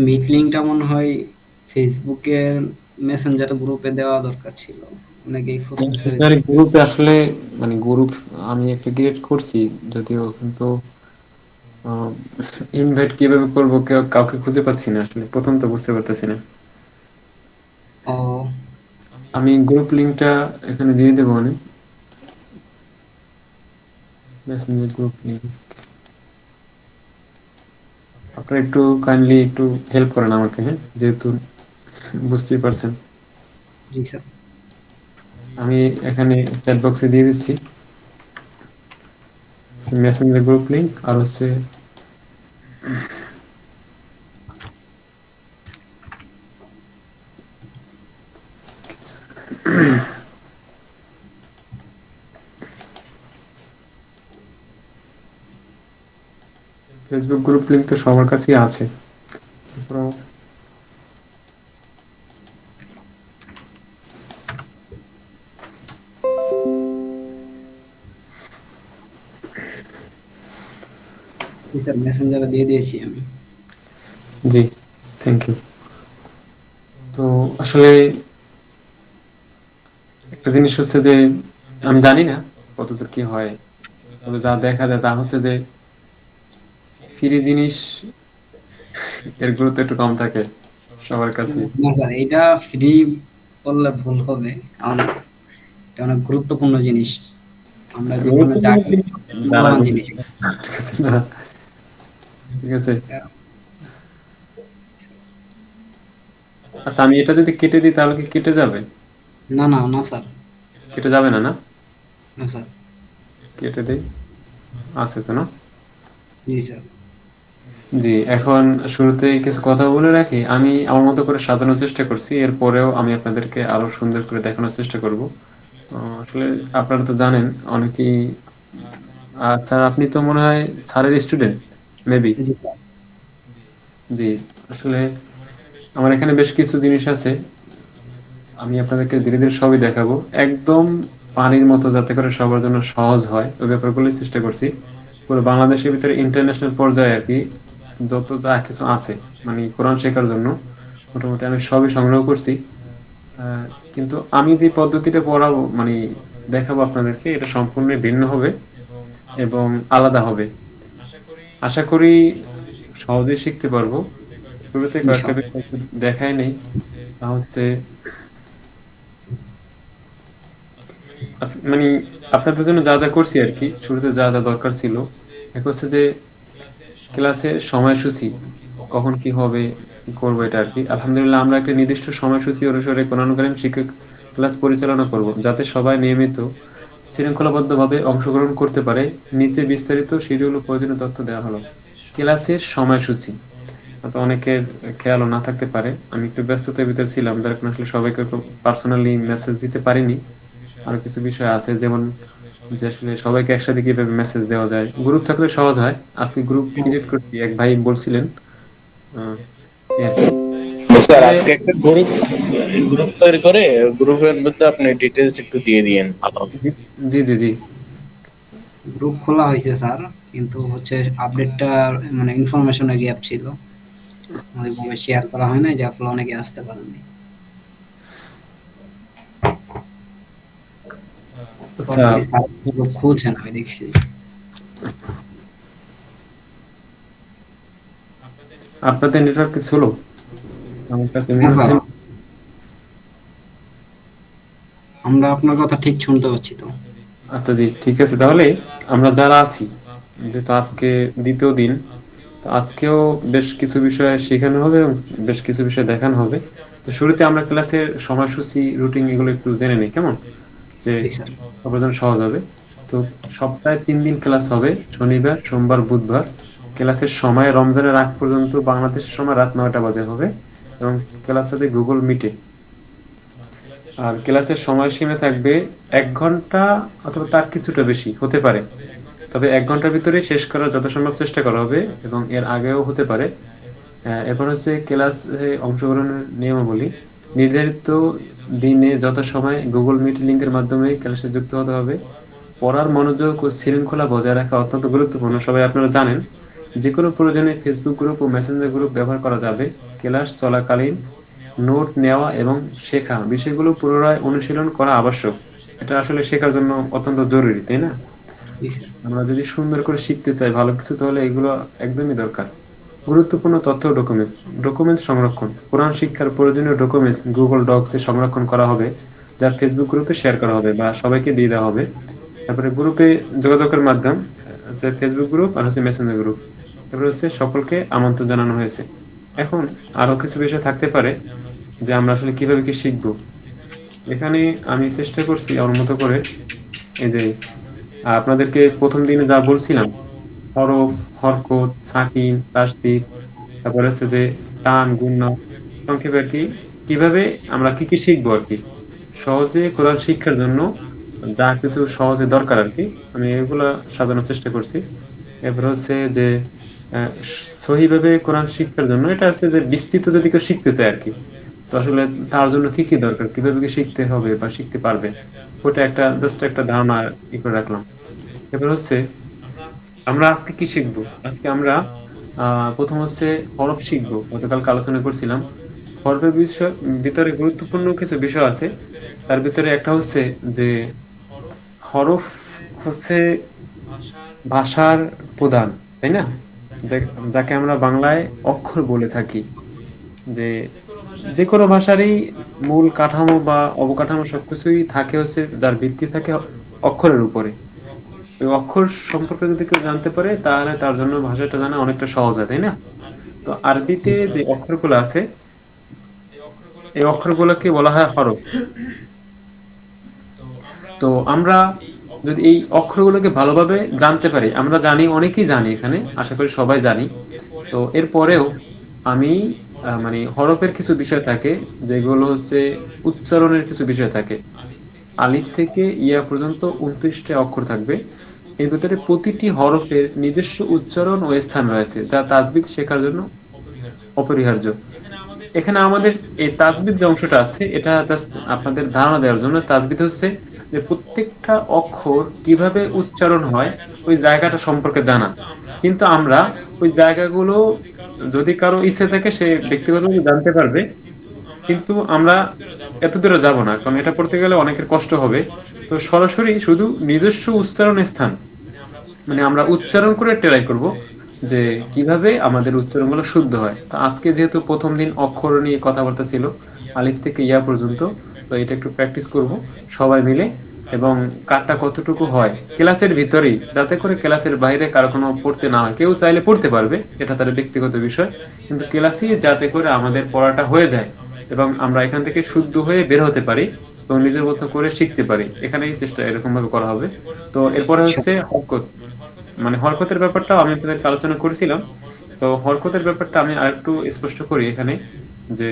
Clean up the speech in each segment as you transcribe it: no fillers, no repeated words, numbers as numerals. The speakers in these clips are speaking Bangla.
মিট লিঙ্কটা মনে হয় ফেসবুকের মেসেঞ্জার গ্রুপে দেওয়া দরকার ছিল, অনেকেই খুঁজতেছে। মেসেঞ্জার গ্রুপে আসলে মানে গ্রুপ আমি একটা ক্রিয়েট করছি যদিও, কিন্তু ইনভাইট কিভাবে করবো কেউ কাউকে খুঁজে পাচ্ছি না, আসলে প্রথম তো বুঝতে পারতেছি না। ও আমি গ্রুপ লিংকটা এখানে দিয়ে দেবো মানে মেসেঞ্জার গ্রুপ লিংক। আপনারা একটু কাইন্ডলি একটু হেল্প করেন আমাকে, হ্যাঁ, যেহেতু বুঝতেই পারছেন। জি স্যার। আমি এখানে চ্যাট বক্সে দিয়ে দিচ্ছি মেসেঞ্জার গ্রুপ লিংক, আর হচ্ছে ফেসবুক গ্রুপ লিংক তো সবার কাছেই আছে। তারপরেও জি স্যার, মেসেঞ্জারে দিয়ে দিয়েছি আমি। জি, থ্যাংক ইউ। তো আসলে একটা জিনিস হচ্ছে যে আমি জানি না কতদূর কি হয়, তবে যা দেখা যায় তা হচ্ছে যে ফ্রি জিনিস এর গুরুত্ব একটু কম থাকে সবার কাছে। না স্যার, এটা ফ্রি বললে ভুল হবে, কারণ এটা অনেক গুরুত্বপূর্ণ জিনিস। আমরা জীবনে যা গুরুত্বপূর্ণ করি জিনিস সবচেয়ে যারা মূল্যবান বুঝে জিনিস এটা। ঠিক আছে না, ঠিক আছে। আচ্ছা, আমি এটা যদি কেটে দিই তাহলে কি কেটে যাবে? না না না স্যার। কেটে যাবে না, না? না স্যার। কেটে দেই, আছে তো না? জি স্যার। জি, এখন শুরুতেই কিছু কথা বলে রাখি। আমি আমার মতো করে সাজানোর চেষ্টা করছি। এরপরেও আমি আপনাদেরকে আরো সুন্দর করে দেখানোর চেষ্টা করব। আসলে আপনারা তো জানেন অনেকেই। স্যার আপনি তো মনে হয় স্যারের স্টুডেন্ট মেবি। জি স্যার। জি, আসলে আমার এখানে বেশ কিছু জিনিস আছে। আমি আপনাদেরকে ধীরে, ধীরে সবই দেখাবো। একদম পানির মতো যাতে করে সবার জন্য সহজ হয়, ওই ব্যাপারগুলোই চেষ্টা করছি। পুরো বাংলাদেশের ভিতরে ইন্টারন্যাশনাল পর্যায়ে আরকি যত যা কিছু আছে, মানে কোরআন শেখার জন্য মোটামুটি আমি সবই সংগ্রহ করছি। আ কিন্তু আমি যে পদ্ধতিটা পড়াবো মানে দেখাবো আপনাদেরকে, এটা সম্পূর্ণই ভিন্ন হবে এবং আলাদা হবে। আশা করি সহজেই শিখতে পারবো। শুরুতে কয়েকটা ইনশাআল্লাহ। বিষয় একটু দেখায় নেই। তা হচ্ছে মানে আপনাদের জন্য যা, যা করছি আরকি, শুরুতে যা, যা দরকার ছিল। এক হচ্ছে যে ক্লাসের সময়সূচি, কখন কি হবে, কি করবো এটা আরকি। আলহামদুলিল্লাহ আমরা একটা নির্দিষ্ট সময়সূচি অনুসারে কোরআন শিক্ষক ক্লাস পরিচালনা করব। যাতে সবাই নিয়মিত শৃঙ্খলাবদ্ধভাবে অংশগ্রহণ করতে পারে। নিচে বিস্তারিত শিডিউল ও প্রয়োজনীয় তথ্য দেওয়া হলো। ক্লাসের সময়সূচি। হয়তো অনেকের খেয়ালও না থাকতে পারে। আমি একটু ব্যস্ততার ভিতরে ছিলাম, যার কারণে আসলে সবাইকে পার্সোনালি মেসেজ দিতে পারিনি। আরো কিছু বিষয় আছে, যেমন যে আসলে সবাইকে একসাথে কিভাবে মেসেজ দেওয়া যায়। গ্রুপ থাকলে সহজ হয়। আজকে গ্রুপ ক্রিয়েট করছি। এক ভাই বলছিলেন আ এই আরকি। স্যার আসলে আজকে একটা গ্রুপ গ্রুপ তৈরি করে গ্রুপের মধ্যে আপনি ডিটেলস একটু দিয়ে দিয়েন ভালো হবে। জি, জি, জি, জি। গ্রুপ খোলা হয়েছে স্যার, কিন্তু হচ্ছে আপডেটটা মানে ইনফরমেশনের গ্যাপ ছিল, ওইভাবে শেয়ার করা হয় না, যার ফলে অনেকে আসতে পারেনি। আচ্ছা, পরবর্তী স্যার গ্রুপ খুলছেন আমি দেখছি। আপনাদের নেটওয়ার্ক কি স্লো? আমার কাছে মনে হ্যাঁ হচ্ছে। স্যার, আমরা আপনার কথা ঠিক শুনতে পাচ্ছি তো। আচ্ছা জি, ঠিক আছে। তাহলে আমরা যারা আছি, যেহেতু আজকে ২য় দিন, তো আজকেও বেশ কিছু বিষয় শেখানো হবে এবং বেশ কিছু বিষয় দেখানো হবে। তো শুরুতে আমরা ক্লাসের সময়সূচি, রুটিন এগুলো একটু জেনে নেই, কেমন? যে জি স্যার। সবার জন্য সহজ হবে। তো সপ্তাহে ৩ দিন ক্লাস হবে। শনিবার, সোমবার, বুধবার। ক্লাসের সময় রমজানের আগ পর্যন্ত বাংলাদেশের সময় রাত ৯টা বাজে হবে এবং ক্লাস হবে Google Meet এ। আর ক্লাসের সময়সীমা থাকবে ১ ঘন্টা অথবা তার কিছুটা বেশি হতে পারে। তবে ১ ঘন্টার ভিতরে শেষ করার যথাসম্ভব চেষ্টা করা হবে এবং এর আগেও হতে পারে। এরপর হচ্ছে ক্লাসে অংশগ্রহণের নিয়মাবলী। নির্ধারিত দিনে যথাসময়ে Google Meet লিংকের মাধ্যমে ক্লাসে যুক্ত হতে হবে। পড়ার মনোযোগ ও শৃঙ্খলা বজায় রাখা অত্যন্ত গুরুত্বপূর্ণ। সবাই আপনারা জানেন যেকোনো প্রয়োজনে ফেসবুক গ্রুপ ও মেসেঞ্জার গ্রুপ ব্যবহার করা যাবে। ক্লাস চলাকালীন নোট নেওয়া এবং শেখা বিষয়গুলো পুনরায় অনুশীলন করা আবশ্যক। এটা আসলে শেখার জন্য অত্যন্ত জরুরি, তাই না? জি স্যার। আমরা যদি সুন্দর করে শিখতে চাই ভালো কিছু, তাহলে এগুলো একদমই দরকার। গুরুত্বপূর্ণ তথ্য ও ডকুমেন্টস। ডকুমেন্টস সংরক্ষণ। কোরআন শিক্ষার প্রয়োজনীয় ডকুমেন্টস গুগল ডক্সে সংরক্ষণ করা হবে, যা ফেসবুক গ্রুপে শেয়ার করা হবে বা সবাইকে দিয়ে দেওয়া হবে। তারপরে গ্রুপে যোগাযোগের মাধ্যম হচ্ছে ফেসবুক গ্রুপ আর হচ্ছে মেসেঞ্জার গ্রুপ। তারপরে হচ্ছে সকলকে আমন্ত্রণ জানানো হয়েছে। এখন আরো কিছু বিষয় থাকতে পারে যে আমরা আসলে কিভাবে কি শিখবো। এখানে আমি চেষ্টা করছি আমার মতো করে, এই যে আপনাদেরকে প্রথম দিনে যা বলছিলাম, হরফ, হরকত, সাকিন, তাসদিদ, তারপরে হচ্ছে যে টান, গুণনা, সংক্ষেপে আরকি কিভাবে আমরা কি, কি শিখবো আরকি। সহজে কোরআন শিক্ষার জন্য যা কিছু সহজে দরকার আরকি, আমি এগুলা সাজানোর চেষ্টা করছি। এরপর হচ্ছে যে অ্যা সহিভাবে কোরআন শিক্ষার জন্য এটা হচ্ছে যে বিস্তৃত যদি কেউ শিখতে চায় আরকি। তো আসলে তার জন্য কি, কি দরকার? কিভাবে কি শিখতে হবে বা শিখতে পারবে? ওটা একটা জাস্ট একটা ধারণা করে রাখলাম। এরপর হচ্ছে আমরা আজকে কি শিখবো? আজকে আমরা ১ম হচ্ছে হরফ শিখবো। গতকালকে আলোচনা করছিলাম। হরফের ভিতরে গুরুত্বপূর্ণ কিছু বিষয় আছে। তার ভিতরে একটা হচ্ছে যে হরফ হচ্ছে ভাষার প্রধান, তাই না? যা যাকে আমরা বাংলায় অক্ষর বলে থাকি। যে যেকোনো ভাষারই মূল কাঠামো বা অবকাঠামো সবকিছুই থাকে হচ্ছে যার ভিত্তি থাকে অক্ষরের উপরে। ওই অক্ষর সম্পর্কে যদি কেউ জানতে পারে তাহলে তার জন্য ভাষাটা জানা অনেকটা সহজ হয়, তাই না? তো আরবিতে জি স্যার। যে অক্ষরগুলো আছে, এই অক্ষরগুলোকে বলা হয় হরফ। তো আমরা যদি এই অক্ষরগুলোকে ভালোভাবে জানতে পারি, আমরা জানি অনেকেই জানি এখানে, আশা করি সবাই জানি। তো এরপরেও আমি মানে হরফের কিছু বিষয় থাকে যেগুলো হচ্ছে উচ্চারণের কিছু বিষয় থাকে। আলিফ থেকে ইয়া পর্যন্ত ২৯ টা অক্ষর থাকবে। এর ভেতরে প্রতিটি হরফের নিজস্ব উচ্চারণ ও স্থান রয়েছে, যা তাজবিদ শেখার জন্য অপরিহার্য। এখানে আমাদের এই তাজবিদ যে অংশটা আছে এটা জাস্ট আপনাদের ধারণা দেওয়ার জন্য। তাজবিদ হচ্ছে যে প্রত্যেকটা অক্ষর কিভাবে উচ্চারণ হয় ওই জায়গাটা সম্পর্কে জানা। কিন্তু আমরা ওই জায়গাগুলো যদি কারো ইচ্ছে থাকে সে ব্যক্তিগতভাবে জানতে পারবে। কিন্তু আমরা এতদূরে যাব না। কারণ এটা পড়তে গেলে অনেকের কষ্ট হবে। তো সরাসরি শুধু নিজস্ব উচ্চারণ স্থান, মানে আমরা উচ্চারণ করে ট্রাই করব যে কিভাবে আমাদের উচ্চারণগুলো শুদ্ধ হয়। তো আজকে যেহেতু ১ম দিন অক্ষর নিয়ে কথাবার্তা ছিল, আলিফ থেকে ইয়া পর্যন্ত। তো এটা একটু প্র্যাকটিস করব সবাই মিলে, এবং কারটা কতটুকু হয় ক্লাসের ভিতরেই, যাতে করে ক্লাসের বাইরে কারো কোনো পড়তে না হয়। কেউ চাইলে পড়তে পারবে, এটা তার ব্যক্তিগত বিষয়। কিন্তু ক্লাসেই যাতে করে আমাদের পড়াটা হয়ে যায় এবং আমরা এখান থেকে শুদ্ধ হয়ে বের হতে পারি এবং নিজের মতো করে শিখতে পারি। এখানেই চেষ্টা এরকম ভাবে করা হবে। তো এরপরে হচ্ছে হরকত। মানে হরকতের ব্যাপারটাও আমি আপনাদেরকে আলোচনা করেছিলাম। তো হরকতের ব্যাপারটা আমি আরেকটু স্পষ্ট করি এখানে, যে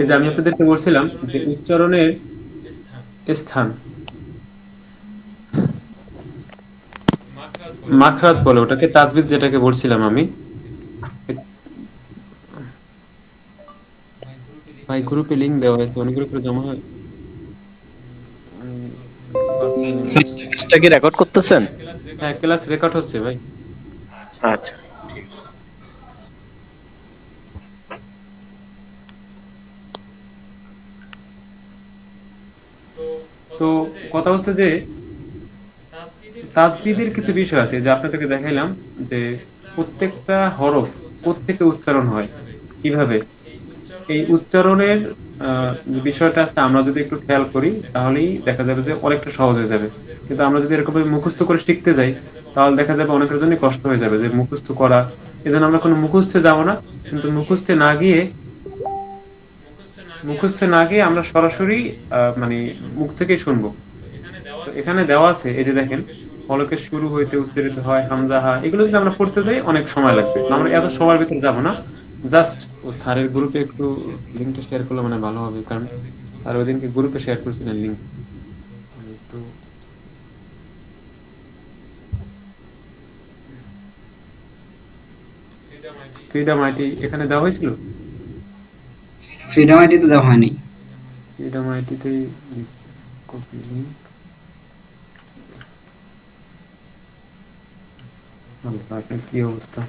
এই যে আমি আপনাদেরকে বলছিলাম যে উচ্চারণের স্থান, মাখরাজ বলে ওটাকে, তাজবিদ যেটাকে বলছিলাম আমি। ভাই গ্রুপে লিংক দেওয়া হয়েছে, অনেকগুলো করে জমা হয়। পারছি না আমি। ক্লাসটা কি রেকর্ড করতেছেন? হ্যাঁ, ক্লাস রেকর্ড হচ্ছে ভাই। আচ্ছা। তো কথা হচ্ছে যে তাজবিদের কিছু বিষয় আছে যে আপনাদেরকে দেখাইলাম যে প্রত্যেকটা হরফ কোত্থেকে উচ্চারণ হয়, কিভাবে। এই উচ্চারণের যে বিষয়টা আছে আমরা যদি একটু খেয়াল করি তাহলেই দেখা যাবে যে অনেকটা সহজ হয়ে যাবে। কিন্তু আমরা যদি এরকম ভাবে মুখস্থ করে শিখতে যাই তাহলে দেখা যাবে অনেকের জন্য কষ্ট হয়ে যাবে যে মুখস্থ করা। এজন্য আমরা কোনো মুখস্থে যাব না, কিন্তু মুখস্থে না গিয়ে আমরা সরাসরি মানে মুখ থেকেই শুনবো। তো এখানে দেওয়া আছে এই যে দেখেন, হলকের শুরু হইতে উচ্চারিত হয় হামজা হা, এগুলো যদি আমরা পড়তে যাই অনেক সময় লাগবে। তো আমরা এত সময়ের ভিতরে যাব না। জাস্ট ও স্যারের গ্রুপে একটু লিঙ্কটা শেয়ার করলে মানে ভালো হবে, কারণ স্যার ওইদিনকে গ্রুপে শেয়ার করছিলেন লিঙ্ক। আমি একটু ফ্রিডম আইটি এখানে দেওয়া হয়েছিল? ফ্রিডম আইডি তো দেওয়া হয়নি। ফ্রিডম আইটিতেই কপি লিঙ্ক। আপনার কি অবস্থা?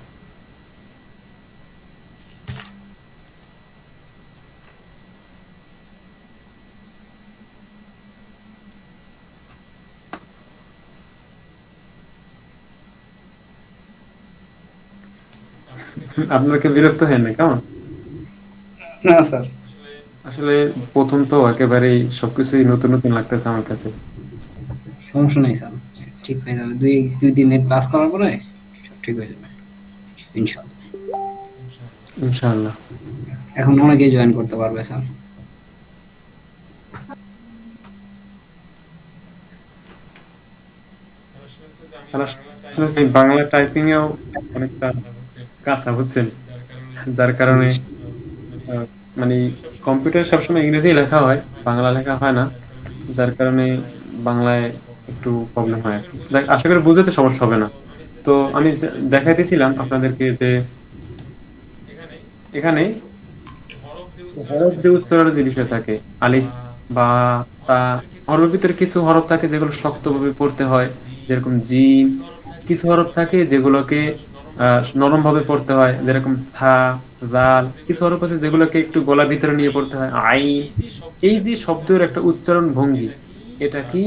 আপনার কি বিরক্ত হয় না কেমন? না স্যার, আসলে প্রথম তো একেবারেই সবকিছুই নতুন নতুন লাগতেছে আমার কাছে। সমস্যা নেই স্যার, ঠিক হয়ে যাবে। দুই দুই দিনের ক্লাস করার পরে সব ঠিক হয়ে যাবে ইনশাল্লাহ। ইনশাআল্লাহ। এখন অনেকেই জয়েন করতে পারবে স্যার। আর আসলে হচ্ছে বাংলা টাইপিং এও অনেকটা কাঁচা বুঝছেন, যার কারণে আহ, মানে কম্পিউটার সবসময় ইংরেজি লেখা হয়, বাংলা লেখা হয় না, যার কারণে বাংলায় একটু প্রবলেম হয় আর কি। আশা করি বুঝতে সমস্যা হবে না। তো আমি দেখাইতেছিলাম আপনাদেরকে যে এখানে হরফ যে উচ্চারণের যে বিষয় থাকে, আলিফ বা তা, হরফের ভিতরে কিছু হরফ থাকে যেগুলো শক্তভাবে পড়তে হয়, যেরকম জিম। কিছু হরফ থাকে যেগুলোকে নরম ভাবে পড়তে হয়, যেরকম সা, জাল। কিছু হরফ আছে যেগুলোকে একটু গলার ভিতরে নিয়ে পড়তে হয়, আইন। এই যে শব্দের একটা উচ্চারণ ভঙ্গি, এটা কি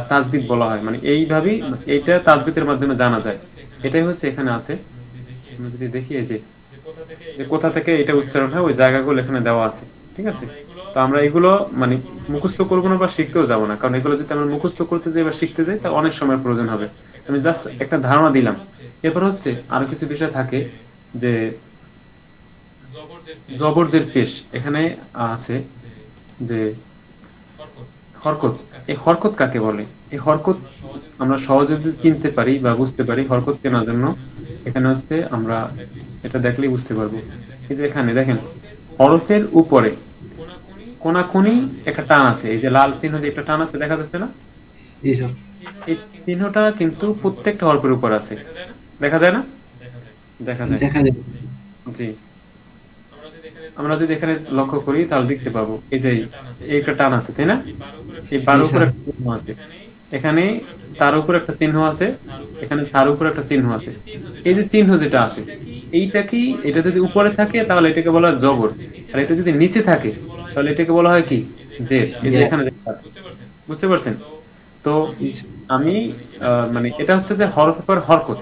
তাজবিদ বলা হয়। মানে এইভাবেই এইটা তাজবিদের মাধ্যমে জানা যায়। এটাই হচ্ছে এখানে আছে। আমরা যদি দেখি এই যে কোথা থেকে এটা উচ্চারণ হয়, ওই জায়গাগুলো এখানে দেওয়া আছে। ঠিক আছে? তো আমরা এগুলো মানে মুখস্থ করবো না বা শিখতেও যাবো না, কারণ এগুলো যদি আমরা মুখস্থ করতে যাই বা শিখতে যাই তা অনেক সময় প্রয়োজন হবে। আমি জাস্ট একটা ধারণা দিলাম। এরপর হচ্ছে আরো কিছু বিষয় থাকে, যে জবর জের পেশ এখানে আছে, যে হরকত। এই হরকত কাকে বলে? এই হরকত আমরা সহজে যদি চিনতে পারি বা বুঝতে পারি, হরকত চেনার জন্য এখানে হচ্ছে আমরা এটা দেখলেই বুঝতে পারবো। এই যে এখানে দেখেন, হরফের উপরে কোনাকুনি একটা টান আছে, এই যে লাল চিহ্ন যে একটা টান আছে দেখা যাচ্ছে না? জি স্যার। এই চিহ্নটা কিন্তু প্রত্যেকটা হরফের উপর আছে। দেখা যায় না? দেখা যায়। দেখা যাবে। জি। আমরা যদি এখানে লক্ষ্য করি তাহলে দেখতে পাবো এই যে এই একটা টান আছে, তাই না? এই জি বারো উপর স্যার। একটা চিহ্ন আছে, এখানে তার উপর একটা চিহ্ন আছে, এখানে তার উপর একটা চিহ্ন আছে। এই যে চিহ্ন যেটা আছে, এইটা কি, এটা যদি উপরে থাকে তাহলে এটাকে বলা হয় জবর, আর এটা যদি নিচে থাকে তাহলে এটাকে বলা হয় কি, জের। এই যে যে এখানে দেখা আছে, বুঝতে পারছেন? তো জি স্যার। আমি মানে এটা হচ্ছে যে হরফের পর হরকত।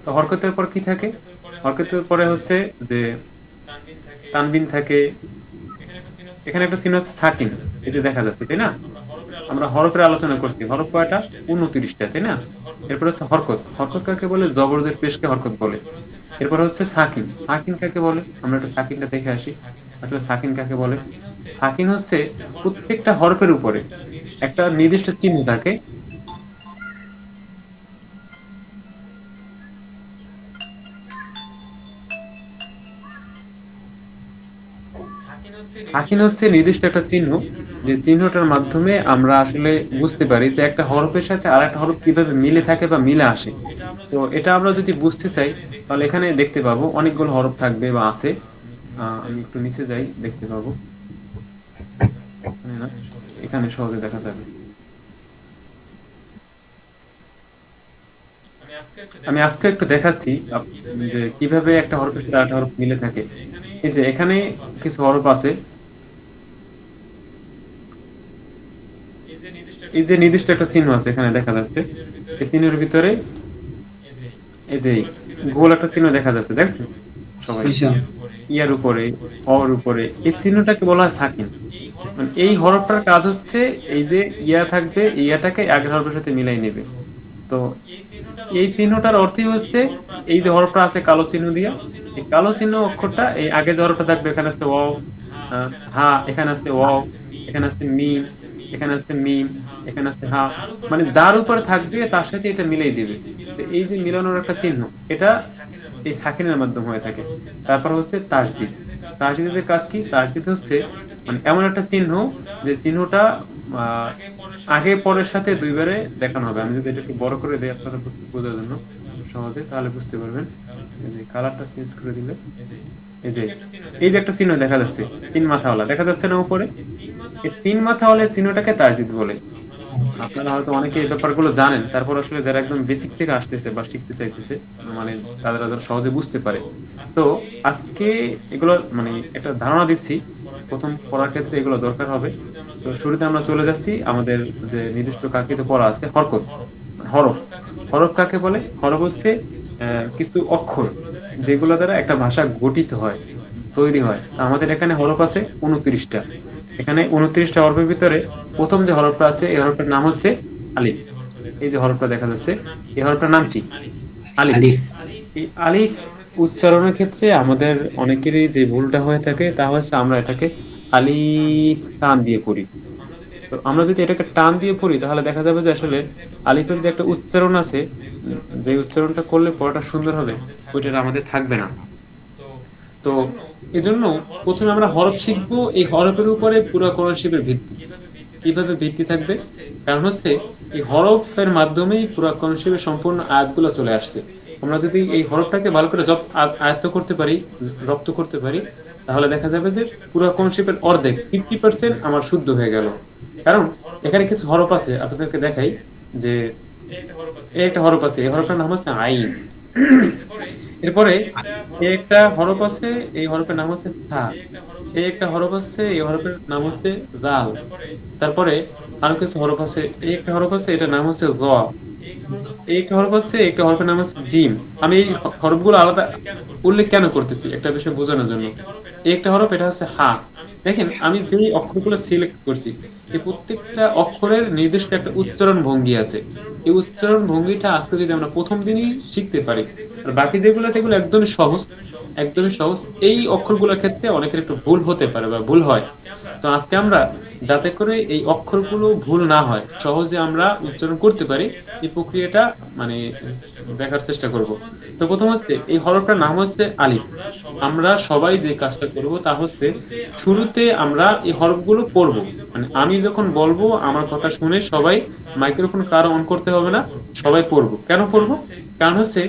তো হরকতের পর কি থাকে? হরকতের পরে হচ্ছে যে তানবিন থাকে। এখানে একটা চিহ্ন আছে সাকিন, এই যে দেখা যাচ্ছে, তাই না? আমরা হরফের আলোচনা করছি, হরফ কয়টা? 29টা, তাই না? এরপর হচ্ছে হরকত। হরকত কাকে বলে? জবরজের পেশকে হরকত বলে। এরপর হচ্ছে সাকিন। সাকিন কাকে বলে? আমরা একটু সাকিনটা দেখে আসি। আসলে সাকিন কাকে বলে? সাকিন হচ্ছে প্রত্যেকটা হরফের উপরে একটা নির্দিষ্ট চিহ্ন থাকে। সাকিন হচ্ছে নির্দিষ্ট একটা চিহ্ন, যে চিহ্নটার মাধ্যমে আমরা আসলে বুঝতে পারি যে একটা হরফের সাথে আর একটা হরফ কিভাবে মিলে থাকে বা মিলে আসে। তো এটা আমরা যদি বুঝতে চাই তাহলে এখানে দেখতে পাবো অনেকগুলো হরফ থাকবে বা আছে। আমি একটু নিচে যাই, দেখতে পাবো। এখানে না, এখানে সহজে দেখা যাবে। আমি আজকে একটু দেখাচ্ছি যে কিভাবে একটা হরফের সাথে আরেকটা হরফ মিলে থাকে। এই যে এখানে কিছু হরফ আছে, এই যে নির্দিষ্ট একটা চিহ্ন আছে এখানে দেখা যাচ্ছে। এই চিহ্নের ভিতরে এই যে গোল একটা চিহ্ন দেখা যাচ্ছে, দেখছেন সবাই? জি স্যার। ইয়ার উপরে, অর উপরে, এই চিহ্নটাকে বলা হয় সাকিন। মানে এই হরফটার কাজ হচ্ছে এই যে ইয়া থাকবে, এই ইয়াটাকে আগের হরফের সাথে মিলাই নেবে। তো এই চিহ্নটার অর্থই হচ্ছে এই যে হরফটা আছে কালো চিহ্ন দিয়া, এই কালো চিহ্ন অক্ষরটা এই আগে যে হরফটা থাকবে, এখানে আছে ওয়াও, হা, এখানে আছে ওয়াও, এখানে আছে মিম, এখানে আছে মিম, এখানে আছে হা। মানে যার উপরে থাকবে তার সাথে এটা মিলাই দিবে। তো এই যে মিলানোর একটা চিহ্ন, এটা এই সাকিনের মাধ্যমে হয়ে থাকে। তারপর হচ্ছে তাসদিদ। তাসদিদের কাজ কি? তাসদিদ হচ্ছে মানে এমন একটা চিহ্ন, যে চিহ্নটা আহ আগে পরের সাথে দুইবারে দেখানো হবে। আমি যদি এটা একটু বড় করে দিই আপনারা বোঝার জন্য, সহজে, তাহলে বুঝতে পারবেন। এই যে কালারটা চেঞ্জ করে দিলে এই যে একটা চিহ্ন দেখা যাচ্ছে, 3 মাথাওয়ালা দেখা যাচ্ছে না উপরে? এই 3 মাথাওয়ালা চিহ্নটাকে তাসদিদ বলে। আচ্ছা। আপনারা হয়তো অনেকে এই ব্যাপারগুলো জানেন, তারপর আসলে যারা একদম বেসিক থেকে আসতেছে বা শিখতে চাইতেছে, মানে তারা যেন সহজে বুঝতে পারে। তো আজকে এগুলো মানে একটা ধারণা দিচ্ছি, প্রথম পড়ার ক্ষেত্রে এগুলো দরকার হবে। তো শুরুতে আমরা চলে যাচ্ছি আমাদের যে নির্দিষ্ট কাঙ্ক্ষিত পড়া আছে, হরকত, হরফ। হরফ কাকে বলে? হরফ হচ্ছে কিছু অক্ষর যেগুলো দ্বারা একটা ভাষা গঠিত হয়, তৈরি হয়। তো আমাদের এখানে হরফ আছে 29টা। এখানে 29টা হরফের ভিতরে প্রথম যে হরফটা আছে এই হরফটার নাম হচ্ছে আলিফ। এই যে হরফটা দেখা যাচ্ছে, এই হরফটার নাম কি? আলিফ। আলিফ। এই আলিফ উচ্চারণের ক্ষেত্রে আমাদের অনেকেরই যে ভুলটা হয়ে থাকে তা হচ্ছে আমরা এটাকে আলিফ টান দিয়ে পড়ি। তো আমরা যদি এটাকে টান দিয়ে পড়ি তাহলে দেখা যাবে যে আসলে আলিফের যে একটা উচ্চারণ আছে, যে উচ্চারণটা করলে পড়াটা সুন্দর হবে, ওইটা আমাদের থাকবে না। তো এজন্য প্রথমে আমরা হরফ শিখবো, এই হরফের উপরে পুরো কোরআন শরীফের ভিত্তি। কিভাবে ভিত্তি থাকবে? কারণ হচ্ছে এই হরফের মাধ্যমেই পুরো কোরআন শরীফের সম্পূর্ণ আয়াতগুলো চলে আসছে। আমরা যদি এই হরফটাকে ভালো করে আয়ত্ত করতে পারি, রপ্ত করতে পারি, তাহলে দেখা যাবে যে পুরো কোরআন শরীফের অর্ধেক 50% আমার শুদ্ধ হয়ে গেল। কারণ এখানে কিছু হরফ আছে, আপনাদেরকে দেখাই যে এই একটা হরফ আছে, এই হরফটার নাম হচ্ছে আইন। এরপরে এই একটা হরফ আছে, এই হরফের নাম হচ্ছে থা। এই একটা হরফ আছে, এই হরফের নাম হচ্ছে জাল। তারপরে আরো কিছু হরফ আছে, এই একটা হরফ আছে, এটার নাম হচ্ছে জ। এই একটা হরফ আছে, একটা হরফের নাম হচ্ছে জিম। আমি এই হরফগুলো আলাদা উল্লেখ কেন করতেছি, একটা বিষয় বোঝানোর জন্য। এই একটা হরফ, এটা হচ্ছে হা। দেখেন আমি যে অক্ষরগুলো সিলেক্ট করছি, এই প্রত্যেকটা অক্ষরের নির্দিষ্ট একটা উচ্চারণ ভঙ্গি আছে। এই উচ্চারণ ভঙ্গিটা আজকে যদি আমরা প্রথম দিনই শিখতে পারি, আর বাকি যেগুলো আছে এগুলো একদমই সহজ, একদমই সহজ। এই অক্ষরগুলোর ক্ষেত্রে অনেকের একটু ভুল হতে পারে বা ভুল হয়। তো আজকে আমরা যাতে করে এই অক্ষরগুলো ভুল না হয়, সহজে আমরা উচ্চারণ করতে পারি, এই প্রক্রিয়াটা মানে দেখার চেষ্টা করব। তো প্রথম হচ্ছে এই হরফটার নাম হচ্ছে আলিফ। আমরা সবাই যে কাজটা করব তা হচ্ছে শুরুতে আমরা এই হরফগুলো পড়ব। মানে আমি যখন বলবো আমার কথা শুনে সবাই, মাইক্রোফোন কারো অন করতে হবে না, সবাই পড়বো। কেন পড়বো? কারণ হচ্ছে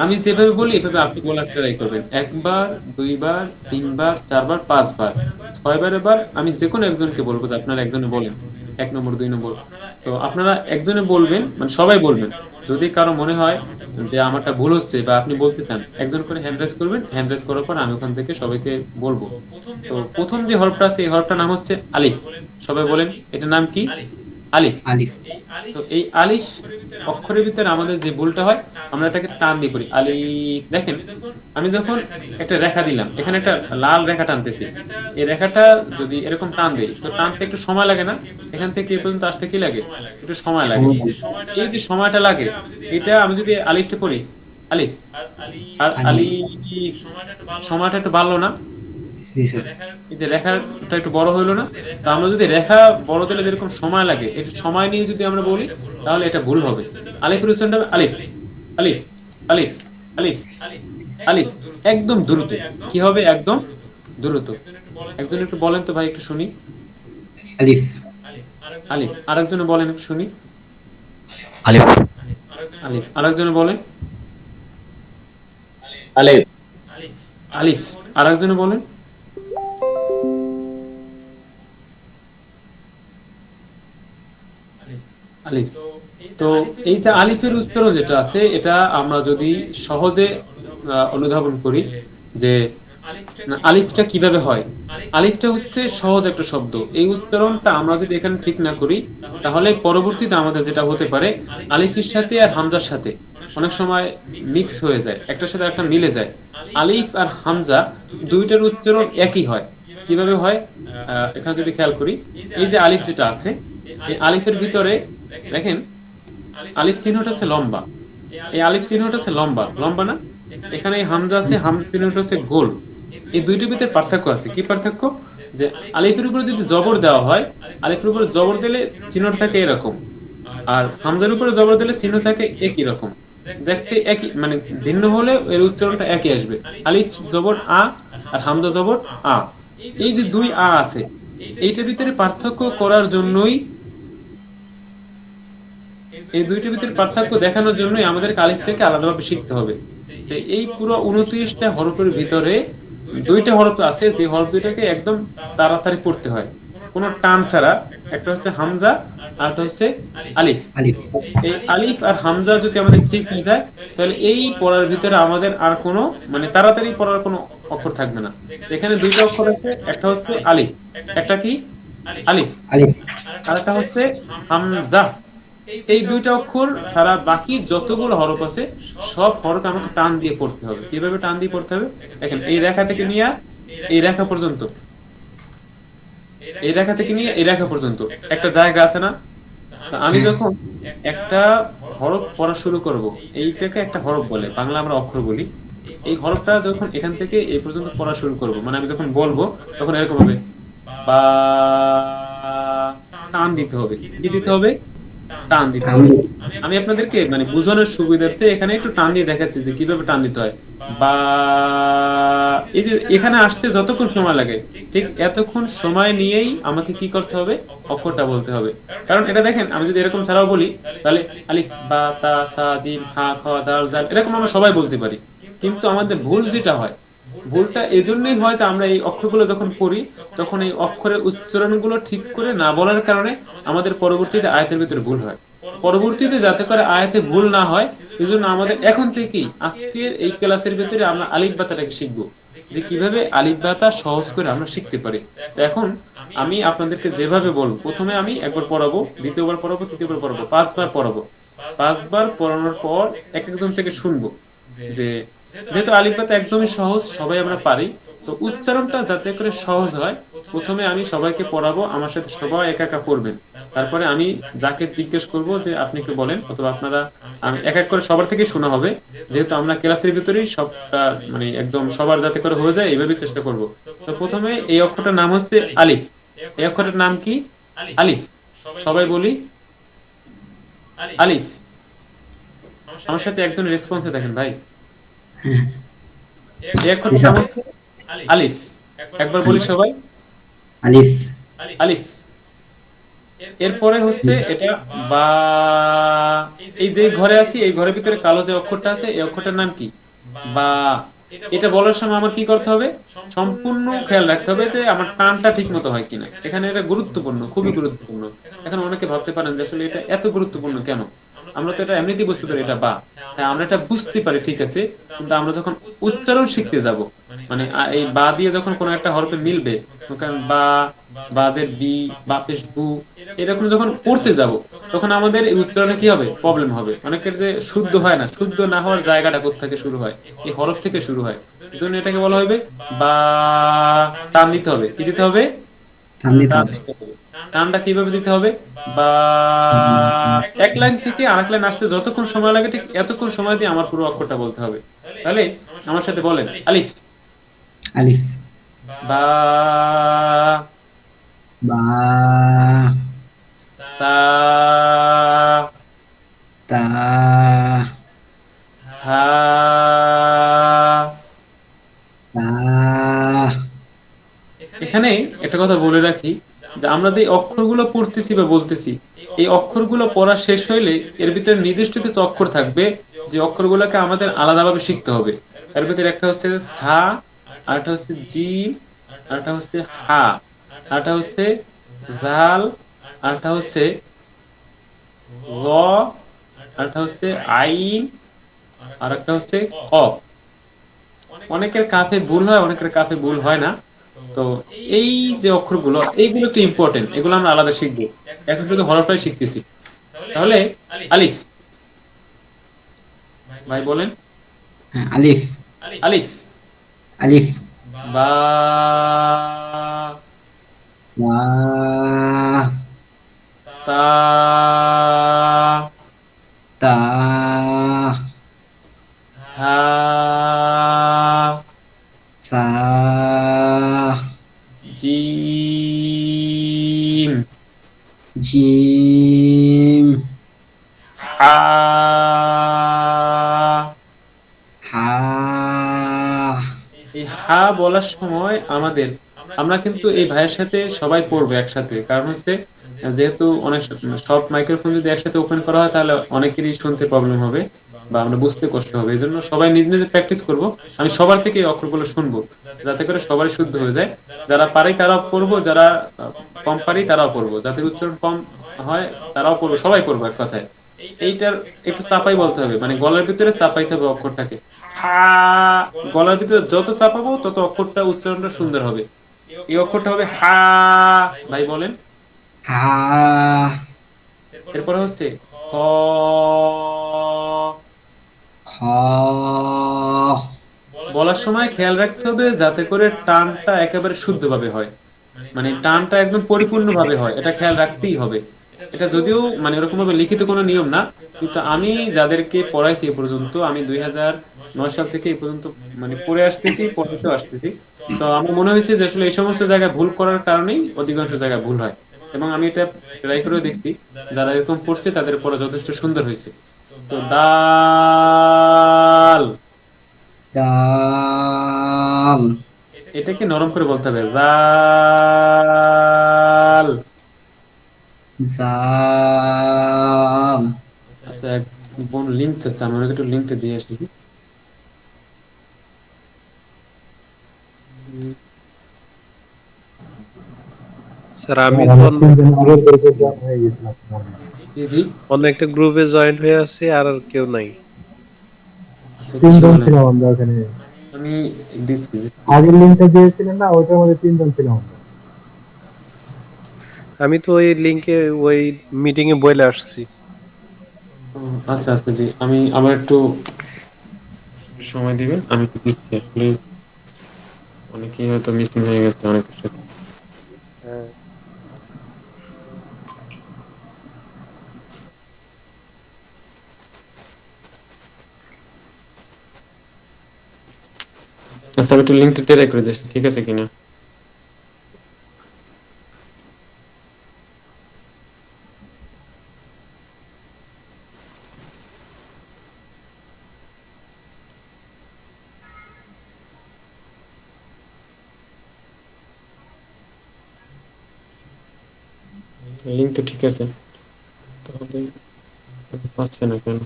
আমি যেভাবে বলি এভাবে আপনি বলার ট্রাই করবেন। একবার, দুইবার, তিনবার, চারবার, পাঁচবার, ছয়বার। এবার আমি যে কোনো একজনকে বলবো যে আপনারা একজনে বলেন, 1 নম্বর, 2 নম্বর। তো আপনারা একজনে বলবেন, মানে সবাই বলবেন। যদি কারো মনে হয় যে আমারটা ভুল হচ্ছে বা আপনি বলতে চান, একজন করে হ্যান্ড রাইজ করবেন। হ্যান্ড রাইজ করার পর আমি ওখান থেকে সবাইকে বলবো। তো প্রথম যে হরফটা আছে এই হরফটার নাম হচ্ছে আলিফ। সবাই বলেন, এটার নাম কি? আলিফ। আলিফ। তো এই আলিফ অক্ষরের ভিতরে আমাদের যে ভুলটা হয়, আমরা এটাকে টান দিয়ে পড়ি আলিফ। দেখেন আমি যখন একটা রেখা দিলাম, এখানে একটা লাল রেখা টানতেছি, এই রেখাটা যদি এরকম টান দেই তো টানতে একটু সময় লাগে না? এখান থেকে এই পর্যন্ত আসতে কি লাগে? একটু সময় লাগে। সময় লাগে। এই যে সময়টা লাগে, এটা আমি যদি আলিফটা পড়ি, আলিফ আর আলিফ। আলিফ, সময়টা একটু বাড়লো না? জি স্যার। এই যে রেখাটা একটু বড় হইলো না? তো আমরা যদি রেখা বড় দিলে যেরকম সময় লাগে, এই সময় নিয়ে যদি আমরা বলি তাহলে এটা ভুল হবে। আলিফের উচ্চারণটা হবে আলিফ, আলিফ, আলিফ, আলিফ, আলিফ। একদম দ্রুত। কি হবে? একদম দ্রুত। একজন একটু বলেন তো ভাই, একটু শুনি। আলিফ। আলিফ। আরেকজনে বলেন, একটু শুনি। আলিফ। আলিফ। আরেকজনে বলেন আলিফ। আলিফ। আরেকজনে বলেন আলিফ। তো এই যে আলিফের উচ্চারণ যেটা আছে, এটা আমরা যদি সহজে অনুধাবন করি যে আলিফটা কিভাবে হয়। আলিফটা হচ্ছে সহজ একটা শব্দ, এই উচ্চারণটা আমরা যদি এখানে ঠিক না করি তাহলে পরবর্তীতে আমাদের যেটা হতে পারে, আলিফের সাথে আর হামজার সাথে অনেক সময় মিক্স হয়ে যায়, একটার সাথে একটা মিলে যায়। আলিফ আর হামজা দুইটার উচ্চারণ একই হয়। কিভাবে হয়? এখানে যদি খেয়াল করি, এই যে আলিফ যেটা আছে, এই আলিফের ভিতরে দেখেন আলিফ চিহ্নটা হচ্ছে লম্বা। এই আলিফ চিহ্নটা হচ্ছে লম্বা, লম্বা না? এখানে এই হামজা আছে, হামজা চিহ্নটা হচ্ছে গোল। এই দুইটার ভিতরে পার্থক্য আছে। কি পার্থক্য? যে আলিফের উপরে যদি জবর দেওয়া হয়, আলিফের উপরে জবর দিলে চিহ্নটা থাকে এরকম, আর হামজার উপরে জবর দিলে চিহ্ন থাকে একই রকম। দেখতে একই, মানে ভিন্ন হলে এর উচ্চারণটা একই আসবে। আলিফ জবর আ আর হামজা জবর আ। এই যে দুই আ আছে, এইটার ভিতরে পার্থক্য করার জন্যই এই দুইটার ভিতরে পার্থক্য দেখানোর জন্যই আমাদেরকে আলিফটাকে আলাদাভাবে শিখতে হবে। যে এই পুরো 29টা হরফের ভিতরে দুইটা হরফ আছে যে হরফ দুইটাকে একদম তাড়াতাড়ি পড়তে হয়, কোনো টান ছাড়া। একটা হচ্ছে হামজা আর একটা হচ্ছে আলিফ। আলিফ। এই আলিফ আর হামজা যদি আমাদের ঠিক হয়ে যায়, তাহলে এই পড়ার ভিতরে আমাদের আর কোনো মানে তাড়াতাড়ি পড়ার কোনো অক্ষর থাকবে না। এখানে দুইটা অক্ষর আছে, একটা হচ্ছে আলিফ, একটা কি আলিফ, আলিফ। আর একটা হচ্ছে হামজা। এই দুইটা অক্ষর ছাড়া বাকি যতগুলো হরফ আছে সব হরফ আমাকে টান দিয়ে পড়তে হবে। কিভাবে টান দিয়ে পড়তে হবে? দেখেন, এই রেখা থেকে নিয়ে এই রেখা পর্যন্ত, এই রেখা থেকে নিয়ে এই রেখা পর্যন্ত একটা জায়গা আছে না? তো আমি হ্যাঁ। যখন একটা হরফ পড়া শুরু করব, এইটাকে একটা হরফ বলে, বাংলা আমরা অক্ষর বলি। এই হরফটা যখন এখান থেকে এই পর্যন্ত পড়া শুরু করব, মানে আমি যখন বলবো তখন এরকম হবে, বা, টান দিতে হবে। কি দিতে হবে? টান দিতে হবে। তাহলে আমি আপনাদেরকে মানে বোঝানোর সুবিধার্থে এখানে একটু টান দিয়ে দেখাচ্ছি যে কিভাবে টান দিতে হয়। বা, এই যে এখানে আসতে যতক্ষণ সময় লাগে, ঠিক এতক্ষণ সময় নিয়েই আমাকে কি করতে হবে? অক্ষরটা বলতে হবে। কারণ এটা দেখেন, আমি যদি এরকম ছাড়াও বলি, তাহলে আলিফ বা তা সা জিম হা খ দাল জাল এরকম আমরা সবাই বলতে পারি। কিন্তু আমাদের ভুল যেটা হয়, ভুলটা এজন্যই হয় যে আমরা এই অক্ষরগুলো যখন পড়ি তখন এই অক্ষরের উচ্চারণগুলো ঠিক করে না বলার কারণে আমাদের পরবর্তীতে আয়াতের ভিতরে ভুল হয়। পরবর্তীতে যাতে করে আয়াতে ভুল না হয়, এই জন্য আমাদের এখন থেকেই আজকের এই ক্লাসের ভিতরে আমরা আলিফ বাতাটাকে শিখবো, যে কিভাবে আলিফ বাতা সহজ করে আমরা শিখতে পারি। তো এখন আমি আপনাদেরকে যেভাবে বলবো, প্রথমে আমি একবার পড়াবো, দ্বিতীয়বার পড়াবো, তৃতীয়বার পড়াবো, 5বার পড়াবো। 5বার পড়ানোর পর এক একজন থেকে শুনবো যে, যেহেতু আলিফ বাতা একদমই সহজ, সবাই আমরা পারি, তো উচ্চারণটা যাতে করে সহজ হয়, প্রথমে আমি সবাইকে পড়াবো, আমার সাথে সবাই একা একা পড়বেন। তারপরে আমি যাকে জিজ্ঞেস করব যে আপনি একটু বলেন, অথবা আপনারা, আমি এক এক করে সবার থেকে শোনা হবে, যেহেতু আমরা ক্লাসের ভিতরেই সবটা মানে একদম সবার যাতে করে হয়ে যায় এইভাবে চেষ্টা করব। তো প্রথমে এই অক্ষরটার নাম হচ্ছে আলিফ। এই অক্ষরের নাম কি? আলিফ। সবাই বলি আলিফ। আমার সাথে একজন রেসপন্সে দেখেন ভাই। এই জি অক্ষরটার নাম স্যার। হচ্ছে আলিফ। একবার বলি আলিফ। সবাই আলিফ। আলিফ। এরপরে হচ্ছে এটা বা। এই যে ঘরে আছি, এই ঘরের ভিতরে কালো যে অক্ষরটা আছে, এই অক্ষরটার নাম কি? বা। এটা বলার সময় আমার কি করতে হবে? সম্পূর্ণ খেয়াল রাখতে হবে যে আমার টানটা ঠিক মতো হয় কিনা। এখানে এটা গুরুত্বপূর্ণ, খুবই গুরুত্বপূর্ণ। এখন অনেকে ভাবতে পারেন যে আসলে এটা এত গুরুত্বপূর্ণ কেন? আমরা তো এটা এমনিতেই বুঝতে পারি এটা বা। হ্যাঁ, আমরা এটা বুঝতে পারি ঠিক আছে, কিন্তু আমরা যখন উচ্চারণ শিখতে যাব, মানে এই বা দিয়ে যখন কোনো একটা হরফে মিলবে, কারণ বা, বাজের বি, বাপেশ বু, এরকম যখন পড়তে যাব, তখন আমাদের এই উচ্চারণে কি হবে? প্রবলেম হবে। অনেকের যে শুদ্ধ হয় না, শুদ্ধ না হওয়ার জায়গাটা কোথা থেকে শুরু হয়? এই হরফ থেকে শুরু হয়। এই জন্য এটাকে বলা হবে বা। টান দিতে হবে। কি দিতে হবে? টান দিতে টান হবে। দিতে হবে। টানটা কিভাবে দিতে হবে? বা। এক লাইন থেকে আরেক লাইন আসতে যতক্ষণ সময় লাগে, ঠিক এতক্ষণ সময় দিয়ে আমার পুরো অক্ষরটা বলতে হবে। তাহলে আমার সাথে বলেন, আলিফ, আলিফ। বা, বা। তা, তা। হা, তা। এখানে একটা কথা বলে রাখি, যে আমরা যে অক্ষরগুলো পড়তেছি বা বলতেছি, এই অক্ষরগুলো পড়া শেষ হইলে এর ভিতরে নির্দিষ্ট কিছু অক্ষর থাকবে, যে অক্ষরগুলোকে আমাদের আলাদাভাবে শিখতে হবে। এর ভিতরে একটা হচ্ছে সা, আরেকটা হচ্ছে জিম, আরেকটা হচ্ছে হা, আরেকটা হচ্ছে জাল, আরেকটা হচ্ছে র, আরেকটা হচ্ছে আইন, আরেকটা হচ্ছে কফ। অনেকের কাফে ভুল হয়, অনেকের কাফে ভুল হয় না। তো এই যে অক্ষরগুলো, এইগুলো তো ইম্পর্টেন্ট, এগুলো আমরা আলাদা শিখবো। এখন শুধু হরফটাই শিখতেছি। তাহলে আলিফ, ভাই বলেন। হ্যাঁ, আলিফ। আলিফ। আলিফ। বা। বা। তা। তা। হা। সা। জিম। জিম। হা। হা। এই হা বলার সময় আমরা কিন্তু এই ভাইয়ের সাথে সবাই পড়বো একসাথে, কারণ হচ্ছে যেহেতু অনেক সব মাইক্রোফোন যদি একসাথে ওপেন করা হয় তাহলে অনেকেরই শুনতে প্রবলেম হবে বা আমরা বুঝতে কষ্ট হবে, এই জন্য সবাই নিজে নিজে প্র্যাকটিস করব। আমি সবার থেকে এই অক্ষরগুলো শুনবো যাতে করে সবাই শুদ্ধ হয়ে যায়। যারা পারে তারাও পড়বো, যারা কম পারি তারাও পড়বো, যাদের উচ্চারণ কম হয় তারাও পড়বো, সবাই পড়বো এক কথায়। এইটার একটু চাপাই বলতে হবে, মানে গলার ভিতরে চাপাইতে হবে অক্ষরটাকে। হা, গলার ভিতরে যত চাপাবো তত অক্ষরটা উচ্চারণটা সুন্দর হবে। এই অক্ষরটা হবে হা। ভাই বলেন। হা। এরপরে হচ্ছে খ। খ। বলার সময় খেয়াল রাখতে হবে যাতে করে টানটা একেবারে শুদ্ধভাবে হয়, মানে টানটা একদম পরিপূর্ণভাবে হয়, এটা খেয়াল রাখতেই হবে। এটা যদিও মানে ওরকম ভাবে লিখিত কোনো নিয়ম না, কিন্তু আমি যাদেরকে পড়াইছি এ পর্যন্ত, আমি 2009 সাল থেকে এই পর্যন্ত মানে পড়ে আসতেছি, পড়াতেও আসতেছি। তো আমার মনে হয়েছে যে আসলে এই সমস্ত জায়গায় ভুল করার কারণেই অধিকাংশ জায়গায় ভুল হয়, এবং আমি এটা ট্রাই করেও দেখছি, যারা এরকম পড়ছে তাদের পড়া যথেষ্ট সুন্দর হয়েছে। তো দাল, দাল। এটাকে নরম করে বলতে হবে, জাল। জাল। আচ্ছা, এক বোন লিঙ্ক চাচ্ছে, আমি ওনাকে একটু লিঙ্কটা দিয়ে আসি। উম, স্যার আমি তো অন্য একটা গ্রুপে আছি, জি জি। অন্য একটা গ্রুপে জয়েন হয়ে আছি, আর কেউ নাই। আচ্ছা, কিছু বলেন। আমি দিচ্ছি। আমি তো ওই লিংকে ওই মিটিং এ বলে আসছি। ও, আচ্ছা আচ্ছা, জি, আমি আমার একটু সময় দিবেন, আমি একটু দিচ্ছি। আসলে অনেকেই হয়তো মিসিং হয়ে গেছে অনেকের সাথে। হ্যাঁ, আচ্ছা, আমি একটু লিঙ্কটা টেরাই করে দিচ্ছি, ঠিক আছে কিনা। লিঙ্ক তো ঠিক আছে, তাহলে পাচ্ছে না কেন?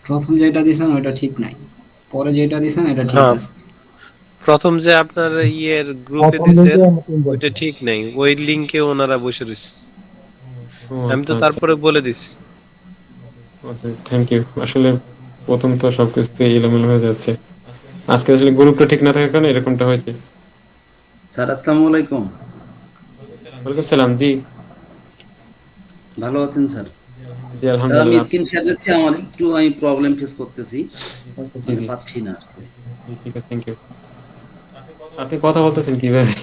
প্রথম যেটা দিছেন ওইটা ঠিক নাই, পরে যেটা দিছেন এটা ঠিক হ্যাঁ, আছে। প্রথম যে আপনার ইয়ের গ্রুপে দিছেন ওইটা ঠিক নাই, ওই লিংকে ওনারা বসে রয়েছে। ও আমি আচ্ছা তো আচ্ছা তারপরে বলে দিছি। আচ্ছা, থ্যাংক ইউ। আসলে প্রথম তো সবকিছু এলোমেলো হয়ে যাচ্ছে, আজকে আসলে গ্রুপটা ঠিক না থাকার কারণে এরকমটা হয়েছে। স্যার আসসালামু আলাইকুম। ওয়ালাইকুম সালাম, জি। ভালো আছেন স্যার? জি স্যার আমি আলহামদুলিল্লাহ। স্ক্রিন শেয়ার দিচ্ছি, আমার একটু আমি প্রবলেম ফেস করতেছি, জি মানে জি পাচ্ছি না আর কি। জি, ঠিক আছে, থ্যাংক ইউ। আপনি কথা বলতেছেন কিভাবে? জি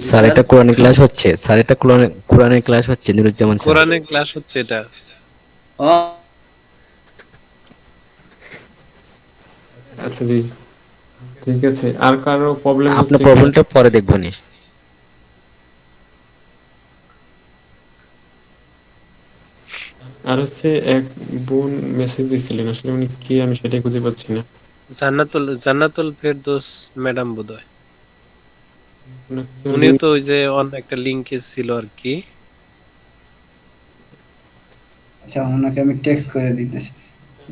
স্যার স্যার। এটা কোরআনের ক্লাস হচ্ছে, স্যার এটা কোরআনের ক্লাস হচ্ছে, নুরুজ্জামান স্যার। কোরআনের ক্লাস হচ্ছে এটা। ও আচ্ছা জি, ঠিক আছে। আর কারো প্রবলেম আপনার হচ্ছে কি? প্রবলেমটা পরে দেখবো নি। আর হচ্ছে এক বোন মেসেজ দিছিলেন, আসলে উনি কি আমি সেটাই খুঁজে পাচ্ছি না। জান্নাতুল ফেরদৌস ম্যাডাম বোধহয়। ওনাকে উনিও লিঙ্ক, তো ওই যে অন্য একটা লিংকে ছিল আর কি। আচ্ছা, ওনাকে আমি টেক্সট করে দিতেছি।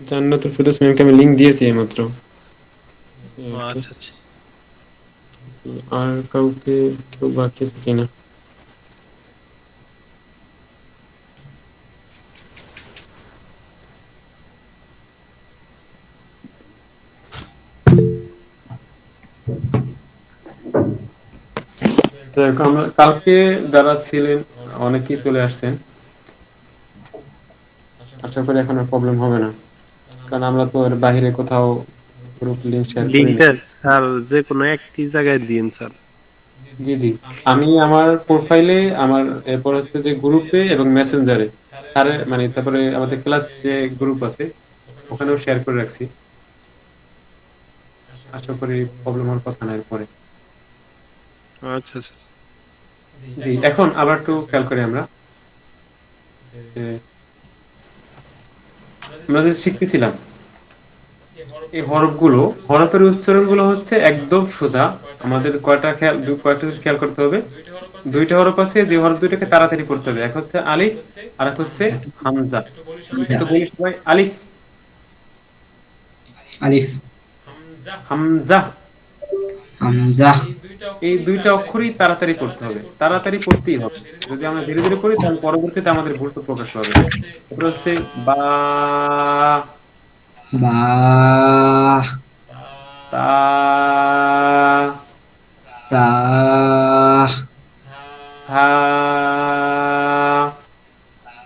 জান্নাতুল ফেরদৌস ম্যামকে আমি লিঙ্ক দিয়েছি এইমাত্র, এই ও আর কি। আচ্ছা আচ্ছা। আর কাউকে কেউ বাকি আছে কিনা? যাই হোক, আমরা কালকে যারা ছিলেন অনেকেই চলে আসছেন, আশা করি এখন আর প্রবলেম হবে না, কারণ আমরা তো এর বাইরে কোথাও গ্রুপ লিংক শেয়ার করিনি। লিংকটা স্যার যে কোনো একটি জায়গায় দিন স্যার। জি জি, আমি আমার প্রোফাইলে, আমার এরপর হচ্ছে যে গ্রুপে এবং মেসেঞ্জারে স্যারের মানে তারপরে আমাদের ক্লাস যে গ্রুপ আছে ওখানেও শেয়ার করে রাখছি। আশা করি প্রবলেম হওয়ার কথা না এরপরে। আচ্ছা আচ্ছা। জি, এখন আবার একটু খেয়াল করি আমরা যে আমরা যে শিখতেছিলাম এই হরফগুলো, হরফের উচ্চারণগুলো হচ্ছে একদম সোজা। আমাদের কয়টা জিনিস খেয়াল করতে হবে। দুইটা হরফ আছে, যে হরফ দুইটাকে তাড়াতাড়ি পড়তে হবে, এক হচ্ছে আলিফ আর এক হচ্ছে হামজা। হামজা। একটু বলি সবাই, আলিফ, আলিফ। হামজা। হামজা। এই দুইটা অক্ষরই তাড়াতাড়ি পড়তে হবে, তাড়াতাড়ি পড়তেই হবে। যদি আমরা ধীরে ধীরে পড়ি তাহলে পরবর্তীতে আমাদের ভুলটা প্রকাশ পাবে। এরপর হচ্ছে বা, বা। তা, তা। থা,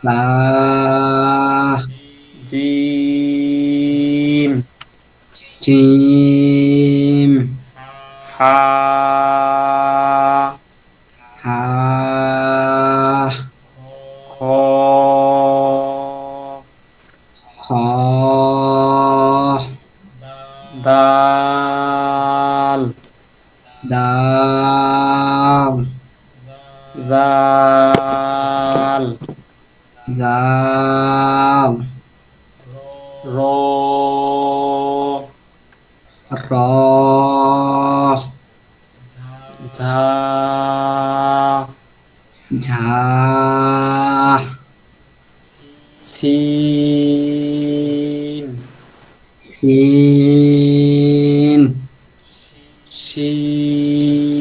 তা। জিম, জিম। হা, হা। খ, খ। দাল, দাল। জাল, জাল। র, র। ঝা, ঝা। সিন, সিন। শিন,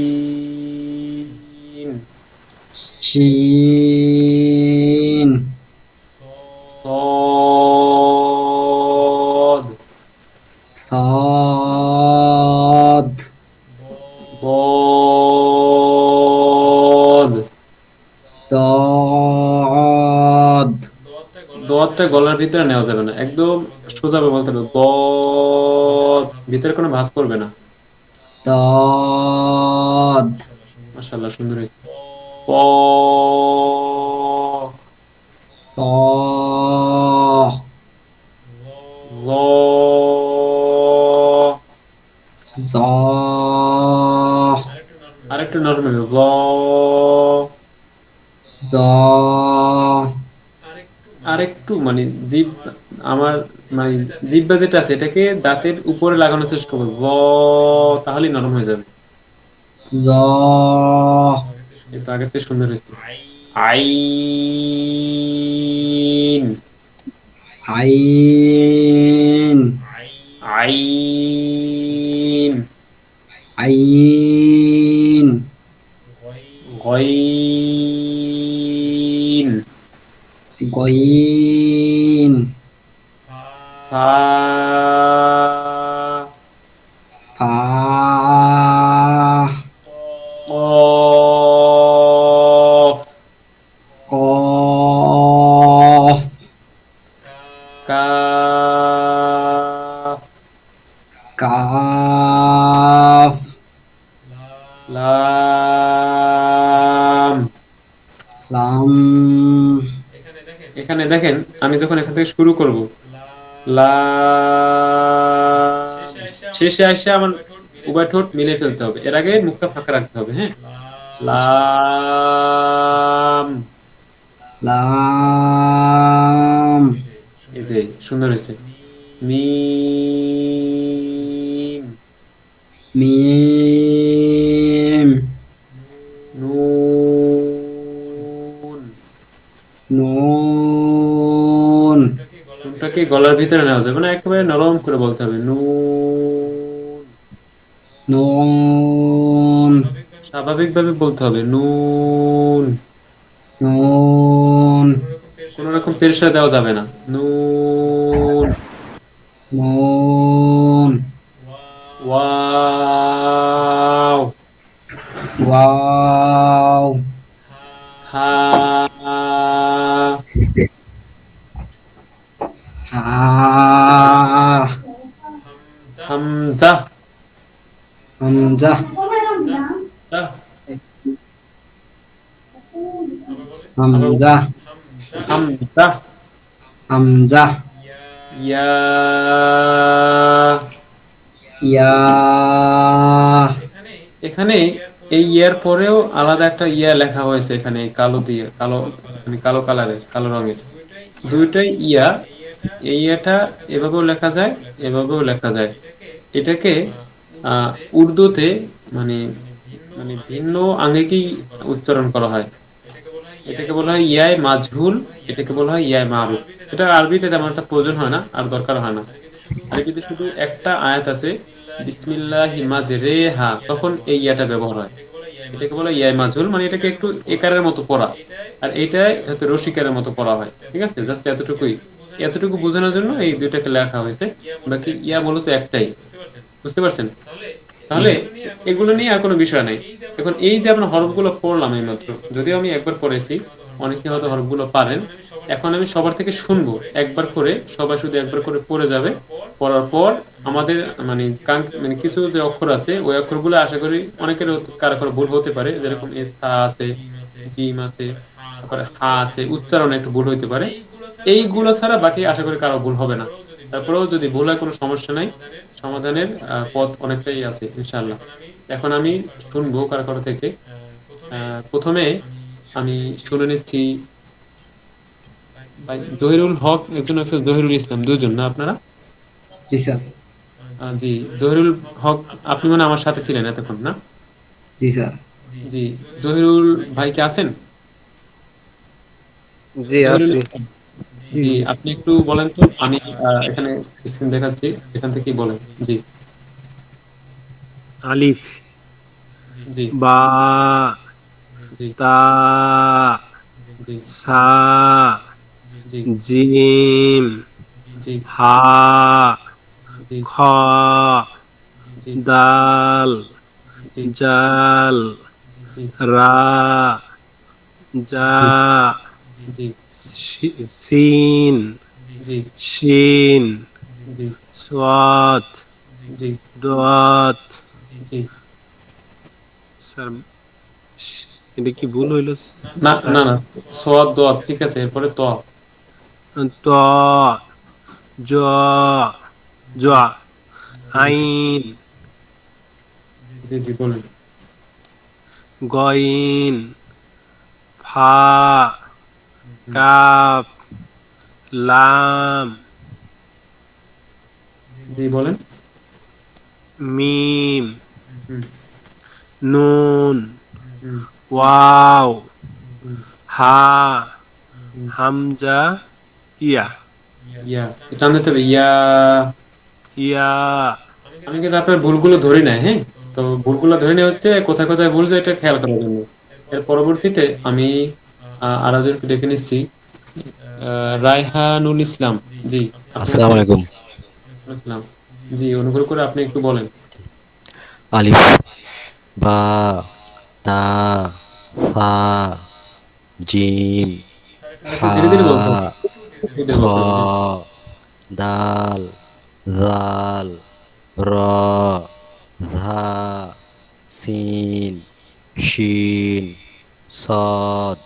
শিন। সদ, সদ। বদ। দদ। দোয়াতটা গলার ভিতরে নেওয়া যাবে না, একদম সোজাভাবে বলতে হবে বদ, ভিতরে কোনো ভাঁজ করবে না। দদ। মাশাআল্লাহ, সুন্দর হয়েছে। প, প। ল, জ। আরেকটু নরমাল, ল, জ। আরেকটু মানে জিভ, আমার মানে জিহ্বা যেটা আছে এটাকে দাঁতের উপরে লাগানোর চেষ্টা করবো, ল, তাহলেই নরম হয়ে যাবে। জ। এই তো আগের থেকে সুন্দর হয়েছে। আইন, আইন। আইন, আইন। গইন, গইন। ফা, ফা। কফ, কফ। কাফ, কাফ। লাম। লাম। এখানে দেখেন, আমি যখন এখান থেকে শুরু করব, লা, শেষে এসে আমার উভয় ঠোঁট মিলে ফেলতে হবে, এর আগে মুখটা ফাঁকা রাখতে হবে। হ্যাঁ, লাম, লাম। এই যে সুন্দর হয়েছে। মিম, মিম। নুন, নুন। নুনটাকে গলার ভিতরে নেওয়া যাবে না, একেবারে নরম করে বলতে হবে নুন, নুন। স্বাভাবিকভাবে বলতে হবে নুন, নুন। কোন রকম পেরেশানি দেওয়া যাবে না, নুন। নুন। ওয়াও, ওয়াও। হা, হা। হামজা, হামজা। আহ, আবার বলুন। হামজা। হামজা, হামজা। ইয়া, ইয়া। এখানে এই ইয়ার পরেও আলাদা একটা ইয়া লেখা হয়েছে, এখানে কালো দিয়ে, কালো মানে কালো কালারের, কালো রঙের, দুইটাই ইয়া। এই ইয়াটা এভাবেও লেখা যায়, এভাবেও লেখা যায়। এটাকে উর্দুতে মানে মানে ভিন্ন আঙ্গিকেই উচ্চারণ করা হয়। এটাকে বলা হয় ইয়ায় মাজহুল, এটাকে বলা হয় ইয়ায় মারুফ। এটা আরবিতে তেমন একটা প্রয়োজন হয় না আর দরকার হয় না। আরবিতে শুধু একটা আয়াত আছে, বিসমিল্লাহি মাজরেহা, তখন এই ইয়াটা ব্যবহার হয়। এটাকে বলা হয় ইয়ায় মাজহুল, মানে এটাকে একটু একারের মতো পড়া, আর এইটাই হয়তো রসিকারের মতো পড়া হয়। ঠিক আছে, জাস্ট এতটুকুই, এতটুকু বোঝানোর জন্য এই দুইটাকে লেখা হয়েছে। বাকি ইয়া মূলত একটাই, বুঝতে পারছেন? জি তাহলে স্যার। এগুলো নিয়ে আর কোনো বিষয় নাই। এখন এই যে আমরা হরফগুলো পড়লাম এইমাত্র, যদিও আমি একবার পড়েছি, অনেকে হয়তো হরফগুলো পারেন। এখন আমি সবার থেকে শুনবো একবার করে, সবাই শুধু একবার করে পড়ে যাবে। পড়ার পর আমাদের মানে মানে কিছু যে অক্ষর আছে ওই অক্ষরগুলো আশা করি অনেকের কারো কারো ভুল হতে পারে, যেরকম এস সা আছে, জিম আছে, তারপরে হা আছে, উচ্চারণে একটু ভুল হইতে পারে। এইগুলো ছাড়া বাকি আশা করি কারো ভুল হবে না। তারপরেও যদি ভুল হয় কোনো সমস্যা নাই, সমাধানের পথ অনেকটাই আছে ইনশাআল্লাহ। এখন আমি শুনবো কারো কারো থেকে। প্রথমে আমি শুনে নিচ্ছি ভাই জহিরুল হক, একজন আছে জহিরুল ইসলাম, দুজন না আপনারা? জি স্যার। জি, জহিরুল হক, আপনি মানে আমার সাথে ছিলেন এতক্ষণ না? জি স্যার। জি, জহিরুল ভাই কি আছেন? জি জহিরুল আছি। জি, আপনি একটু বলেন তো, আমি এখানে স্ক্রিন দেখাচ্ছি, এখান থেকেই বলেন। জি। আলিফ, জি। বা, জি। তা, জি। সা, জি। জিম, জি। হা, জি। খ, জি। দাল, জি। জাল, জি। রা, জা, জি। জি। সিন, জি। শিন, জি। সাদ, জি। দাত। জি। স্যার, এটা কি ভুল হইল না স্যার? না না, সোয়াদ দোয়াদ ঠিক আছে, এরপরে ত। ত, জ, জ, জি। আইন, জি। জি বলেন। গইন, ফা, হুম। কাপ, লাম, জি বলেন। মিম, হুম। নুন, হুম। ওয়াও, হুম। হা, হুম। হামজা, ইয়া, ইয়া, টান দিতে হবে, ইয়া। ইয়া। আমি কিন্তু আপনার ভুলগুলো ধরি নাই, হ্যাঁ? তো ভুলগুলো ধরে নেওয়া হচ্ছে, কোথায় কোথায় ভুল যায় এটা খেয়াল করার জন্য। এর পরবর্তীতে আমি আরেকজনকে ডেকে নিচ্ছি, রায়হানুল ইসলাম। জি, আপনি আসসালামু আছেন? আলাইকুম। ইসলাম, জি, অনুগ্রহ করে আপনি একটু বলেন। আলিফ, বা, তা, সা, জিম, আর একটু হা, ধীরে ধীরে বলতে হবে, ধীরে খ, ধীরে বলতে হবে, হ্যাঁ। দাল, জাল, র, ঝা, সিন, শিন, সদ,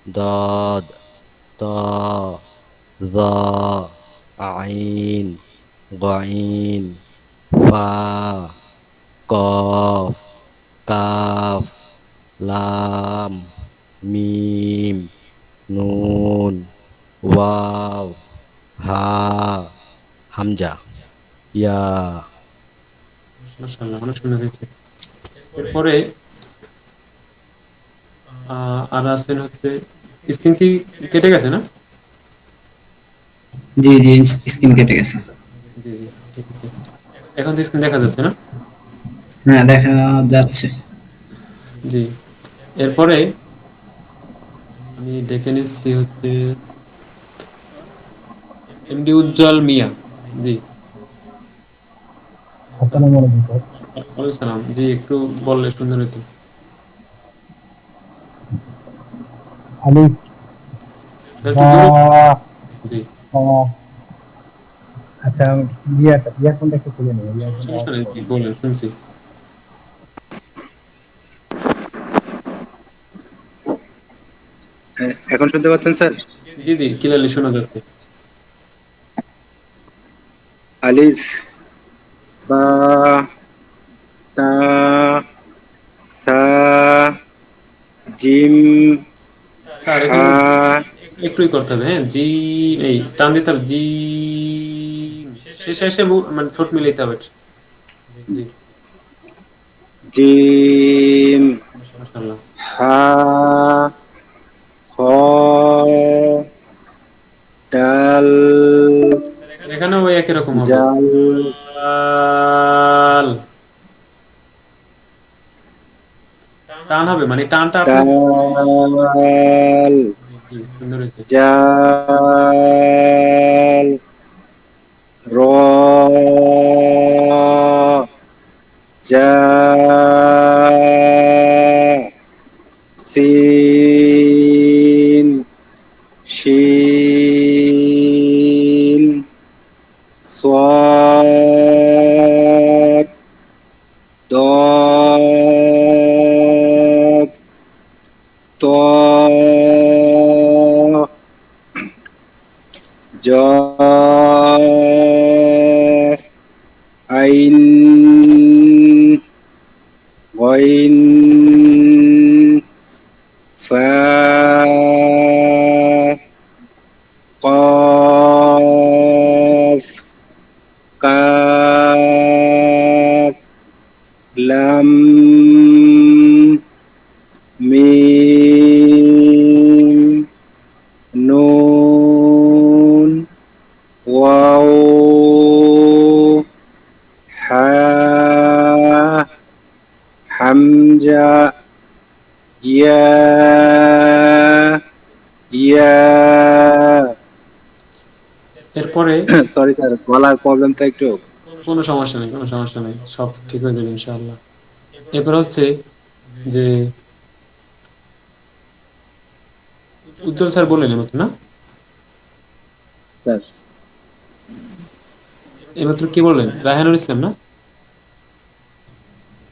দদ, ত, জ, আইন, গইন, ফা, কফ, কাফ, লাম, মিম, নুন, ওয়াও, হা, হামজা, ইয়া। মাশাআল্লাহ, অনেক সুন্দর হয়েছে। এরপরে আর আছেন হচ্ছে, স্ক্রিন কি কেটে গেছে না? জি জি, স্ক্রিন কেটে গেছে। জি জি, ঠিক আছে। এখন তো স্ক্রিন দেখা যাচ্ছে না? হ্যাঁ, দেখা যাচ্ছে। জি। এরপরে আমি ডেকে নিচ্ছি হচ্ছে এমডি উজ্জ্বল মিয়া। জি। ওয়ালাইকুম সালাম। জি, একটু বললে সুন্দর হতো। আলিফ, স্যার একটু বা, জোরে। জি। তা। আচ্ছা, ইয়ারফোনটা একটু খুলে নিই, ইয়ারফোনটা অফ সমস্যা নেই, জি, করো। বলেন, শুনছি। হ্যাঁ, এখন শুনতে পাচ্ছেন স্যার? জি জি, ক্লিয়ারলি শোনা যাচ্ছে। আলিফ, বা, তা, সা, জিম, স্যার হা, এখানে একটুই করতে হবে, হ্যাঁ। জি, এই টান দিতে হবে, জি, শেষে এসে মানে ঠোঁট মিলাইতে হবে। জি। জিম, মাশাআল্লাহ। হা, খ, ডাল, এখানেও ওই একই রকম হবে। জাল, দাল। টান হবে মানে টানটা আপনি ডাল, জি, সুন্দর হয়েছে। জাল, র, জা, সিন, শিন, صاد ضاد طاء جاء عين غين فاء قاف قاف لام ميم نون واو حاء حمزة يا يا এরপরে সরি স্যার গলার প্রবলেম তো একটু কোনো সমস্যা নেই, কোনো সমস্যা নেই। সব ঠিক হয়ে যাবে ইনশাআল্লাহ। এরপর হচ্ছে যে উজ্জ্বল স্যার বললেন এমাত্র না? স্যার এমাত্র কি বললেন? রায়হানুল ইসলাম না?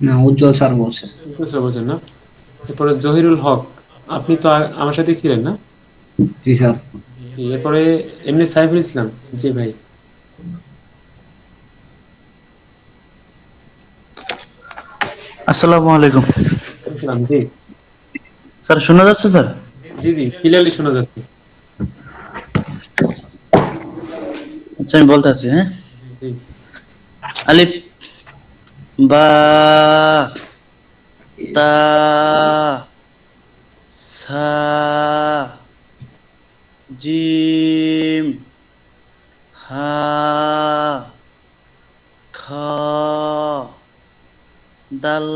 না, উজ্জ্বল স্যার বলছে। উজ্জ্বল স্যার বলছেন না? এরপরে জহিরুল হক, আপনি তো আমার সাথেই ছিলেন না? জি স্যার। জি, এরপরে এমনি সাইফুল ইসলাম। জি ভাই। আসসালামু আলাইকুম ইসলাম জি। স্যার, শোনা যাচ্ছে স্যার? জি জি, ক্লিয়ারলি শোনা যাচ্ছে। আচ্ছা, আমি বলতে আছি, হ্যাঁ। জি আলিফ, বা, তা, সা, জিম, হা, খ, দাল,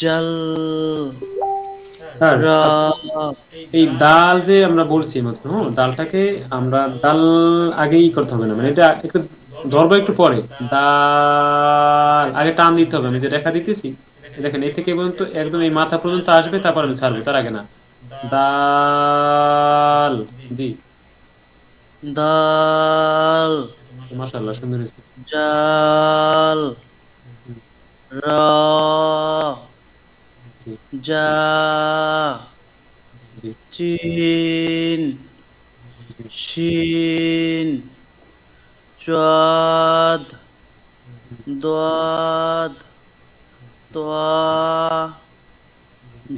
জাল, স্যার, রা, এই দাল যে আমরা বলছি মাত্র, হ্যাঁ, ডালটাকে আমরা ডাল আগেই করতে হবে না, মানে এটা একটু ধরবো একটু পরে। ডাল আগে টান দিতে হবে, আমি যে রেখা দিতেছি দেখেন এই থেকে পর্যন্ত একদম এই মাথা পর্যন্ত আসবে, তারপর আমি ছাড়বো, তার আগে না। দাল। জি, দাল, মাশাআল্লাহ, সুন্দর হয়েছে। জাল, হুম, রা, জি জা, জি চিন, জি শিন, চাঁদ, দোয়াদ, তোয়া,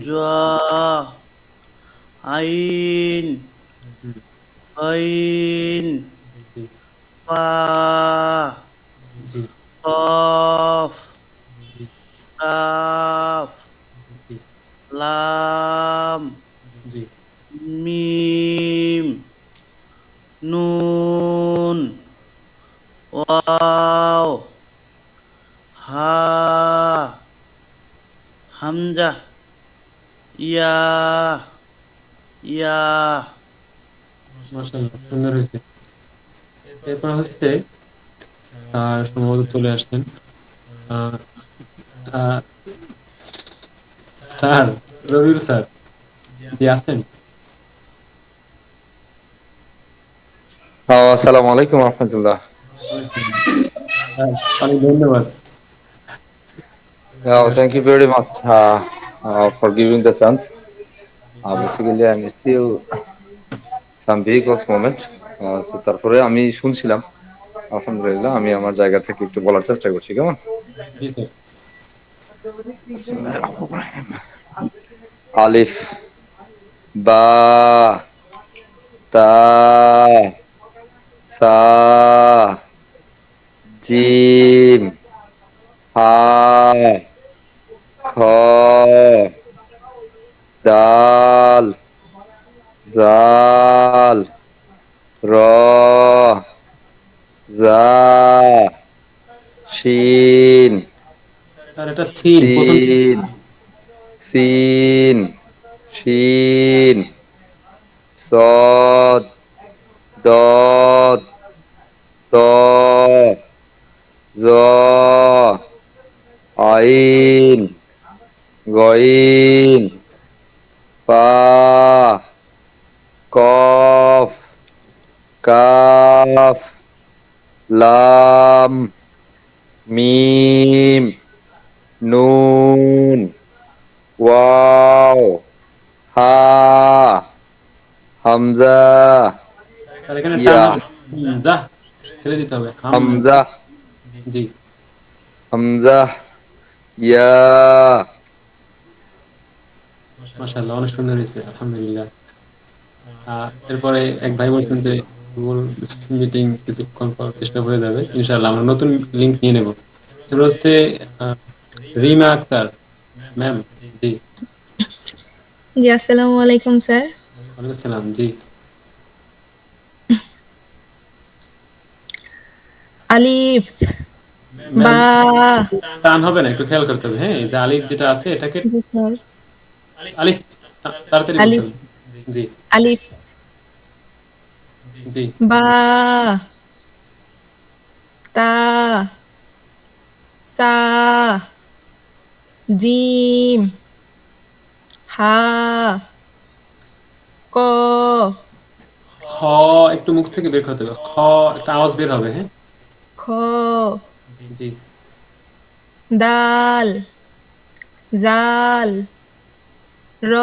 জোয়া, আইন, হুম, আইন, জি পা, জি কফ, জি কাফ, জি লাম, জি মিম, নুন, ওয়াও, হা, হামজা, ইয়া, ইয়া। মাশাআল্লাহ, সুন্দর হয়েছে। এরপর হচ্ছে স্যার সম্ভবত চলে আসছেন। আহ, আহ, স্যার, রবিউল স্যার, জি আছেন? আসসালামু আলাইকুম রহমতুল্লাহ। স্যার, অনেক ধন্যবাদ। Thank you very much for giving the chance. Basically, I'm still some vehicles moment. So তারপরে আমি শুনছিলাম, আলহামদুলিল্লাহ আমি আমার জায়গা থেকে একটু বলার চেষ্টা করছি, কেমন? জি স্যার। আলিফ, বা, তা, সা, জিম, হা, খ দাল জাল র জা শিন স্যার এটা সিন প্রথম সিন সিন শিন সদ দদ ত জ আইন গইন পা কফ কাফ লাম মিম নুন ওয়াও হা হামজা স্যার এখানে ইয়া যা ছেড়ে দিতে হবে হামজা জি হামজা ইয়া মাশাআল্লাহ অনেক সুন্দর হয়েছে আলহামদুলিল্লাহ। এরপরে এক ভাই বলছেন যে গুগল মিটিং কিছুক্ষণ পর চেষ্টা করে যাবে ইনশাআল্লাহ আমরা নতুন লিংক নিয়ে নেব। এবার হচ্ছে আহ, রিমা আক্তার ম্যাম। জি জি আসসালামু আলাইকুম স্যার। ওয়ালাইকুম আসসালাম। জি আলিফ ম্যাম বা টান হবে না, একটু খেয়াল করতে হবে। হ্যাঁ এই যে আলিফ যেটা আছে এটাকে জি স্যার আলিফ তাড়াতাড়ি বলতে আলিফ হবে। জি আলিফ জি বা তা সা জিম হা ক খ একটু মুখ থেকে বের করতে হবে, খ একটা আওয়াজ বের হবে। হ্যাঁ খ জি দাল জাল র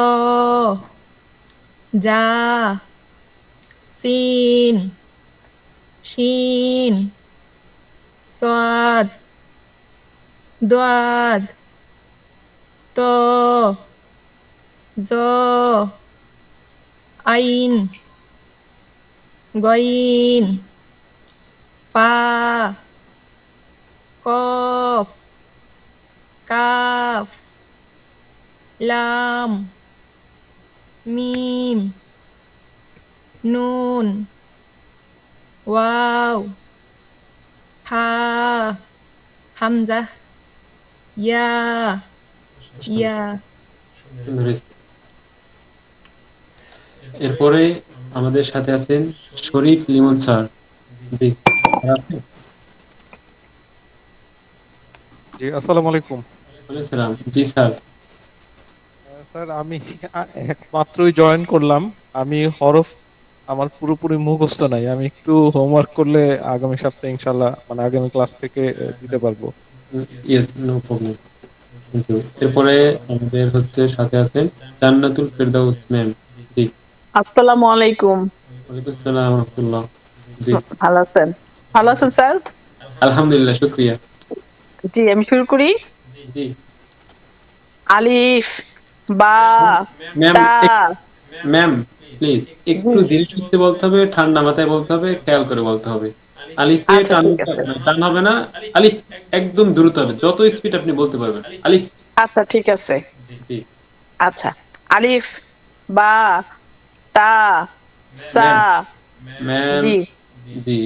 জা সিন শিন সাদ দাদ ত জ আইন গইন পা কফ কাফ লাম মিম নুন ওয়াও হা হামজা ইয়া ইয়া সুন্দর হয়েছে। এরপরে আমাদের সাথে আছেন শরীফ লিমন স্যার। জি জি আসসালামু আলাইকুম। ওয়ালাইকুম সালাম। জি স্যার স্যার আমি মাত্রই জয়েন করলাম। আমি হরফ আমার পুরোপুরি মুখস্থ নাই, আমি একটু হোমওয়ার্ক করলে আগামী সপ্তাহে ইনশাল্লাহ মানে আগামী ক্লাস থেকে দিতে পারবো। Yes no problem. কিন্তু এরপরে আমাদের হচ্ছে সাথে আছেন জান্নাতুল ফেরদাউস ম্যাম। জি আসসালামু আলাইকুম। ওয়ালাইকুম আসসালাম ওয়া রাহমাতুল্লাহ। জি ভালো আছেন? ভালো আছেন স্যার? আলহামদুলিল্লাহ শুকরিয়া। জি আমি শুরু করি। জি আলিফ বা ম্যাম তা ম্যাম প্লিজ একটু ধীরে সুস্থে বলতে হবে, ঠান্ডা মাথায় বলতে হবে, খেয়াল করে বলতে হবে। আলিফে আচ্ছা টান ঠিক আছে। টান হবে না। আলিফ একদম দ্রুত হবে, যত স্পিড আপনি বলতে পারবেন। আলিফ আচ্ছা ঠিক আছে। জি আচ্ছা আলিফ বা তা সা ম্যাম জি জি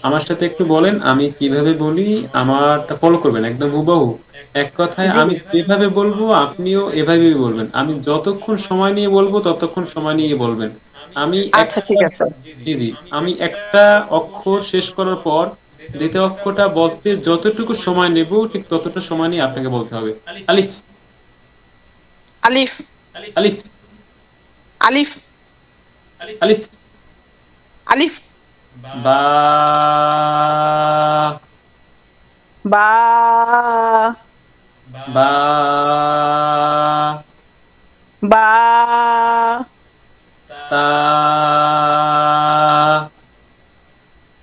আমার সাথে একটু বলেন আমি কিভাবে বলি, আমারটা ফলো করবেন একদম হুবহু। এক কথায় জি আমি যেভাবে বলবো আপনিও এভাবেই বলবেন। আমি যতক্ষণ সময় নিয়ে বলবো ততক্ষণ সময় নিয়ে বলবেন। আমি আচ্ছা একটা ঠিক আছে। জি জি আমি একটা অক্ষর শেষ করার পর দ্বিতীয় অক্ষরটা বলতে যতটুকু সময় নেব ঠিক ততটা সময় নিয়ে আপনাকে বলতে হবে। আলিফ আলিফ আলিফ আলিফ আলিফ আলিফ বা বা বা বা তা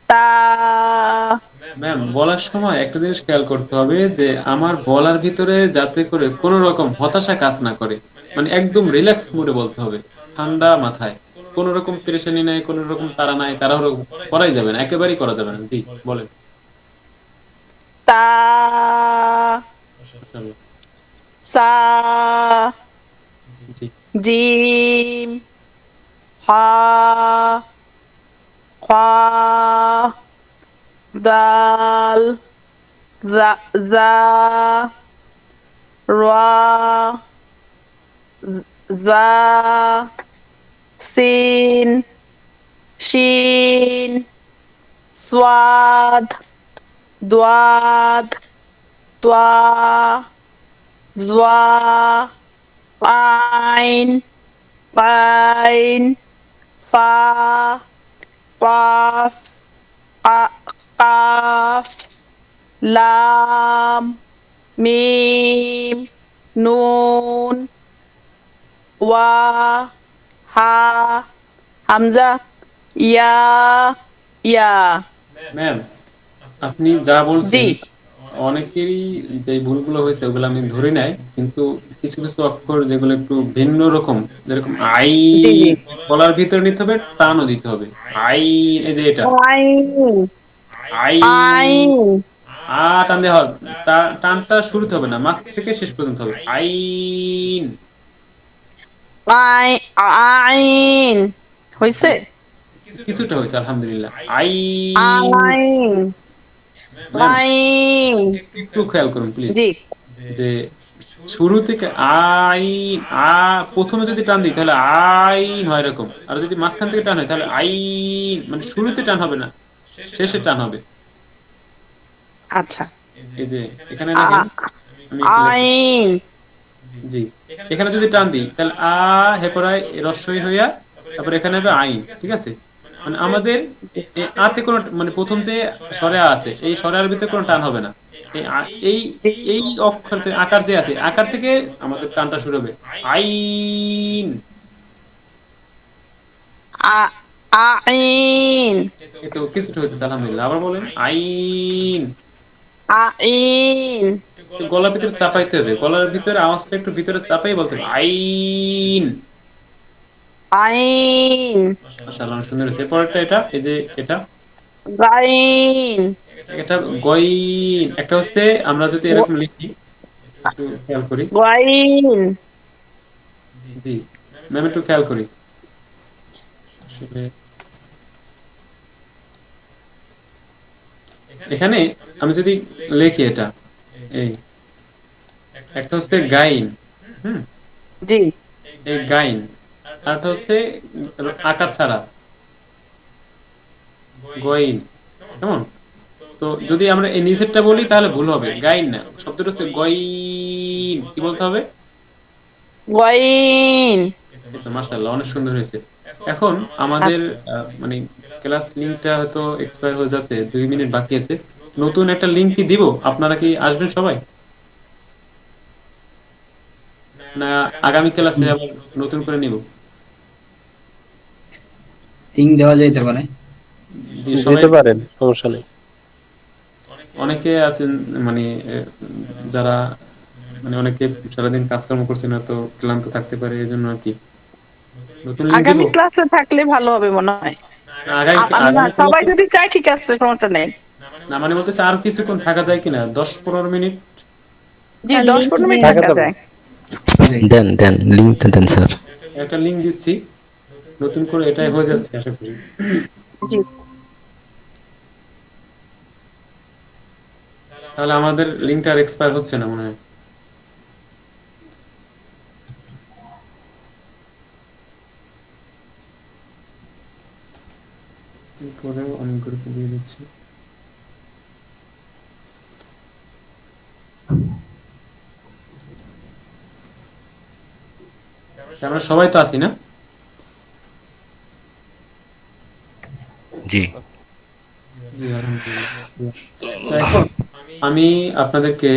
তা ম্যাম বলার সময় একটা জিনিস খেয়াল করতে হবে যে আমার বলার ভিতরে যাতে করে কোনো রকম হতাশা কাজ না করে, মানে একদম রিল্যাক্স মুডে বলতে হবে, ঠান্ডা মাথায়। কোনো রকম পেরেশানি নাই, কোনো রকম তাড়া নাই, তাড়াহুড়ো করাই যাবে না, একেবারেই করা যাবে না। জি বলেন। তা মাশাআল্লাহ। সা জি। জিম হা খা দাল জা রা জা সিন শিন সোয়াদ দোয়াদ তোয়া জোয়া পাইন পাইন ফা পাফ কাফ লাম মিম নুন ওয়া হা হামজা ইয়া ইয়া। ম্যাম, আপনি যা বলছেন জি অনেকেরই যে ভুলগুলো হয়েছে ওগুলো আমি ধরি নাই, কিন্তু কিছু কিছু অক্ষর যেগুলো একটু ভিন্ন রকম, যেরকম আই জি জি গলার ভিতরে নিতে হবে, টানও দিতে হবে। আই, এই যে এটা আইন আই, আইন টান দেওয়া হবে, টানটা শুরুতে হবে না, মাঝ থেকে শেষ পর্যন্ত হবে। আইন। আইন হয়েছে কিছুটা হয়েছে আলহামদুলিল্লাহ। আইন। আইন ম্যাম, আইন একটু খেয়াল করুন প্লিজ, জি যে শুরু থেকে আইন প্রথমে যদি টান দিই তাহলে আইন হয় এরকম, আর যদি মাঝখান থেকে টান হয় তাহলে আইন, মানে শুরুতে টান হবে না, শেষে টান হবে। আচ্ছা এই যে এখানে দেখেন, আমি একটু লেখি। আইন জি, এখানে যদি টান দিই তাহলে হেপরায় রস্বই হইয়া তারপর এখানে হবে আইন, ঠিক আছে? মানে আমাদের আতে কোনো, মানে প্রথম যে স্বরে আছে এই স্বরের ভিতরে কোনো টান হবে না। এই এই অক্ষর আকার যে আছে, আকার থেকে আমাদের টানটা শুরু হবে। আইন। আইন এই তো কিছুটা হচ্ছে আলহামদুলিল্লাহ। আবার বলেন আইন। আইন গলার ভিতরে চাপাইতে হবে, গলার ভিতরে আওয়াজটা একটু ভিতরে চাপাই বলতে হবে আইন। আইন মাশাআল্লাহ, অনেক সুন্দর হয়েছে। এরপরটা এটা, এই যে এটা, গাইন এটা গইন। একটা হচ্ছে আমরা যদি এরকম লিখি, একটু খেয়াল করি। গাইন জি ম্যাম, একটু খেয়াল করি। আসলে এখানে আমি যদি লিখি এটা, এই একটা হচ্ছে গাইন, হুম, জি এই গাইন, আরটা হচ্ছে আকার ছাড়া গইন, কেমন? তো যদি আমরা এই নিচেরটা বলি তাহলে ভুল হবে, গাইন না, শব্দটা হচ্ছে গইন। কি বলতে হবে? গাইন এই তো মাশাআল্লাহ, অনেক সুন্দর হয়েছে। এখন আমাদের মানে ক্লাস লিংকটা হয়তো এক্সপায়ার হয়ে যাচ্ছে, 2 মিনিট বাকি আছে। নতুন একটা লিংক কি দিব? আপনারা কি আসবেন সবাই, না আগামী ক্লাসে আবার নতুন করে নিব? লিংক দেওয়া যাইতে পারে। জি, সবাই দিতে পারেন, সমস্যা নেই। অনেকে আছেন মানে যারা মানে অনেকে সারাদিন কাজকর্ম করছে না, তো ক্লান্ত থাকতে পারে, এই জন্য আর কি। নতুন লিংক দিব আগামী ক্লাসে থাকলে ভালো হবে মনে হয়। আগামী না আগামী সবাই ক্লাসে। যদি চায় ঠিক আছে, সমস্যা নেই। না মানে বলতেছে আর কিছুক্ষণ থাকা যায় কিনা, 10-15 মিনিট। জি স্যার 10-15 মিনিট থাকা থাকা যাবে। যায়। দেন দেন লিঙ্কটা দেন স্যার। একটা লিংক দিচ্ছি, নতুন করে এটাই হয়ে যাচ্ছে আশা করি। জি তাহলে আমাদের লিংকটা আর এক্সপায়ার হচ্ছে না মনে হয়। পরেও অন করে দিয়ে দিচ্ছি। আমরা সবাই তো আছি না? জি জি আলহামদুলিল্লাহ। তো এখন আমি আপনাদেরকে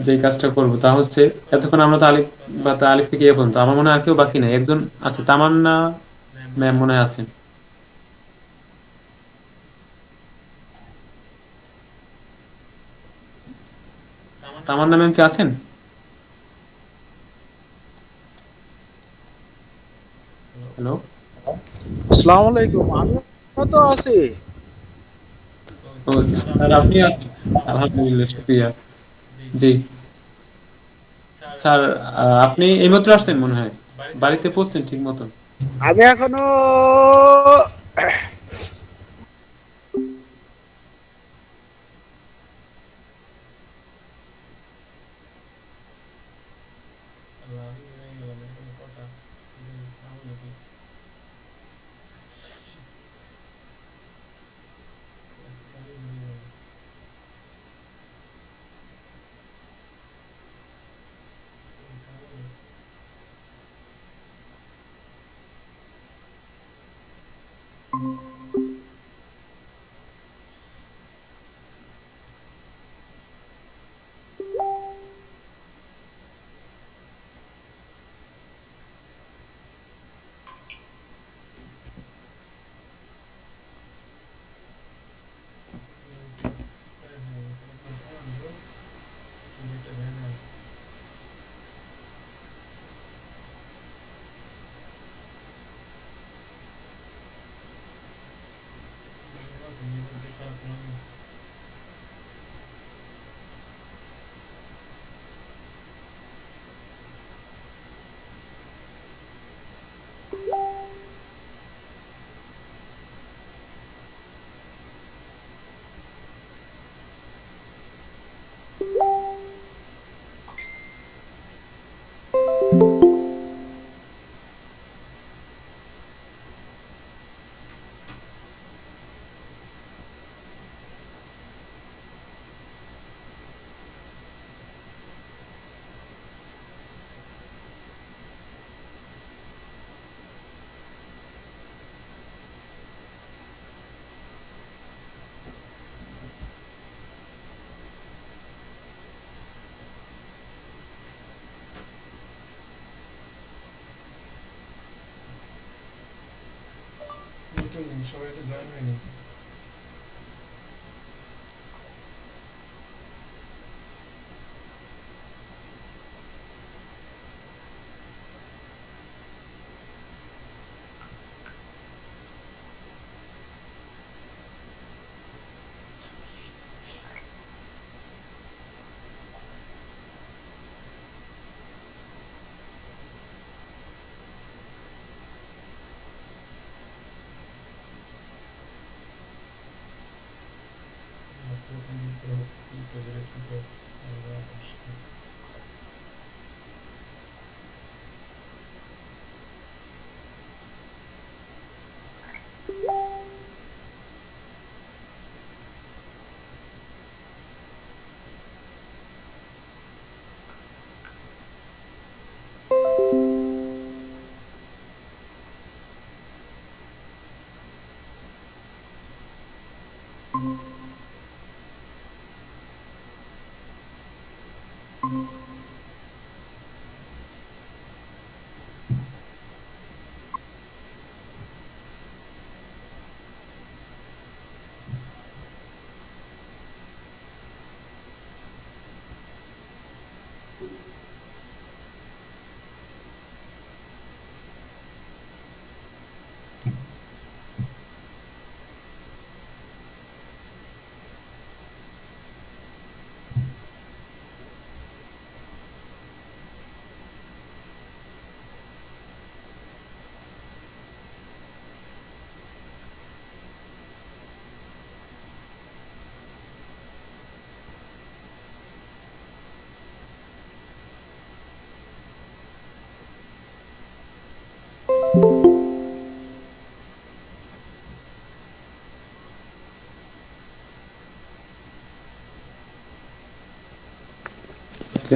যে কাজটা করব তা হচ্ছে, এতক্ষণ আমরা তো আলিফ বা তা আলিফ থেকে ইয়ে পর্যন্ত, আমার মনে হয় আর কেউ বাকি নাই, একজন আছে, তামান্না ম্যাম মনে হয় আছেন। তামান্না ম্যাম কি আছেন? হ্যালো, আসসালামু আলাইকুম। আমিও তো আছি। ও স্যার আপনি আছেন? আলহামদুলিল্লাহ, শুকরিয়া। জি স্যার, আপনি এইমাত্র আসছেন মনে হয়, বাড়িতে পৌঁছছেন ঠিক মতন? আমি এখনো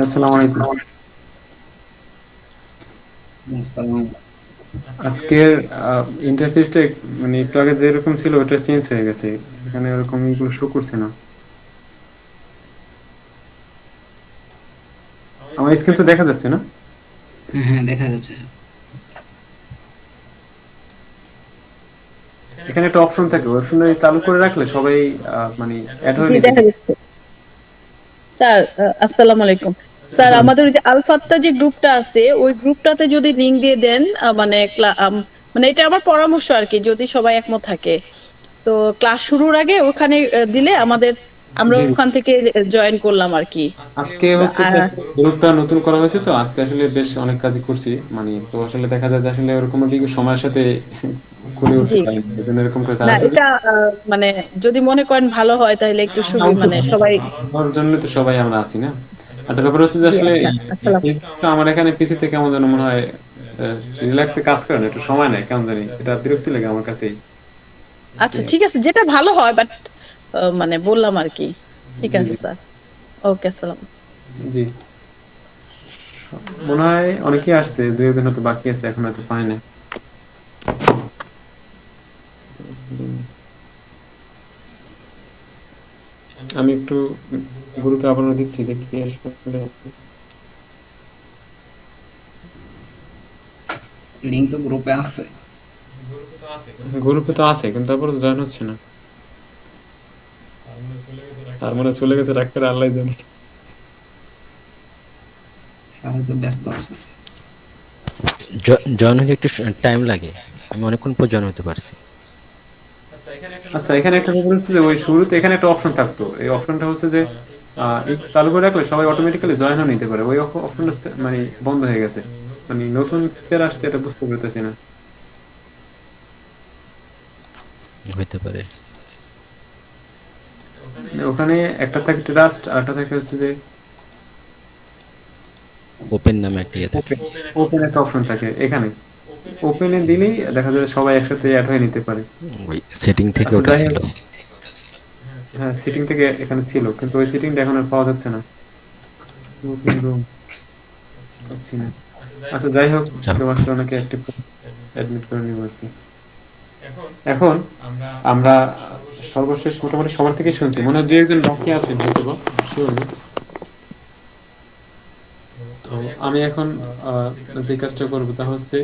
আসসালামু আলাইকুম। আসসালাম। আজকের ইন্টারফেসটা মানে একটু আগে যেরকম ছিল ওটা চেঞ্জ হয়ে গেছে, এখানে ওরকম এগুলো শো করছে না। আমার স্ক্রিন তো দেখা যাচ্ছে না? হ্যাঁ হ্যাঁ দেখা যাচ্ছে। এখানে একটা অপশন থাকে, অপশনটা চালু করে রাখলে সবাই মানে অ্যাড হয়ে জি নিতে দেখা যাচ্ছে। স্যার আসসালামু আলাইকুম স্যার, আমাদের ওই যে আলফাত্তা যে গ্রুপটা আছে ওই গ্রুপটাতে যদি লিংক দিয়ে দেন, মানে মানে এটা আমার পরামর্শ আর কি, যদি সবাই একমত থাকে তো ক্লাস শুরুর আগে ওখানে দিলে আমাদের আমরা জি জি ওখান থেকে জয়েন করলাম আর কি। আজকে হচ্ছে যে গ্রুপটা নতুন করা হয়েছে, তো আজকে আসলে বেশ অনেক কাজই করছি, মানে তো আসলে দেখা যায় যে আসলে ওরকম দিকে সময়ের সাথে করে উঠতে জি, পারি না। এই জন্য এরকম করে না আছে যে এটা মানে যদি মনে করেন ভালো হয় তাহলে একটু মানে সবাই। ওর জন্য তো সবাই আমরা আছি না। আর একটা ব্যাপার হচ্ছে যে জি আসলে আচ্ছা, আসসালাম। আমার এখানে পিসিতে কেমন যেন মনে হয় রিল্যাক্সে কাজ করে না, একটু সময় নেয় কেমন জানি, এটা বিরক্তি লাগে আমার কাছেই। আচ্ছা ঠিক আছে, যেটা ভালো হয়, বাট মানে বললাম আর কি। ঠিক জি আছে জি স্যার, ওকে, আসসালাম। জি মনে হয় অনেকেই আসছে, দুই একজন হয়তো বাকি আছে, এখন হয়তো পায় না। আমি একটু গ্রুপে আবার দিচ্ছি, দেখি আসলে লিঙ্ক তো গ্রুপে আছে। গ্রুপে তো আছে কিন্তু তারপরে জয়েন হচ্ছে না। তার মানে চলে গেছে ডাক্তার, আল্লাহ জানে। স্যার তো ব্যস্ত আছে। জয়েন হতে একটু টাইম লাগে, আমি অনেকক্ষণ পর জয়েন হতে পারছি। আচ্ছা এখানে একটা ব্যাপার হচ্ছে যে ওই শুরুতে এখানে একটা অপশন থাকতো, এই অপশনটা হচ্ছে যে এই চালু করে রাখলে সবাই অটোমেটিক্যালি জয়েনও নিতে পারে, ওই অপশনটা মানে বন্ধ হয়ে গেছে, মানে নতুন ফিচার আসছে, এটা বুঝতে পারতেছি না। হইতে পারে। মানে ওখানে একটা থাকে ট্রাস্ট আর একটা থাকে হচ্ছে যে ওপেন নামে একটা ইয়ে থাকে। ওপেন একটা অপশন থাকে এখানে, ওপেনে দিলেই দেখা যায় সবাই একসাথে অ্যাড হয়ে নিতে পারে। ওই সেটিং থেকে আচ্ছা ওটা যাই ছিল। হোক, হ্যাঁ সিটিং থেকে এখানে ছিল কিন্তু ওই সিটিংটা এখন আর পাওয়া যাচ্ছে না, নতুন রুম পাচ্ছি না। আচ্ছা যাই হোক, কেউ আসলে ওনাকে অ্যাক্টিভ অ্যাডমিট করে নিব আর কি। এখন আমরা সর্বশেষ মোটামুটি সবার থেকে শুনছি, মনে হয় দুই একজন বাকি আছেন হয়তো বা, sure না। তো আমি এখন যে কাজটা করবো তা হচ্ছে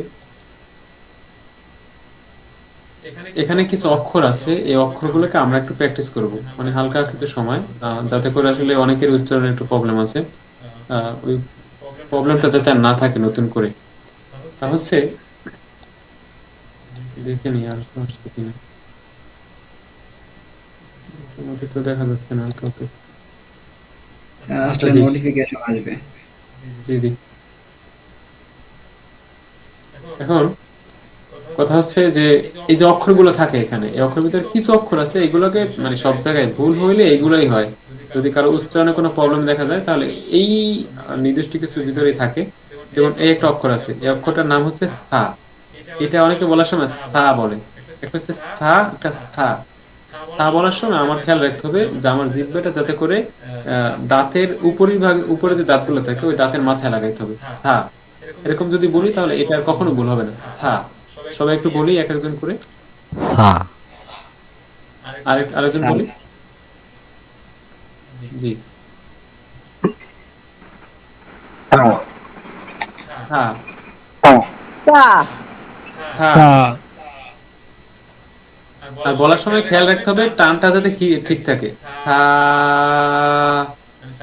এখানে কিছু অক্ষর আছে, এই অক্ষরগুলোকে আমরা একটু প্র্যাকটিস করব, মানে হালকা কিছু সময়, যাতে করে আসলে অনেকের উচ্চারণে একটু প্রবলেম আছে, ওই প্রবলেমটা যাতে আর না থাকে নতুন করে। তা হচ্ছে দেখে নি আর কেউ আসছে কিনা, মোটামুটি তো দেখা যাচ্ছে না আর কাউকে। স্যার আচ্ছা আসলে জি নোটিফিকেশন আসবে। জি জি এখন কথা হচ্ছে যে এই যে অক্ষরগুলো থাকে এখানে, এই অক্ষরের ভিতরে কিছু অক্ষর আছে, এগুলোকে মানে সব জায়গায় ভুল হইলে এগুলোই হয়, যদি কারো উচ্চারণে কোনো প্রবলেম দেখা যায় তাহলে এই নির্দিষ্ট কিছুর ভিতরেই থাকে। যেমন এই একটা অক্ষর আছে, এই অক্ষরটার নাম হচ্ছে থা, এটা অনেকে বলার সময় থা বলে, একটা হচ্ছে থা, একটা থা। থা বলার সময় আমার খেয়াল রাখতে হবে যে আমার জিহ্বাটা যাতে করে দাঁতের উপরিভাগ, উপরে যে দাঁতগুলো থাকে ওই দাঁতের মাথায় লাগাইতে হবে, থা। এরকম যদি বলি তাহলে এটা আর কখনো ভুল হবে না, থা। সবাই একটু বলি এক একজন করে, সা। আরেকজন স্যার বলি। জি থা, তা থা। আর বলার সময় খেয়াল রাখতে হবে টানটা যাতে ঠিক থাকে, থা।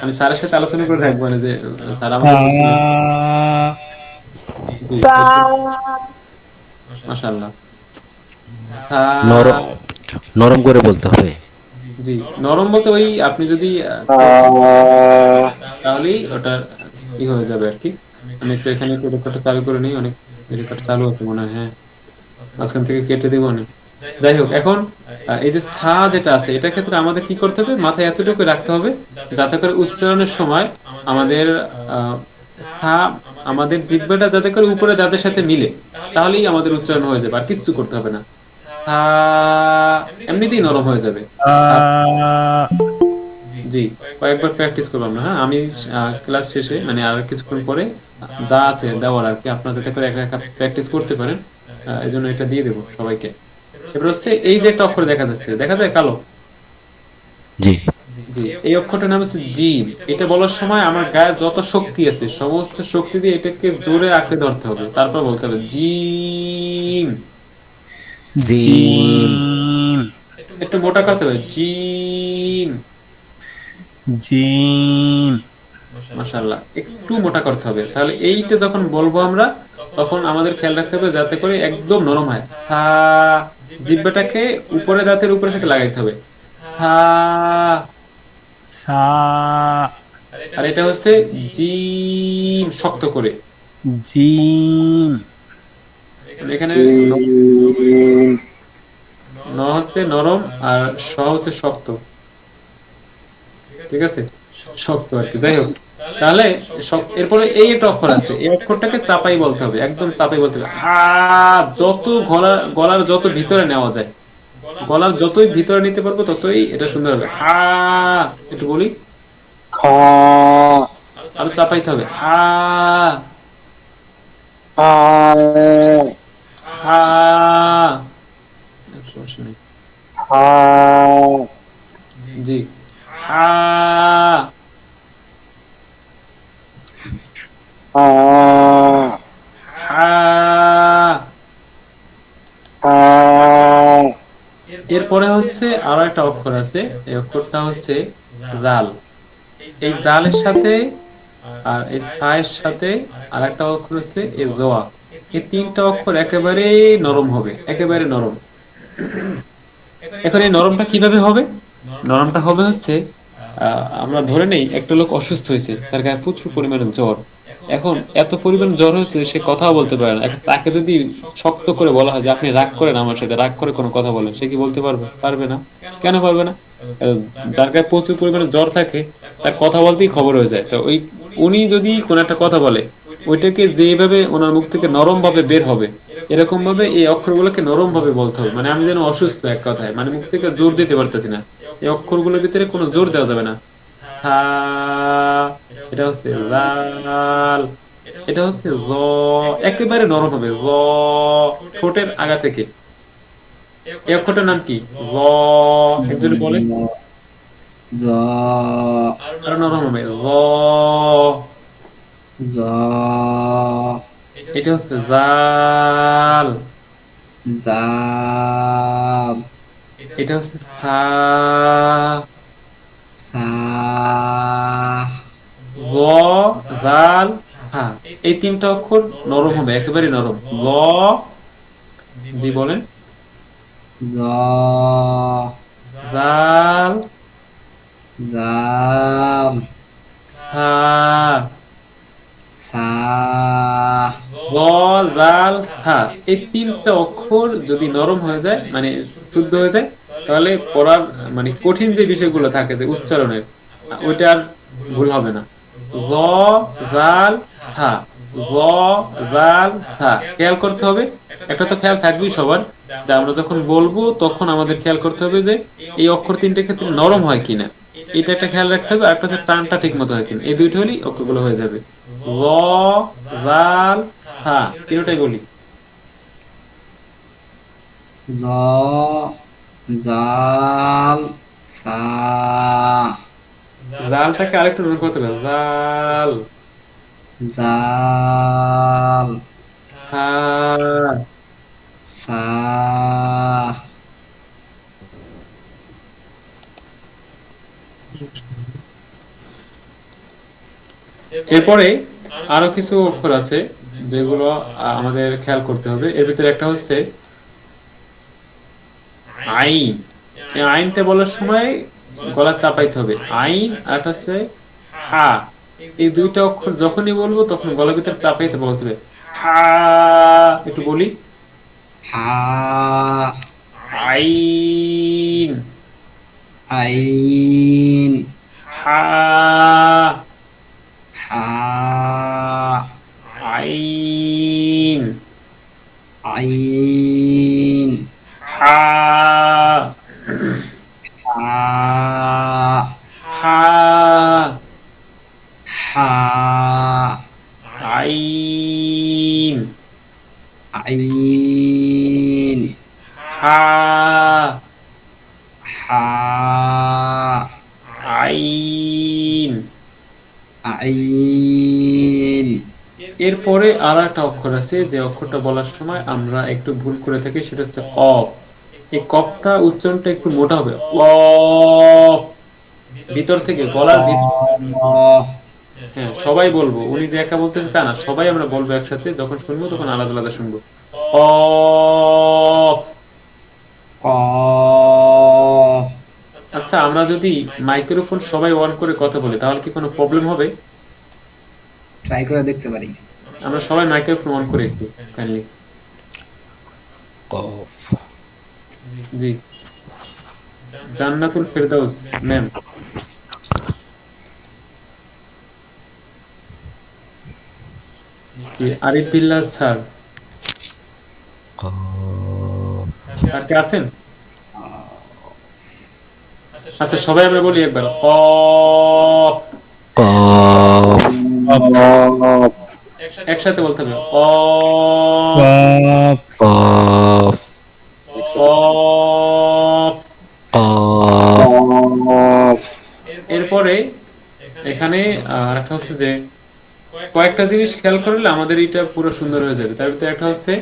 আমি স্যারের সাথে আলোচনা করে রাখবো না যে স্যার আমাকে বলছিলেন। জি মাশাআল্লাহ, থা। নরম নরম করে বলতে হবে। জি নরম বলতে ওই আপনি যদি তাহলেই ওটা হয়ে যাবে আর কি। আমি একটু এখানে একটু রেকর্ডটা চালু করে নিই, অনেক রেকর্ড চালু আছে মনে হয়, হ্যাঁ মাঝখান থেকে কেটে দিব অনেক। যাই হোক এখন এই যে সা যেটা আছে এটার ক্ষেত্রে আমাদের কি করতে হবে, মাথায় এতটুকু রাখতে হবে যাতে করে উচ্চারণের সময় আমাদের সা, আমাদের জিহ্বাটা যাতে করে উপরে যাদের সাথে মিলে, তাহলেই আমাদের উচ্চারণ হয়ে যাবে, আর কিছু করতে হবে না। এমনিতেই নরম হয়ে যাবে। জি কয়েকবার প্র্যাকটিস করবো আমরা, হ্যাঁ আমি ক্লাস শেষে মানে আর কিছুক্ষণ পরে যা আছে দেওয়ার আর কি, আপনারা যাতে করে একা একা প্র্যাকটিস করতে পারেন, এই জন্য এটা দিয়ে দেবো সবাইকে। এবার হচ্ছে এই যে একটা অক্ষর দেখা যাচ্ছে, দেখা যায় কালো, জি জি এই অক্ষরটার নাম হচ্ছে জিম। এটা বলার সময় আমার গায়ে যত শক্তি আছে সমস্ত শক্তি দিয়ে এটাকে জোরে আঁকড়ে ধরতে হবে, তারপর বলতে হবে জিম। জিম। একটু মোটা করতে হবে, জিম। জিম। মাশাআল্লাহ একটু মোটা করতে হবে, তাহলে এইটা যখন বলবো আমরা তখন আমাদের খেয়াল রাখতে হবে যাতে করে একদম নরম হয়, থা। জিহ্বাটাকে উপরে দাঁতের উপরের সাথে লাগাইতে হবে, থা। সা আর এটা হচ্ছে জিম শক্ত করে। জিম এখানে ন হচ্ছে নরম আর স হচ্ছে শক্ত, ঠিক আছে, শক্ত আর কি। যাই হোক, তাহলে এরপরে এই একটা অক্ষর আছে, এই অক্ষরটাকে চাপাই বলতে হবে, একদম চাপাই বলতে হবে। হা, যত গলার যত ভিতরে নেওয়া যায়, গলার যতই ভিতরে নিতে পারবো ততই এটা সুন্দর হবে। হা, একটু বলি, আরো চাপাইতে হবে। হা, হা, জি, হা, হা। এরপরে হচ্ছে আরো একটা অক্ষর আছে, এই অক্ষরটা হচ্ছে জাল। এই জালের সাথে আর এই সায়ের সাথে আর একটা অক্ষর হচ্ছে এই জোয়া। এই তিনটা অক্ষর একেবারে নরম হবে, একেবারে নরম। এখন এই নরমটা কিভাবে হবে? নরমটা হবে হচ্ছে, আমরা ধরে নেই একটা লোক অসুস্থ হয়েছে, তার গায়ে প্রচুর পরিমাণে জ্বর। এখন এত পরিমাণ জ্বর হয়েছে সে কথাও বলতে পারে না। এখন তাকে যদি শক্ত করে বলা হয় যে আপনি রাগ করেন আমার সাথে, রাগ করে কোনো কথা বলেন, সে কি বলতে পারবে? পারবে না। কেন পারবে না? যার গায়ে প্রচুর পরিমাণে জ্বর থাকে তার কথা বলতেই খবর হয়ে যায়। তো উনি যদি কোনো একটা কথা বলে, ওইটাকে যেভাবে ওনার মুখ থেকে নরম ভাবে বের হবে, এরকম ভাবে এই অক্ষরগুলোকে নরম ভাবে বলতে হবে। মানে আমি যেন অসুস্থ, এক কথায়, মানে মুখ থেকে জোর দিতে পারতেছি না, এই অক্ষরগুলোর ভিতরে কোনো জোর দেওয়া যাবে না। থা, এটা হচ্ছে জাল, এটা হচ্ছে জ, একেবারে নরম হবে। জ, ঠোঁটের আগা থেকে। এই অক্ষরটার নাম কি? জ, একজন বলে। জ, আরো নরম হবে। জ, জ, এটা হচ্ছে জাল, জাল, এটা হচ্ছে থা, সা, জ, জাল, থা। এই তিনটা অক্ষর নরম হবে, একেবারে নরম। জ, জি বলেন। জ, জাল, জাল, থা, সা, জ, জাল, থা। এই তিনটা অক্ষর যদি নরম হয়ে যায়, মানে শুদ্ধ হয়ে যায়, তাহলে পড়ার মানে কঠিন যে বিষয়গুলো থাকে যে উচ্চারণের, ওইটা আর ভুল হবে না। জ, জাল, থা, জ, জাল, থা। খেয়াল করতে হবে, একটা তো খেয়াল থাকবেই সবার, যে আমরা যখন বলবো তখন আমাদের খেয়াল করতে হবে যে এই অক্ষর তিনটে ক্ষেত্রে নরম হয় কিনা, এটা একটা খেয়াল রাখতে হবে। আর একটা হচ্ছে টানটা ঠিক মতো হয় কিনা। এই দুইটা হলেই অক্ষরগুলো হয়ে যাবে। জ, জাল, থা, তিনটাই বলি। জ, জাল, সা, জালটাকে আরেকটু নরম করতে হবে। জাল, জাল, থা, সা, এরপরে আরো কিছু অক্ষর আছে যেগুলো আমাদের খেয়াল করতে হবে। এর ভিতরে একটা হচ্ছে আইন। এই আইনটা বলার সময় গলা চাপাইতে হবে। আইন আর একটা হচ্ছে হা। এই দুইটা অক্ষর যখনই বলবো তখন গলার ভিতরে চাপাইতে বলতে হবে। হা, একটু বলি। হা, আইন, আইন, হা, হা, আইন, আইন, হা, হা, হা, হা, আইন, আইন, হা, হা, আইন, আইন। এরপরে আর একটা অক্ষর আছে যে অক্ষরটা বলার সময় আমরা একটু ভুল করে থাকি, সেটা হচ্ছে কফ। এই কফটা উচ্চারণটা একটু মোটা হবে। কফ, ভিতর থেকে, গলার ভিতর। হ্যাঁ, সবাই বলবো, উনি যে একা বলতেছে তা না, সবাই আমরা বলবো একসাথে। যখন শুনবো তখন আলাদা আলাদা শুনবো। কফ, কফ, আচ্ছা আচ্ছা, আমরা যদি মাইক্রোফোন সবাই অন করে কথা বলি তাহলে কি কোনো প্রবলেম হবে? ট্রাই করে দেখতে পারি। আমরা সবাই মাইক্রোফোন অন করে একটু কাইন্ডলি। কফ জি, জান্নাতুল ফেরদাউস ম্যাম। জি, আরিফ বিল্লাহ স্যার। স্যার কে আছেন? আচ্ছা, সবাই আমরা বলি একবার কফ। কফ একসাথে বলতে হবে কফ কফ কফ। কফ এরপরে এখানে আরেকটা হচ্ছে যে কয়েকটা জিনিস খেয়াল করলে আমাদের এটা পুরো সুন্দর হয়ে যাবে। তার ভিতরে একটা হচ্ছে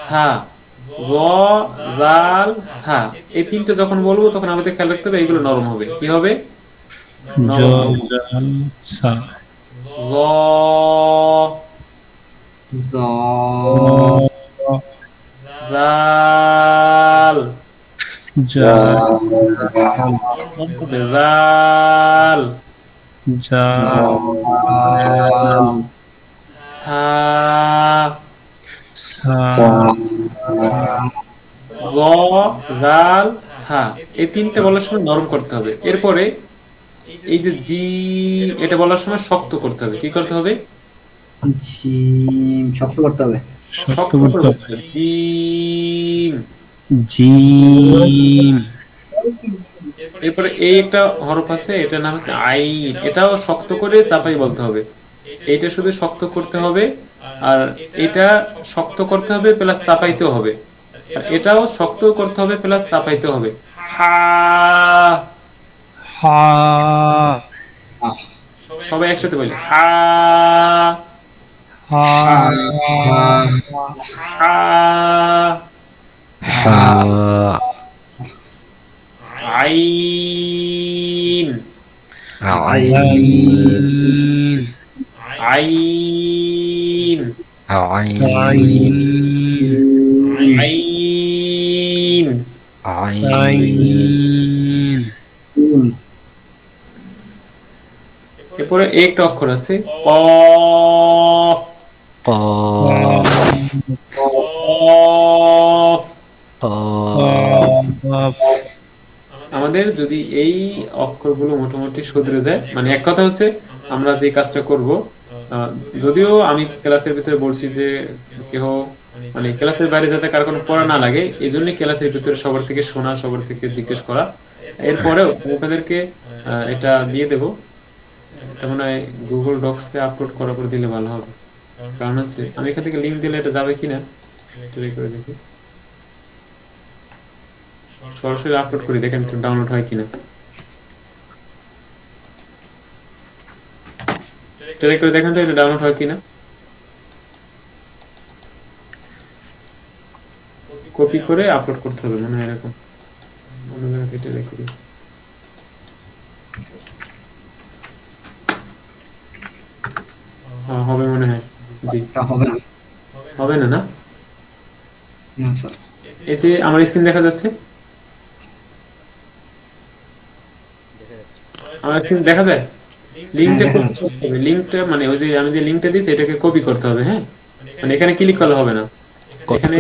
থা, র, জাল, থা। এই তিনটে যখন বলবো তখন আমাদের খেয়াল রাখতে হবে এইগুলো নরম হবে। কি হবে? নরম হবে। র, জ, জাল, জাল, থা, র, জাল, থা। এই তিনটে বলার সময় নরম করতে হবে। এরপরে এই যে জি, এটা বলার সময় শক্ত করতে হবে। কি করতে হবে? জিম শক্ত করতে হবে। শক্ত করে বলতে হবে। জিম। জিম এরপরে এই একটা হরফ আছে, এটার নাম হচ্ছে আইন। এটাও শক্ত করে চাপাই বলতে হবে। এইটা শুধু শক্ত করতে হবে, আর এটা শক্ত করতে হবে প্লাস চাপাইতেও হবে, আর এটাও শক্ত করতে হবে প্লাস চাপাইতে হবে। হা, হা সবাই একসাথে বলি হা, হা হা, হা আইন, আইন আইন, আইন আইন, আইন এরপরে একটা অক্ষর আছে কফ। কফ কফ আমাদের যদি এই অক্ষরগুলো মোটামুটি শুধরে যায়, মানে এক কথা হচ্ছে আমরা যে কাজটা করব, যদিও আমি ক্লাসের ভিতরে বলছি যে কেহ মানে ক্লাসের বাইরে যাতে কার কোনো পড়া না লাগে, এই জন্য ক্লাসের ভিতরে সবার থেকে শোনা, সবার থেকে জিজ্ঞেস করা। এরপরেও আপনাদেরকে এটা দিয়ে দেব। এটা মনে হয় গুগল ডক্সে আপলোড করার পর দিলে ভালো হবে। কারণ হচ্ছে আমি এখান থেকে লিঙ্ক দিলে এটা যাবে কিনা ট্রাই করে দেখি। সরাসরি আপলোড করি, দেখেন ডাউনলোড হয় কিনা। ট্রাই করে দেখেন তো এটা ডাউনলোড হয় কিনা। কপি করে আপলোড করতে হবে, মনে হয় এরকম। অন্য জায়গাতে ট্রাই করি। হবে মনে হয়। জি, হবে না। হবে না? না না স্যার। এই যে আমার স্ক্রিন দেখা যাচ্ছে, আমার স্ক্রিন দেখা যায়। লিংকটা কপি করতে হবে। লিংকটা মানে ওই যে আমি যে লিংকটা দিয়েছি এটাকে কপি করতে হবে। হ্যাঁ, মানে এখানে ক্লিক করলে হবে না, এখানে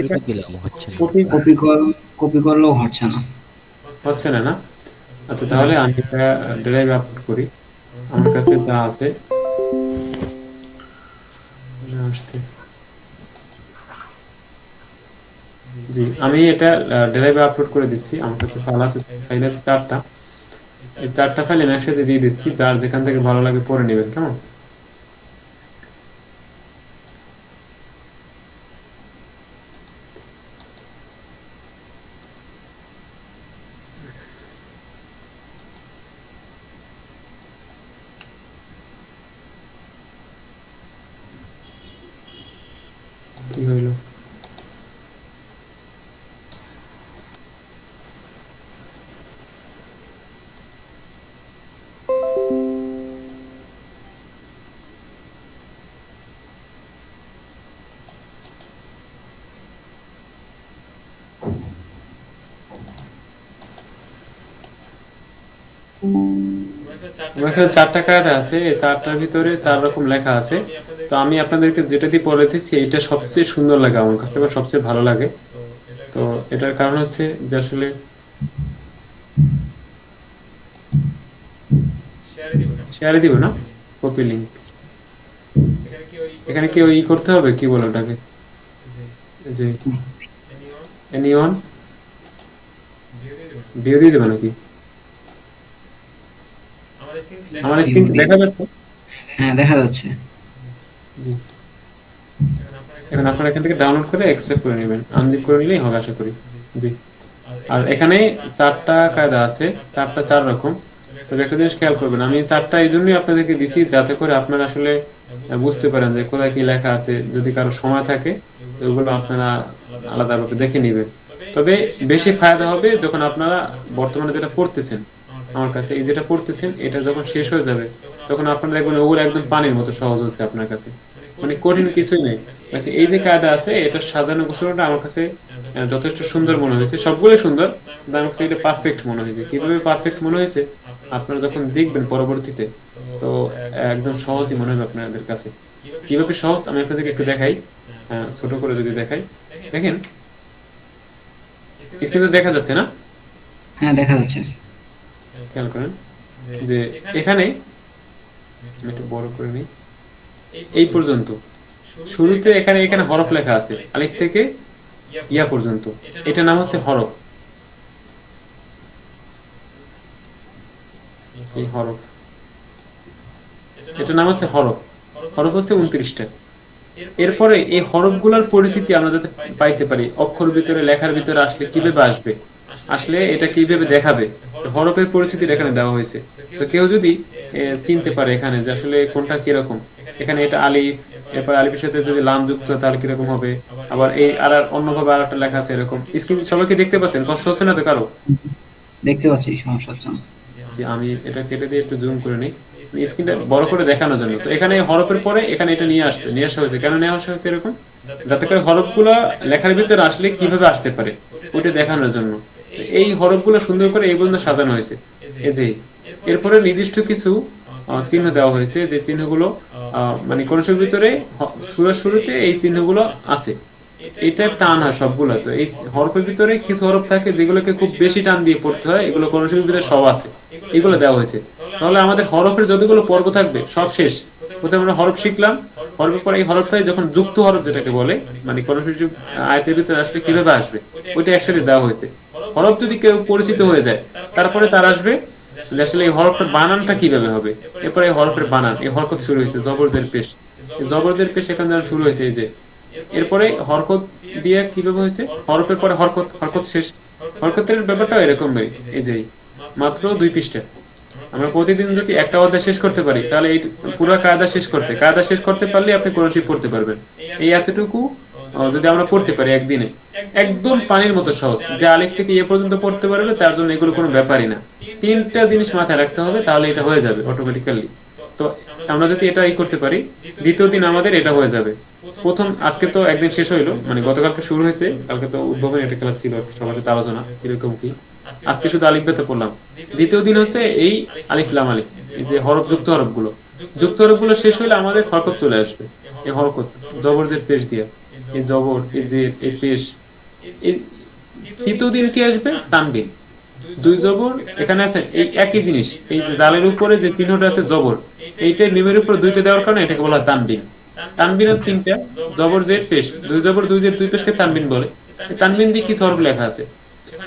কপি করলেও হচ্ছে না। হচ্ছে না? না, আচ্ছা, তাহলে আমি এটা ড্রাইভে আপলোড করি। আমার কাছে যা আছে আসছে। জি, আমি এটা ড্রাইভে আপলোড করে দিচ্ছি। আমার কাছে ফাইল আছে 4টা। এই 4টা ফাইল আমি একসাথে দিয়ে দিচ্ছি, যার যেখান থেকে ভালো লাগে পড়ে নেবেন। কেমন? কি হইলো? আমার এখানে 4টা কায়দা আছে, এই 4টার ভিতরে 4 রকম লেখা আছে। তো আমি আপনাদেরকে যেটা দিয়ে পড়ে দিচ্ছি এটা সবচেয়ে সুন্দর লাগে আমার কাছে, বা সবচেয়ে ভালো লাগে। তো এটার কারণ হচ্ছে যে আসলে শেয়ারে দিব না, কপি লিংক। এখানে কি ওই করতে হবে, কি বলে ওটাকে, যে এনিওয়ান ভিউ দিয়ে দেবে নাকি? আমার স্ক্রিন দেখা যাচ্ছে? হ্যাঁ দেখা যাচ্ছে। জি, এখন আপনারা এখান থেকে ডাউনলোড করে এক্সট্রাক্ট করে নেবেন, আনজিপ করে নিলেই হবে আশা করি। জি, আর এখানে 4টা কায়দা আছে, 4টা 4 রকম। তবে একটা জিনিস খেয়াল করবেন, আমি 4টা এই জন্যই আপনাদেরকে দিছি যাতে করে আপনারা আসলে বুঝতে পারেন যে কোথায় কি লেখা আছে। যদি কারো সময় থাকে ওগুলো আপনারা আলাদাভাবে দেখে নেবেন। তবে বেশি ফায়দা হবে যখন আপনারা বর্তমানে যেটা পড়তেছেন, আমার কাছে এই যেটা পড়তেছেন এটা যখন শেষ হয়ে যাবে তখন আপনারা দেখবেন ওগুলো একদম পানির মতো সহজ হচ্ছে আপনার কাছে, মানে কঠিন কিছুই নেই। এই যে কায়দা আছে এটা সাজানো গোছানোটা আমার কাছে যথেষ্ট সুন্দর মনে হয়েছে, সবগুলোই সুন্দর, কিন্তু আমার কাছে এটা পারফেক্ট মনে হয়েছে। কিভাবে পারফেক্ট মনে হয়েছে আপনারা যখন দেখবেন পরবর্তীতে, তো একদম সহজই মনে হবে আপনাদের কাছে। কিভাবে সহজ আমি আপনাদেরকে একটু দেখাই, ছোট করে যদি দেখাই। দেখেন স্ক্রিনে দেখা যাচ্ছে না? হ্যাঁ দেখা যাচ্ছে। খেয়াল করেন যে এখানে আমি একটু বড় করে নিই, এই পর্যন্ত শুরুতে এখানে হরফ লেখা আছে আলিফ থেকে ইয়া পর্যন্ত, এটা নাম হচ্ছে হরফ। এই হরফ, এটা নাম হচ্ছে হরফ। হরফ হচ্ছে 29টা। এরপরে এই হরফগুলোর পরিচিতি আমরা যাতে পাইতে পারি, অক্ষর ভিতরে লেখার ভিতরে আসলে কিভাবে আসবে, আসলে এটা কিভাবে দেখাবে, হরফের পরিচিতি এখানে দেওয়া হয়েছে। তো কেউ যদি চিনতে পারে এখানে যে আসলে কোনটা কিরকম, এখানে এটা আলিফ, এরপর আলিফের সাথে যদি লাম যুক্ত তাহলে কিরকম হবে, আবার এই আর অন্যভাবে আর একটা লেখা আছে এরকম। স্ক্রিন সবাইকে দেখতে পাচ্ছেন? কষ্ট হচ্ছে না তো কারো? দেখতে পাচ্ছি, সমস্যা হচ্ছে না। জি, আমি এটা কেটে দিয়ে একটু জুম করে নিই স্ক্রিনটা বড় করে দেখানোর জন্য। তো এখানে হরফের পরে এখানে এটা নিয়ে আসা হয়েছে। কেন নিয়ে আসা হয়েছে এরকম? যাতে করে হরফগুলো লেখার ভিতরে আসলে কিভাবে আসতে পারে ওইটা দেখানোর জন্য। এই হরফগুলো সুন্দর করে এই পর্যন্ত সাজানো হয়েছে। এই যে এরপরে নির্দিষ্ট কিছু চিহ্ন দেওয়া হয়েছে, যে চিহ্নগুলো মানে কোরআনের ভিতরে সূরার শুরুতে এই চিহ্নগুলো আছে। এটা টান হয় সবগুলো। তো এই হরফের ভিতরে কিছু হরফ থাকে যেগুলোকে খুব বেশি টান দিয়ে পড়তে হয়, এগুলো কোরআনের ভিতরে সব আছে, এগুলো দেওয়া হয়েছে। তাহলে আমাদের হরফের যতগুলো পর্ব থাকবে সব শেষ। প্রথমে আমরা হরফ শিখলাম, হরফের পরে এই হরফটাই যখন যুক্ত হরফ যেটাকে বলে, মানে কোরআন শরীফ আয়াতের ভিতরে আসলে কিভাবে আসবে ওইটা একসাথে দেওয়া হয়েছে। হরফ যদি কেউ পরিচিত হয়ে যায় তারপরে তার আসবে যে আসলে এই হরফের বানানটা কিভাবে হবে। এরপরে এই হরফের বানান, এই হরকত শুরু হয়েছে, জবরদের পেশ, জবরদের পেশ এখানে যেন শুরু হয়েছে। এই যে এরপরে হরকত দিয়ে কিভাবে হয়েছে, হরফের পরে হরকত, হরকত শেষ। হরকতের ব্যাপারটা এরকম ভাই, এই যে মাত্র 2 পৃষ্ঠা। আমরা প্রতিদিন যদি একটা অধ্যায় শেষ করতে পারি তাহলে এই পুরো কায়দা শেষ করতে পারলে আপনি কোরআন শরীফ পড়তে পারবেন। এই এতটুকু যদি আমরা পড়তে পারি একদিনে, একদম পানির মতো সহজ। যে আলিফ থেকে এ পর্যন্ত পড়তে পারবে তার জন্য এগুলো কোনো ব্যাপারই না। 3টা জিনিস মাথায় রাখতে হবে, তাহলে এটা হয়ে যাবে অটোমেটিক্যালি। তো আমরা যদি এটা করতে পারি, দ্বিতীয় দিন আমাদের এটা হয়ে যাবে। প্রথম আজকে তো একদিন শেষ হইলো, মানে গতকালকে শুরু হয়েছে, কালকে তো উদ্বোধনী একটা ক্লাস ছিল, সবার সাথে আলোচনা কিরকম কি। আজকে শুধু আলিফ বেতে পড়লাম। দ্বিতীয় দিন হচ্ছে এই আলিফ লাম আলিফ, এই যে হরফ যুক্ত হরফগুলো শেষ হইলে আমাদের হরকত চলে আসবে। এই হরকত জবরদের পেশ দিয়া, এই জবর, এই যে এই পেশ। এই তৃতীয় দিন কি আসবে? তানবিন, 2 জবর এখানে আছে। এই একই জিনিস, এই যে জালের উপরে যে চিহ্নটা আছে জবর, এইটাই মিমের উপর 2টা দেওয়ার কারণে এটাকে বলা হয় তানবিন। তানবিনের 3টা, জবর জের পেশ, 2 জবর 2 জের 2 পেশকে তানবিন বলে। তানবিন দিয়ে কিছু হরফ লেখা আছে।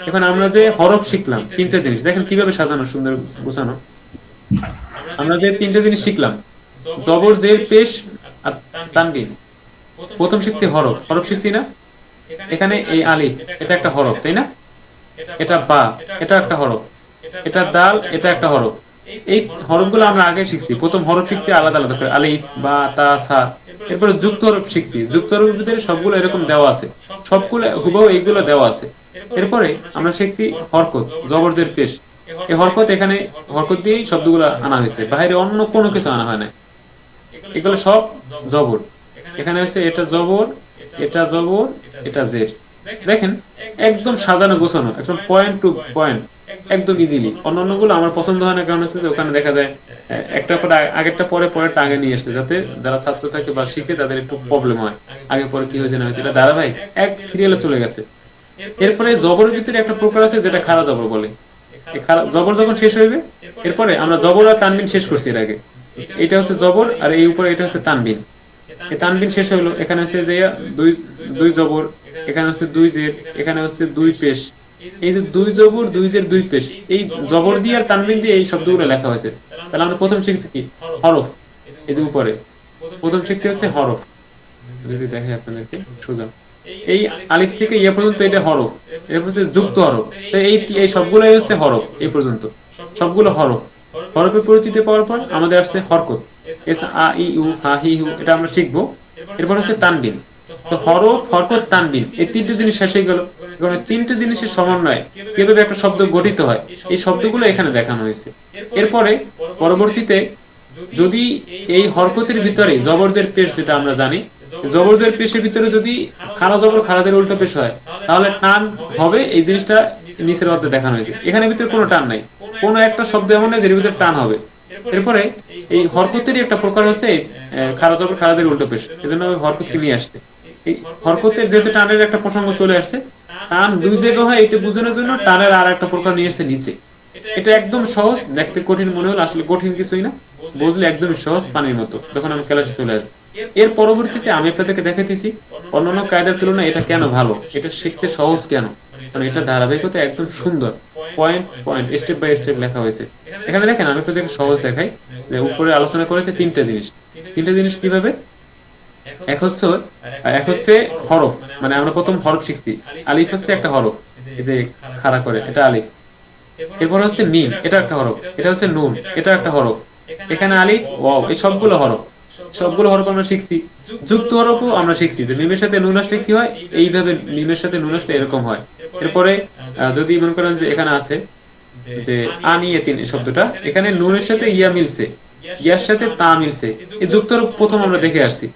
এখন আমরা যে হরফ শিখলাম 3টা জিনিস, দেখেন কিভাবে সাজানো, সুন্দর গোছানো। আমরা যে 3টা জিনিস শিখলাম, জবর জের পেশ আর তানবিন। প্রথম শিখছি হরফ শিখছি না? এখানে এই আলিফ, এটা একটা হরফ, তাই না? এটা বা, এটা একটা হরফ। এটা দাল, এটা একটা হরফ। এই হরফগুলো আমরা আগে শিখছি। প্রথম হরফ শিখছি আলাদা আলাদা করে, আলিফ, বা, তা, সা। এরপরে যুক্ত হরফ শিখছি। যুক্ত হরফের ভিতরে সবগুলো এরকম দেওয়া আছে, সবগুলো হুবহু এইগুলো দেওয়া আছে। এরপরে আমরা শিখছি হরকত, জবরদের পেশ। এই হরকত, এখানে হরকত দিয়েই শব্দগুলো আনা হয়েছে, বাইরে অন্য কোনো কিছু আনা হয় না। এগুলো সব জবর। এখানে হচ্ছে এটা জবর, এটা জবর, এটা জের। দেখেন একদম সাজানো গোছানো, একদম পয়েন্ট টু পয়েন্ট, একদম ইজিলি। অন্যান্যগুলো আমার পছন্দ হয় না, কারণ হচ্ছে যে ওখানে দেখা যায় একটা পরে আগেরটা পরে পরেরটা আগে নিয়ে আসছে, যাতে যারা ছাত্র থাকে বা শিখে তাদের একটু প্রবলেম হয়, আগে পরে কি হয়েছে না হয়েছে, এটা ধারাবাহিক এক সিরিয়ালে চলে গেছে। এরপরে জবরের ভিতরে একটা প্রকার আছে যেটা খাড়া জবর বলে। এই খাড়া জবর যখন শেষ হইবে, এরপরে আমরা জবর আর তানবিন শেষ করছি এর আগে, এটা হচ্ছে জবর আর এই উপরে এটা হচ্ছে তানবিন। এই তানবিন শেষ হইলো, এখানে হচ্ছে যে দুই দুই জবর, এখানে হচ্ছে দুই জের, এখানে হচ্ছে দুই পেশ। এই যে দুই জবর দুই জের দুই পেশ, এই জবর দিয়ে আর তানবিন দিয়ে এই শব্দগুলো লেখা হয়েছে। তাহলে আমরা প্রথম শিখছি কি হরফ, এই যে উপরে প্রথম শিখছি হচ্ছে হরফ। যদি দেখে আপনাদেরকে সোজা এই আলিফ থেকে ইয়া পর্যন্ত এটা হরফ, এরপর হচ্ছে যুক্ত হরফ। তো এই সবগুলোই হচ্ছে হরফ, এই পর্যন্ত সবগুলো হরফ। হরফের পরিচিতি পাওয়ার পর আমাদের আসছে হরকত, এস আ ই উ হা হি হু, এটা আমরা শিখবো। এরপর হচ্ছে তানবিন। তো হরফ, হরকত, তানবিন এই তিনটে জিনিস শেষ হয়ে গেল। এখন তিনটে জিনিসের সমন্বয়ে কিভাবে একটা শব্দ গঠিত হয়, এই শব্দগুলো এখানে দেখানো হয়েছে। এরপরে পরবর্তীতে যদি এই হরকতের ভিতরে জবরদের পেশ, যেটা আমরা জানি জবরদের পেশের ভিতরে যদি খাড়া জবর খাড়াদের উল্টো পেশ হয়, তাহলে টান হবে। এই জিনিসটা নিচের অর্ধে দেখানো হয়েছে। এখানে ভিতরে কোনো টান নাই, কোনো একটা শব্দ এমন নেই যের ভিতরে টান হবে। এরপরে এই হরকতেরই একটা প্রকার হচ্ছে খাড়া জবর খাড়াদের উল্টো পেশ, এজন্য হরকতকে নিয়ে আসছে। এই হরকতের যেহেতু টানের একটা প্রসঙ্গ চলে আসছে, টান দুই জায়গা হয়, এটা বোঝানোর জন্য টানের আর একটা প্রকার নিয়ে আসছে নিচে। এটা একদম সহজ, দেখতে কঠিন মনে হলো, আসলে কঠিন কিছুই না, বুঝলে একদমই সহজ, পানির মতো। যখন আমি ক্লাসে চলে আসবো, এর পরবর্তীতে আমি আপনাদেরকে দেখাতেছি অন্যান্য কায়দার তুলনায় এটা কেন ভালো, এটা শিখতে সহজ কেন, মানে এটা ধারাবাহিকতা একদম সুন্দর, point point step by step লেখা হয়েছে। এখানে দেখেন আমি আপনাদেরকে সহজ দেখাই, যে উপরে আলোচনা করেছে তিনটা জিনিস। তিনটা জিনিস কিভাবে? এক হচ্ছে হরফ, মানে আমরা প্রথম হরফ শিখছি, আলিফ হচ্ছে একটা হরফ, এই যে খাড়া করে এটা আলিফ। এরপর হচ্ছে মিম, এটা একটা হরফ, এটা হচ্ছে নুন, এটা একটা হরফ, এখানে আলিফ ওয়াও, এই সবগুলো হরফ। সবগুলো হরফ আমরা শিখছি। যুক্ত হরফও আমরা শিখছি, যে মিমের সাথে নুন আসলে কি হয়, এইভাবে মিমের সাথে নুন আসলে এরকম হয়। এরপরে যদি মনে করেন যে এখানে আছে যে আনিয়াতিন শব্দটা, এখানে নুনের সাথে ইয়া মিলছে, ইয়ার সাথে তা মিলছে, এই যুক্ত হরফ প্রথম আমরা দেখে আসছি।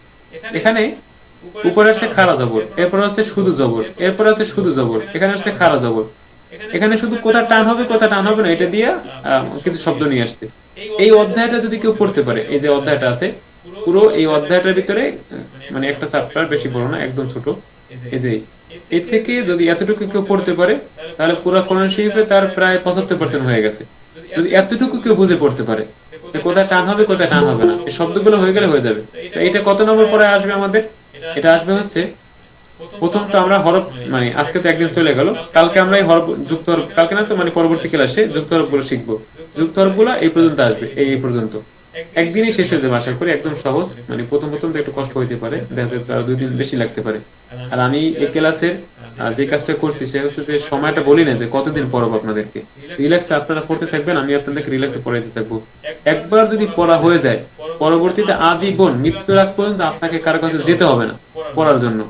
এখানে উপরে আসছে খাড়া জবর, এরপর আছে শুধু জবর, এরপর আছে শুধু জবর, এখানে আসছে খাড়া জবর। এখানে শুধু কোথা টান হবে কোথা টান হবে না, এটা দিয়ে কিছু শব্দ নিয়ে আসছে। এই অধ্যায়টা যদি কেউ পড়তে পারে, এই যে অধ্যায়টা আছে পুরো এই অধ্যায়টার ভিতরে, মানে একটা চ্যাপ্টার, বেশি বড় না, একদম ছোট, এই যে এর থেকে যদি এতটুকু কেউ পড়তে পারে, তাহলে পুরো কোরআন শরীফে তার প্রায় 75% হয়ে গেছে। যদি এতটুকু কেউ বুঝে পড়তে পারে যে কোথায় টান হবে কোথায় টান হবে না, এই শব্দগুলো হয়ে গেলে হয়ে যাবে। তো এটা কত নম্বর পরে আসবে আমাদের? এটা আসবে হচ্ছে প্রথম তো আমরা হরফ, মানে আজকে তো একদিন চলে গেল, কালকে আমরা এই হরফ যুক্ত হরফ, কালকে না তো মানে পরবর্তী ক্লাসে যুক্ত হরফ গুলো শিখবো। যুক্ত হরফ গুলো এই পর্যন্ত আসবে, এই পর্যন্ত একদিনই শেষ হয়ে যাবে আশা করি, একদম সহজ। মানে প্রথম তো একটু কষ্ট হইতে পারে, দেখা যায় 2 দিন বেশি লাগতে পারে। আর আমি এই ক্লাসের যে কাজটা করছি সে হচ্ছে যে সময়টা বলি না যে কতদিন পড়াবো আপনাদেরকে, রিল্যাক্সে আপনারা পড়তে থাকবেন, আমি আপনাদেরকে রিল্যাক্সে পড়াইতে থাকবো। একবার যদি পড়া হয়ে যায়, পরবর্তীতে আজীবন মৃত্যুর আগ পর্যন্ত আপনাকে কারো কাছে যেতে হবে না পড়ার জন্য।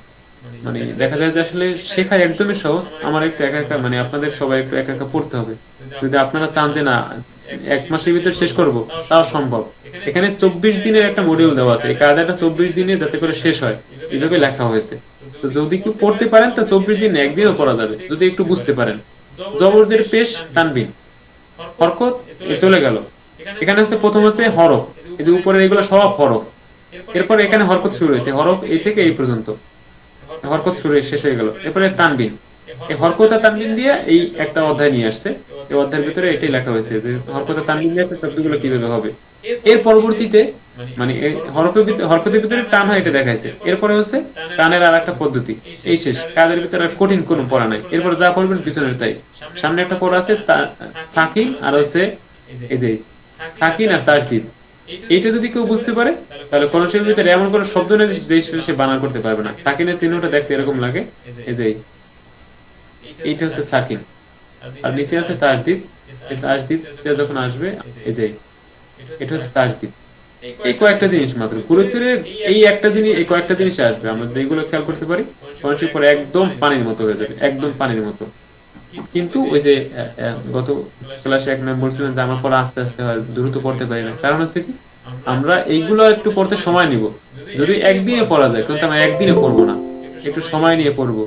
মানে দেখা যায় যে আসলে শেখা একদমই সহজ, আমার একটু একা একা, মানে আপনাদের সবাই একটু একা একা পড়তে হবে। যদি আপনারা চান যে না 1 মাসের ভিতরে শেষ করব, তাও সম্ভব। এখানে 24 দিনের একটা মডিউল দেওয়া আছে, এই কায়দাটা 24 দিনে যাতে করে শেষ হয় এইভাবে লেখা হয়েছে। তো যদি কেউ পড়তে পারেন তো 24 দিনে একদিনও পড়া যাবে, যদি একটু বুঝতে পারেন। জবরদের পেশ, তানবিন, হরকত চলে গেল। এখানে হচ্ছে প্রথম হচ্ছে হরফ, এই যে উপরে এগুলো সব হরফ। এরপর এখানে হরকত শুরু হয়েছে, হরফ এই থেকে এই পর্যন্ত হরকত শুরু শেষ হয়ে গেল। এরপরে তানবিন, এই হরকত আর তানবিন দিয়ে এই একটা অধ্যায় নিয়ে আসছে। এই অধ্যায়ের ভিতরে এটাই লেখা হয়েছে যে হরকত আর তানবিন দিয়ে শব্দগুলো কিভাবে হবে। এর পরবর্তীতে মানে এই হরকতের ভিতরে টান হয় এটা দেখাইছে। এরপরে হচ্ছে টানের আর একটা পদ্ধতি, এই শেষ। কাজের ভিতরে আর কঠিন কোনো পড়া নাই। এরপরে যা পড়বেন পিছনের তাই। সামনে একটা পড়া আছে সাকিন, আর হচ্ছে এই যে সাকিন আর তাসদীদ। এইটা যদি কেউ বুঝতে পারে, তাহলে কোরআন শরীফের ভিতরে এমন কোনো শব্দ নেই যে সে বানান করতে পারবে না। সাকিনের চিহ্নটা দেখতে এরকম লাগে, এই যে এইটা হচ্ছে সাকিন, আর নিচে আছে তাসদীদ। এই তাসদীদ যখন আসবে, এই যে এটা হচ্ছে তাসদীদ। এই কয়েকটা জিনিস মাত্র, ঘুরে ফিরে এই একটা জিনিস, এই কয়েকটা জিনিস আসবে, আমরা এইগুলো খেয়াল করতে পারি। কোরআন শরীফ পরে একদম পানির মতো হয়ে যাবে, একদম পানির মতো। কিন্তু ওই যে গত ক্লাসে এক ম্যাম বলছিলেন যে আমার পড়া আস্তে আস্তে হয়, দ্রুত পড়তে পারি না। কারণ হচ্ছে কি, আমরা এইগুলো একটু পড়তে সময় নিব। যদি একদিনে পড়া যায়, কিন্তু আমরা একদিনে পড়বো না, একটু সময় নিয়ে পড়বো।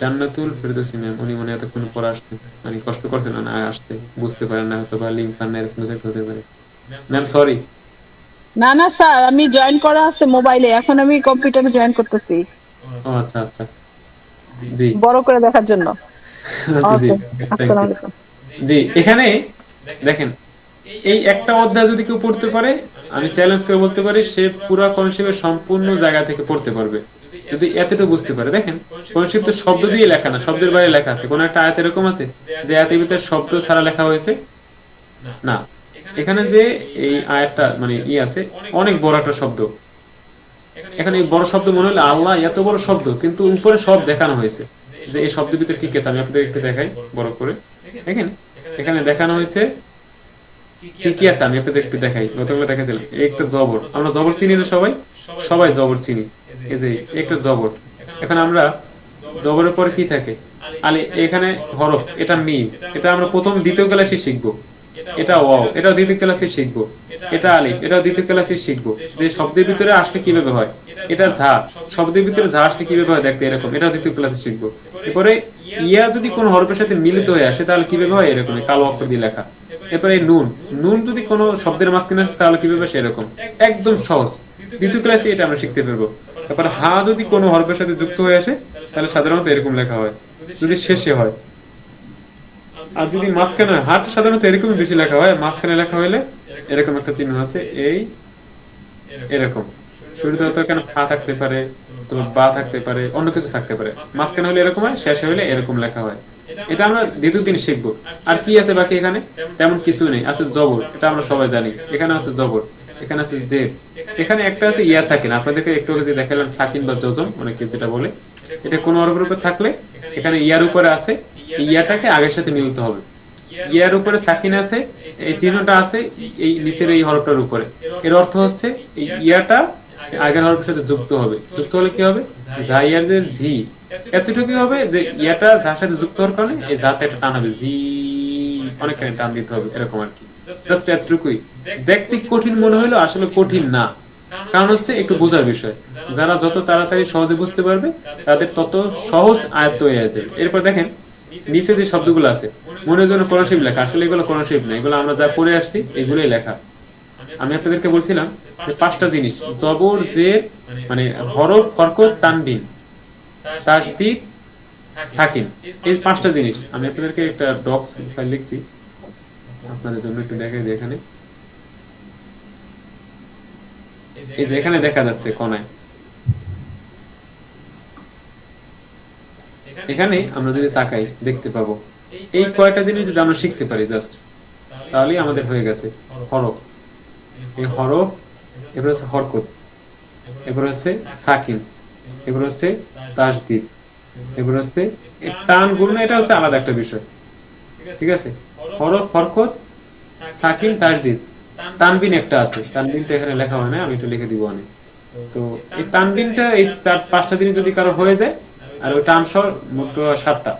জান্নাতুল ফেরদৌসী ম্যাম, উনি মনে হয় এতক্ষণ পরে আসছেন, মানে কষ্ট করছেন না আসতে, বুঝতে পারেন না হয়তো বা লিঙ্ক পান না, এরকম কিছু একটা হতে পারে। Ma'am sorry. না না স্যার, আমি জয়েন করা আছে মোবাইলে, এখন আমি কম্পিউটারে জয়েন করতেছি ও আচ্ছা আচ্ছা, জি বড় করে দেখার জন্য। আচ্ছা জি, ওকে, থ্যাংক আসসালামু ইউ। আলাইকুম। জি, এখানে দেখেন এই একটা অধ্যায় যদি কেউ পড়তে পারে, আমি চ্যালেঞ্জ করে বলতে পারি সে পুরো কনসেপ্টের সম্পূর্ণ জায়গা থেকে পড়তে পারবে, যদি এতটুকু বুঝতে পারে। দেখেন কনসেপ্ট তো শব্দ দিয়ে লেখা না, শব্দের বাইরে লেখা আছে। কোন একটা আয়াত এরকম আছে যে আয়াতের ভিতরে শব্দ ছাড়া লেখা হয়েছে না, এখানে যে এই আয়াতটা মানে আছে অনেক বড় একটা শব্দ, এখানে এই বড় শব্দ মনে হলো আল্লাহ এত বড় শব্দ, কিন্তু উপরে সব দেখানো হয়েছে যে এই শব্দের ভিতরে কি কি আছে। আমি আপনাদের একটু দেখাই বড় করে, দেখেন এখানে দেখানো হয়েছে কি কি আছে। আমি আপনাদের একটু দেখাই, গতকাল দেখাছিলাম একটা জবর, আমরা জবর চিনি না সবাই, সবাই জবর চিনি, এই যে একটা জবর। এখন আমরা জবরের পরে কি থাকে আলি, এখানে হরফ, এটা মিম, এটা আমরা প্রথম দ্বিতীয় ক্লাসে শিখবো, এটা ওয়াও, এটাও দ্বিতীয় ক্লাসে শিখবো, এটা আলিফ, এটাও দ্বিতীয় ক্লাসে শিখবো যে শব্দের ভিতরে আসলে কিভাবে হয়। এটা ঝা, শব্দের ভিতরে ঝা আসলে কিভাবে হয় দেখতে এরকম, এটাও দ্বিতীয় ক্লাসে শিখবো। এরপরে ইয়া যদি কোনো হরফের সাথে মিলিত হয়ে আসে তাহলে কিভাবে হয় এরকম কালো অক্ষর দিয়ে লেখা। এরপরে নুন, নুন যদি কোনো শব্দের মাঝখানে আসে তাহলে কিভাবে সেরকম, একদম সহজ, দ্বিতীয় ক্লাসে এটা আমরা শিখতে পারবো। তারপরে হা যদি কোনো হরফের সাথে যুক্ত হয়ে আসে তাহলে সাধারণত এরকম লেখা হয়, যদি শেষে হয়। আর যদি মাঝখানে হয়, হাট সাধারণত এরকম বেশি লেখা হয়, মাঝখানে লেখা হলে এরকম একটা চিহ্ন আছে, এই এরকম। শুরুতে হয়তো এখানে ফা থাকতে পারে, তোমার বা থাকতে পারে, অন্য কিছু থাকতে পারে, মাঝখানে হলে এরকম হয়, শেষে হলে এরকম লেখা হয়। এটা আমরা দ্বিতীয় দিন শিখবো। আর কি আছে বাকি এখানে, তেমন কিছু নেই। আছে জবর, এটা আমরা সবাই জানি, এখানে আছে জবর, এখানে আছে জেদ, এখানে একটা আছে ইয়া সাকিন, আপনাদেরকে একটু আগে যে দেখালাম সাকিন বা জজম অনেকে যেটা বলে, এটা কোন হরফের উপর থাকলে এখানে ইয়ার উপরে আছে, ইয়াটাকে আগের সাথে মিলতে হবে। ইয়ার উপরে সাকিন আছে, এই চিহ্নটা আছে এই নিচের এই হরফটার উপরে, এর অর্থ হচ্ছে এই ইয়াটা আগের হরফের সাথে যুক্ত হবে। যুক্ত হলে কি হবে, জাইয়ার যে জি, এতটুকু হবে যে ইয়াটা যার সাথে যুক্ত হওয়ার কারণে এই জাতে একটা টান হবে, জি অনেকখানি টান দিতে হবে, এরকম আর কি। জাস্ট এতটুকুই। দেখতে কঠিন মনে হলো, আসলে কঠিন না, কারণ হচ্ছে একটু বোঝার বিষয়। যারা যত তাড়াতাড়ি সহজে বুঝতে পারবে তাদের তত সহজ আয়ত্ত হয়ে যাবে। এরপর দেখেন নিচে যে শব্দগুলো আছে মনে হয় যেন কোরআন শরীফ লেখা, আসলে এগুলো কোরআন শরীফ না, এগুলো আমরা যা পড়ে আসছি এগুলোই লেখা। আমি আপনাদেরকে বলছিলাম যে 5টা জিনিস, জবর, জের, মানে হরফ, হরকত, তানবিন, তাসদীদ, সাকিন, এই 5টা জিনিস। আমি আপনাদেরকে একটা ডক্স ফাইল লিখছি আপনাদের জন্য, একটু দেখাই দিই। এখানে এই যে এখানে দেখা যাচ্ছে কোনায়, এখানে আমরা যদি তাকাই দেখতে পাবো এই কয়টা জিনিস যদি আমরা শিখতে পারি জাস্ট, তাহলেই আমাদের হয়ে গেছে হরফ। এই হরফ, এবার হচ্ছে হরকত, এবার হচ্ছে সাকিন, এবার হচ্ছে তাসদীদ, এবার হচ্ছে টান গুণ, এটা হচ্ছে আলাদা একটা বিষয়, ঠিক আছে। হরফ, হরকত, সাকিন, তাসদীদ, তানবিন একটা আছে, তানবিনটা এখানে লেখা হয় না, আমি একটু লিখে দিব অনেক। তো এই তানবিনটা এই 4-5টা জিনিস যদি কারো হয়ে যায়, আর ওই টান সহ মোট 7টা,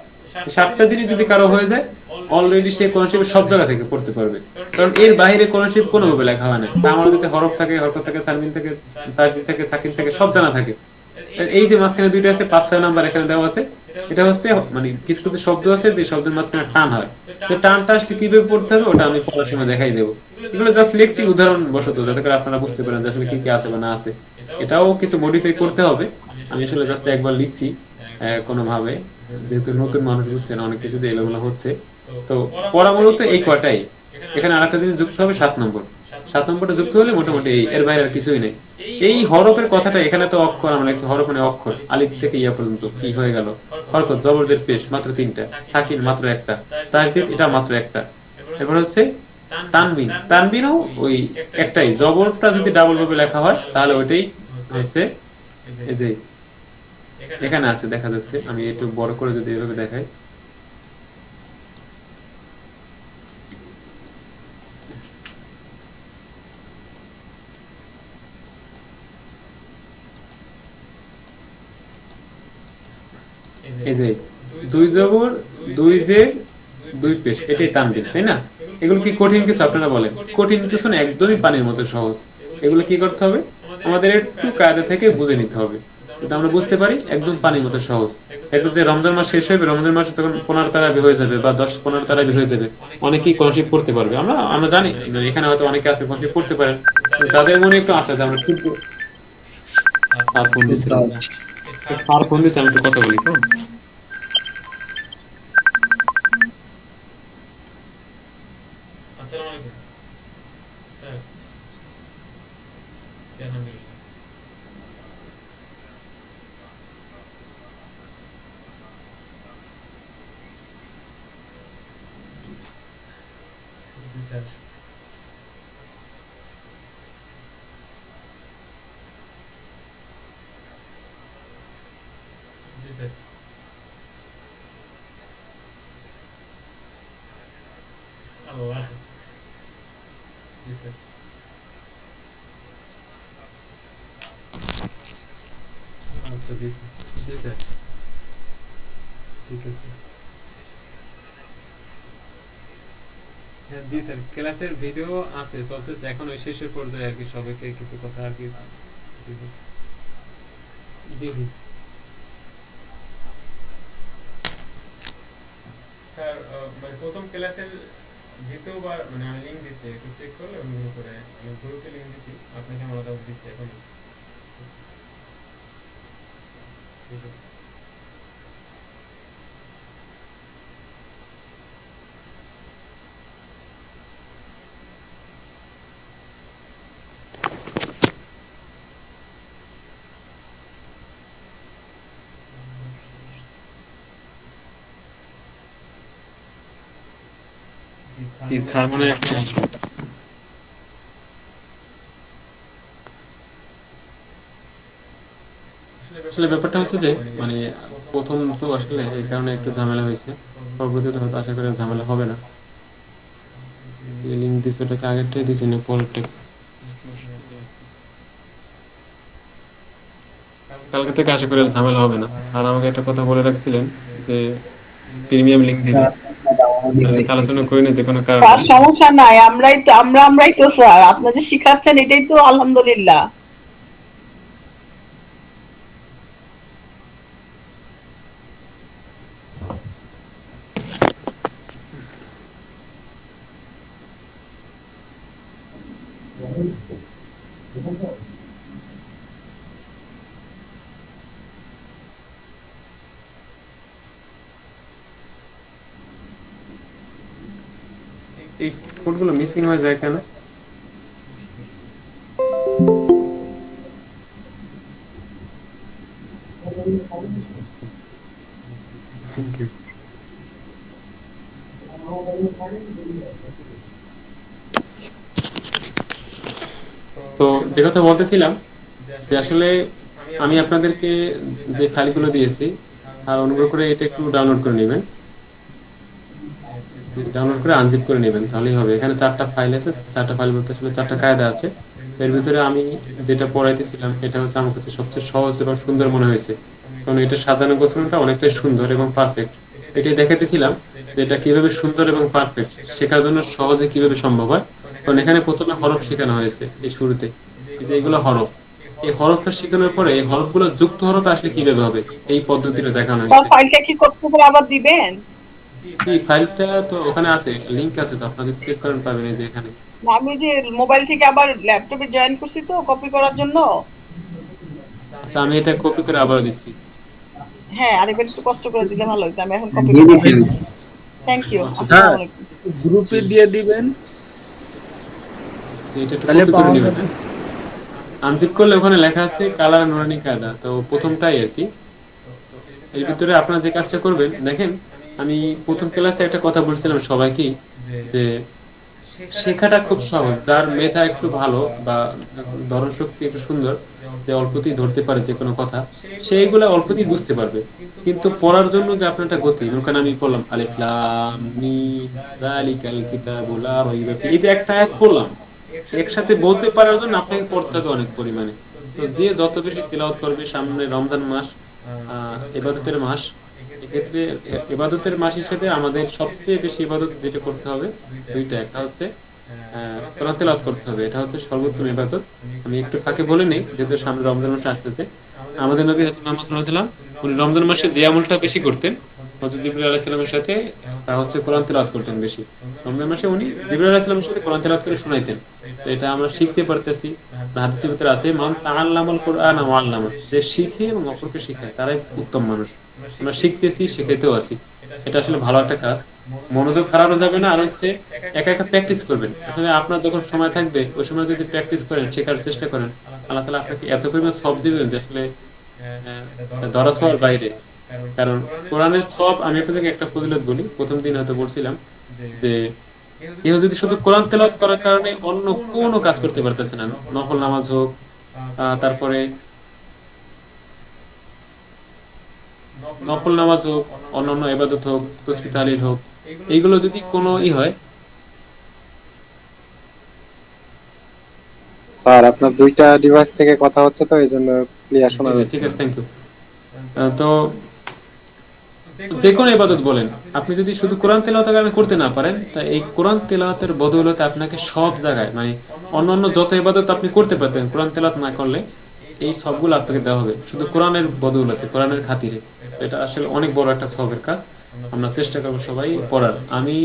7টা জিনিস যদি কারো হয়ে যায় অলরেডি সে কোরআন শরীফ সব জায়গা থেকে পড়তে পারবে, কারণ এর বাইরে কোরআন শরীফ কোনোভাবে লেখা হয় না। তা আমাদের যদি হরফ থাকে, হরকত থাকে, তানবিন থাকে, তাসদীদ থাকে, সাকিন থাকে, সব জানা থাকে। এই যে মাঝখানে দুইটা আছে, 5-6 নাম্বার এখানে দেওয়া আছে, এটা হচ্ছে মানে কিছু কিছু শব্দ আছে যে শব্দের মাঝখানে টান হয়, তো টানটা আসলে কিভাবে পড়তে হবে ওটা আমি পড়ার সময় দেখাই দেবো। এগুলো জাস্ট লিখছি উদাহরণ বশত, যাতে করে আপনারা বুঝতে পারেন যে আসলে কি কি আছে বা না আছে। এটাও কিছু মডিফাই করতে হবে, আমি আসলে জাস্ট একবার লিখছি কোনো ভাবে, যেহেতু নতুন মানুষ বুঝছে না, অনেক কিছু দিয়ে এলোমেলো হচ্ছে। তো পড়া মূলত এই কয়টাই। এখানে আরেকটা জিনিস যুক্ত হবে 7 নম্বর, 7 নম্বরটা যুক্ত হলে মোটামুটি এর বাইরে আর কিছুই নেই। এই হরফের কথাটা এখানে তো অক্ষর, আমরা লিখছি হরফ মানে অক্ষর, আলিফ থেকে ইয়া পর্যন্ত কি হয়ে গেল। হরকত, জবর, জের, পেশ মাত্র 3টা, সাকিন মাত্র 1টা, তাসদীদ এটা মাত্র 1টা। এরপর হচ্ছে তানবিন, তানবিনও ওই একটাই, জবরটা যদি ডাবল ভাবে লেখা হয় তাহলে ওইটাই হচ্ছে এই যে এখানে আছে দেখা যাচ্ছে। আমি একটু বড় করে যদি এভাবে দেখাই, এই যে 2 জবর, 2 জের, 2 পেশ, এটাই তানবিন, তাই না? এগুলো কি কঠিন কিছু আপনারা বলেন? কঠিন কিছু না, একদমই পানির মতো সহজ। এগুলো কি করতে হবে, আমাদের একটু কায়দা থেকে বুঝে নিতে হবে। কিন্তু আমরা বুঝতে পারি একদম পানির মতো সহজ। একদম যে রমজান মাস শেষ হবে, রমজান মাসে যখন 15 তারাবি হয়ে যাবে বা 10-15 তারাবি হয়ে যাবে, অনেকেই কনসিভ করতে পারবে। আমরা আমরা জানি এখানে হয়তো অনেকে আছে কনসিভ করতে পারেন, কিন্তু তাদের মনে একটু আশা যে আমরা কিন্তু আর ফোন দিচ্ছিল আর ফোন দিচ্ছে, আমি একটু কথা বলি তো। আসসালামু আলাইকুম স্যার। জি আলহামদুলিল্লাহ। জি স্যার। জি স্যার। আল্লাহ। জি স্যার। আচ্ছা জি স্যার। জি স্যার, ঠিক আছে। হ্যাঁ জি স্যার, ক্লাসের ভিডিও আছে, চলতেছে এখন, ওই শেষের পর্যায়ে আর কি, সবাইকে কিছু কথা আর কি। জি জি। জি জি স্যার, মানে প্রথম ক্লাসের দ্বিতীয়বার মানে আমি লিঙ্ক দিচ্ছি, একটু চেক করলে অনুগ্রহ করে। আমি গ্রুপে লিঙ্ক দিচ্ছি, আপনাকে আমরা দাও দিচ্ছি এখন। ঠিক আছে। জি স্যার, মানে আসলে ব্যাপারটা হচ্ছে যে মানে প্রথম তো আসলে এই কারণে একটু ঝামেলা হয়েছে, পরবর্তীতে হয়তো আশা করি আর ঝামেলা হবে না। এই লিঙ্ক দিছে, ওটাকে আগেরটাই দিছি না পরেরটা? কালকে থেকে আশা করি আর ঝামেলা হবে না। স্যার আমাকে একটা কথা বলে রাখছিলেন যে প্রিমিয়াম লিঙ্ক দিবে, তার সাথে আলোচনা করে নিতে কোনো কারণ স্যার নেই। সমস্যা নাই, আমরাই তো স্যার, আপনি যে শিখাচ্ছেন এটাই তো আলহামদুলিল্লাহ। এই কোডগুলো মিসিং হয়ে যায় কেন? Thank you. তো যে কথা বলতেছিলাম যে আসলে আমি আপনাদেরকে যে ফাইলগুলো দিয়েছি, স্যার অনুগ্রহ করে এটা একটু ডাউনলোড করে নেবেন, ডাউনলোড করে আনজিপ করে নেবেন, তাহলেই হবে। এখানে 4টা ফাইল আছে, 4টা ফাইল বলতে আসলে 4টা কায়দা আছে। এর ভিতরে আমি যেটা পড়াইতেছিলাম এটা হচ্ছে আমার কাছে সবচেয়ে সহজ এবং সুন্দর মনে হয়েছে, কারণ এটা সাজানো গোছানোটা অনেকটাই সুন্দর এবং পারফেক্ট। এটাই দেখাতেছিলাম যে এটা কিভাবে সুন্দর এবং পারফেক্ট শেখার জন্য সহজে কিভাবে সম্ভব হয়। কারণ এখানে প্রথমে হরফ শেখানো হয়েছে এই শুরুতে, এই যে এগুলো হরফ, এই হরফটা শেখানোর পরে এই হরফগুলো যুক্ত হরফ আসলে কিভাবে হবে এই পদ্ধতিটা দেখানো স্যার হয়েছে। ফাইলটা কি করতে হবে আবার দিবেন? জি, ফাইলটা তো ওখানে আছে, লিংক আছে, তো আপনারা যদি চেক করেন পাবেন এই যে এখানে। না, আমি যে মোবাইল থেকে আবার ল্যাপটপে জয়েন করছি তো কপি করার জন্য। আচ্ছা, আমি এটা কপি করে আবার দিচ্ছি। হ্যাঁ, আরেকবার একটু কষ্ট করে দিলে ভালো হতো, আমি এখন কপি দিয়ে করে দিচ্ছি আমি। Thank you. আচ্ছা, আসসালামু আলাইকুম। গ্রুপে দিয়ে দিবেন, এটা একটু তাহলে কপি করে পাওয়া নেবেন। যাবে। আনজিপ করলে ওখানে লেখা আছে কালার নুরানি কায়দা, তো প্রথমটাই আর কি। এর ভিতরে আপনারা যে কাজটা করবেন দেখেন, আমি প্রথম ক্লাসে একটা কথা বলছিলাম সবাইকে যে শেখাটা খুব সহজ, যার মেধা একটু ভালো বা ধরন শক্তি একটু সুন্দর, যে অল্পতেই ধরতে পারে যে কোনো কথা, সেইগুলা অল্পতেই বুঝতে পারবে। কিন্তু পড়ার জন্য যে আপনার একটা গতি, ওখানে আমি পড়লাম আলিফ লাম মিম যালিকাল কিতাবু লা রাইবা ফীহি, এই যে একটা আয়াত পড়লাম, একসাথে বলতে পারার জন্য আপনাকে পড়তে হবে অনেক পরিমাণে। তো যে যত বেশি তিলাওয়াত করবে, সামনে রমজান মাস, ইবাদতের মাস, এক্ষেত্রে ইবাদতের মাস হিসেবে আমাদের সবচেয়ে বেশি ইবাদত যেটা করতে হবে দুইটা, একটা হচ্ছে কোরআন তেলাওয়াত করতে হবে, এটা হচ্ছে সর্বোত্তম ইবাদত। আমি একটু ফাঁকে বলে নেই যেহেতু সামনে রমজান মাস আসতেছে, আমাদের নবী হযরত মুহাম্মদ সাল্লাল্লাহু আলাইহি ওয়াসাল্লাম উনি রমজান মাসে যে আমলটা বেশি করতেন হযরত জিবরাইল আলাইহিস সালামের সাথে তা হচ্ছে কোরআন তেলাওয়াত করতেন বেশি। রমজান মাসে উনি জিবরাইল আলাইহিস সালামের সাথে কোরআন তেলাওয়াত করে শোনাইতেন। তো এটা আমরা শিখতে পারতেছি। হাদিসের ভিতরে আছে মান তাআল্লামাল কুরআন ওয়া আল্লামা, যে শিখে এবং অপরকে শেখায় তারাই উত্তম মানুষ। আমরা শিখতেছি, শেখাইতেও আছি, এটা আসলে ভালো একটা কাজ। মনোযোগ হারানো যাবে না। আর হচ্ছে একা একা প্র্যাকটিস করবেন। আসলে আপনার যখন সময় থাকবে ওই সময় যদি প্র্যাকটিস করেন, শেখার চেষ্টা করেন, আল্লাহ তাআলা আপনাকে এত পরিমাণ সওয়াব দিবেন যে আসলে ধরা ছোঁয়ার বাইরে। কারণ কোরআনের সওয়াব, আমি আপনাদেরকে একটা ফজিলত বলি, প্রথম দিন হয়তো বলছিলাম যে কেউ যদি শুধু কোরআন তেলাওয়াত করার কারণে অন্য কোনো কাজ করতে পারতেছে না, নফল নামাজ হোক, তারপরে নফল নামাজ হোক, অন্যান্য ইবাদত হোক, তাসবিহ তাহলিল হোক, এইগুলো যদি কোনো হয়। স্যার আপনার দুইটা ডিভাইস থেকে কথা হচ্ছে তো এইজন্য ক্লিয়ার শোনা যাচ্ছে। ঠিক আছে, থ্যাংক ইউ। তো যে কোনো ইবাদত বলেন, আপনি যদি শুধু কোরআন তেলাওয়াতের কারণে করতে না পারেন, তা এই কোরআন তেলাওয়াতের বদৌলতে আপনাকে সব জায়গায়, মানে অন্যান্য যত ইবাদত আপনি করতে পারতেন কোরআন তেলাওয়াত না করলে, এই সবগুলো আপনাকে দেওয়া হবে শুধু কোরআনের বদৌলতে, কোরআনের খাতিরে। এটা আসলে অনেক বড় একটা সওয়াবের কাজ। আমরা চেষ্টা করবো সবাই পড়ার। আমি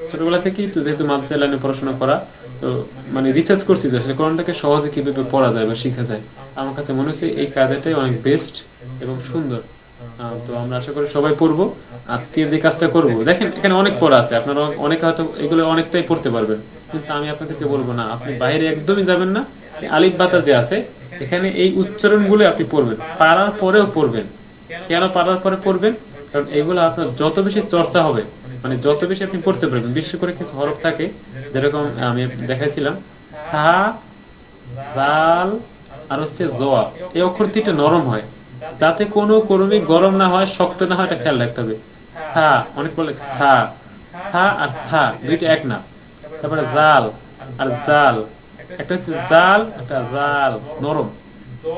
ছোটবেলা থেকেই তো যেহেতু মাদ্রাসা লাইনে পড়াশোনা করা, তো মানে রিসার্চ করছি যে আসলে কোরআনটাকে সহজে কিভাবে পড়া যায় বা শেখা যায়। আমার কাছে মনে হচ্ছে এই কাজটাই অনেক বেস্ট এবং সুন্দর। তো আমরা আশা করি সবাই পড়বো। আজকে যে কাজটা করবো, দেখেন এখানে অনেক পড়া আছে, আপনারা অনেকে হয়তো এগুলো অনেকটাই পড়তে পারবেন, কিন্তু আমি আপনাদেরকে বলবো না, আপনি বাইরে একদমই যাবেন না। আলিফ বাতা যে আছে এখানে এই উচ্চারণগুলো আপনি পড়বেন, পারার পরেও পড়বেন। কেন পারার পরে পড়বেন? কারণ এগুলো আপনার যত বেশি চর্চা হবে, মানে যত বেশি আপনি পড়তে পারবেন। বিশেষ করে কিছু হরফ থাকে, যেরকম আমি দেখাইছিলাম থা, জাল আর হচ্ছে জোয়া, এই অক্ষর তিনটা নরম হয়, যাতে কোনো কর্মী গরম না হয়, শক্ত না হয়, এটা খেয়াল রাখতে হবে। থা, অনেক বলে থা, থা আর থা দুইটা এক না। তারপরে জাল আর জাল, একটা হচ্ছে জাল, একটা জাল নরম।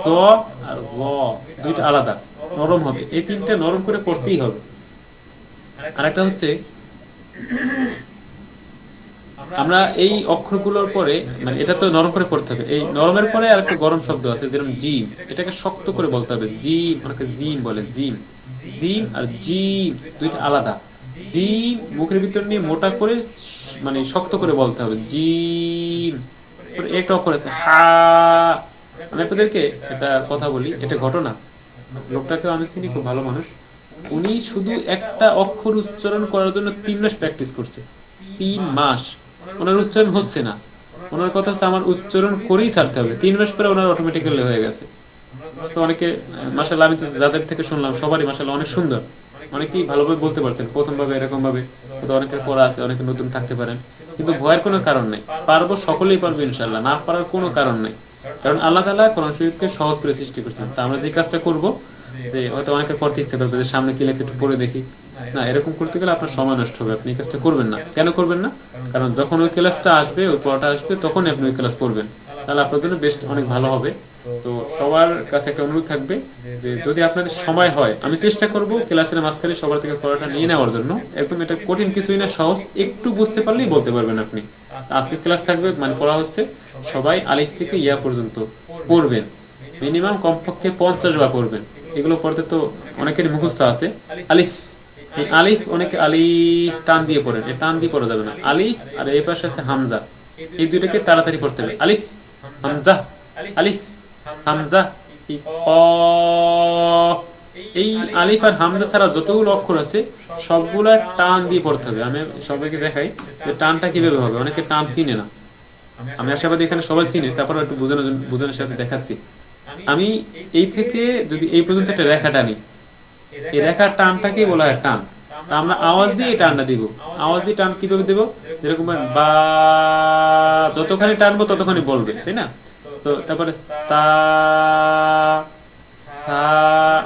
জ আর ল দুইটা আলাদা, নরম হবে। এই তিনটা নরম করে পড়তেই হবে। আরেকটা হচ্ছে আমরা এই অক্ষরগুলোর পরে, মানে এটা তো নরম করে পড়তে হবে, এই নরমের পরে আরেকটা গরম শব্দ আছে, যেরকম জিম, এটাকে শক্ত করে বলতে হবে। জিম, অনেকে জিম বলে, জিম। জিম আর জিম দুইটা আলাদা। জিম মুখের ভিতর নিয়ে মোটা করে, মানে শক্ত করে বলতে হবে, জিম। একটা অক্ষর আছে হা। আমি আপনাদেরকে একটা কথা বলি, এটা ঘটনা। লোকটাকে আমি চিনি, খুব ভালো মানুষ। উনি শুধু একটা অক্ষর উচ্চারণ করার জন্য 3 মাস প্র্যাকটিস করছে। 3 মাস ওনার উচ্চারণ হচ্ছে না। ওনার কথা হচ্ছে আমার উচ্চারণ করেই ছাড়তে হবে। 3 মাস পরে ওনার অটোমেটিক্যালি হয়ে গেছে। তো অনেকে মাশাআল্লাহ, আমি তো যাদের থেকে শুনলাম সবারই মাশাআল্লাহ অনেক সুন্দর, অনেকেই ভালোভাবে বলতে পারছেন। প্রথম ভাবে এরকম ভাবে তো অনেকের পড়া আছে, অনেকে নতুন থাকতে পারেন, কিন্তু ভয়ের কোনো কারণ নেই। পারবো, সকলেই পারবো ইনশাআল্লাহ, না পারার কোনো কারণ নেই। কারণ আল্লাহ তাআলা কোরআন শরীফকে সহজ করে সৃষ্টি করেছেন। তা আমরা যে কাজটা করব, যে হয়তো অনেকের পড়তে ইচ্ছে করবে যে সামনে কি লেখছে একটু পড়ে দেখি, না, এরকম করতে গেলে আপনার সময় নষ্ট হবে। আপনি এই কাজটা করবেন না। কেন করবেন না? কারণ যখন ওই ক্লাসটা আসবে, ওই পড়াটা আসবে, তখন আপনি ওই ক্লাস পড়বেন, তাহলে আপনার জন্য বেস্ট অনেক ভালো হবে। তো সবার কাছে একটা অনুরোধ থাকবে যে যদি আপনাদের সময় হয়, আমি চেষ্টা করব ক্লাসের মাঝখানে সবার থেকে পড়াটা নিয়ে নেওয়ার জন্য। একদম এটা কঠিন কিছুই না, সহজ, একটু বুঝতে পারলেই বলতে পারবেন আপনি। আজকে ক্লাস থাকবে, মানে পড়া হচ্ছে, সবাই আলিফ থেকে ইয়া পর্যন্ত পড়বেন, মিনিমাম কমপক্ষে 50 বার পড়বেন। এগুলো পড়তে তো অনেকেরই মুখস্থ আছে। আলিফ, এই আলিফ অনেকে আলিফ টান দিয়ে পড়েন, এই টান দিয়ে পড়া যাবে না। আলিফ আর এই পাশে আছে হামজা, এই দুইটাকে তাড়াতাড়ি পড়তে হবে। আলিফ হামজা, আলিফ হামজা, এই আলিফ আর হামজা ছাড়া যতগুলো অক্ষর আছে সবগুলা টান দিয়ে পড়তে হবে। আমি সবাইকে দেখাই যে টানটা কিভাবে হবে, অনেকে টান চিনে না। আমি আশাবাদী এখানে সবাই চিনে, তারপর একটু বোঝানোর সাথে দেখাচ্ছি। আমি এই থেকে যদি এই পর্যন্ত একটা রেখা টানি, এই রেখার টানটাকেই বলা হয় টান। আমরা আওয়াজ দিয়ে এই টানটা দিব। আওয়াজ দিয়ে টান কিভাবে দেব? যেরকম বা, যতখানি টানবো ততখানি বলবে, তাই না? তো তারপরে তা,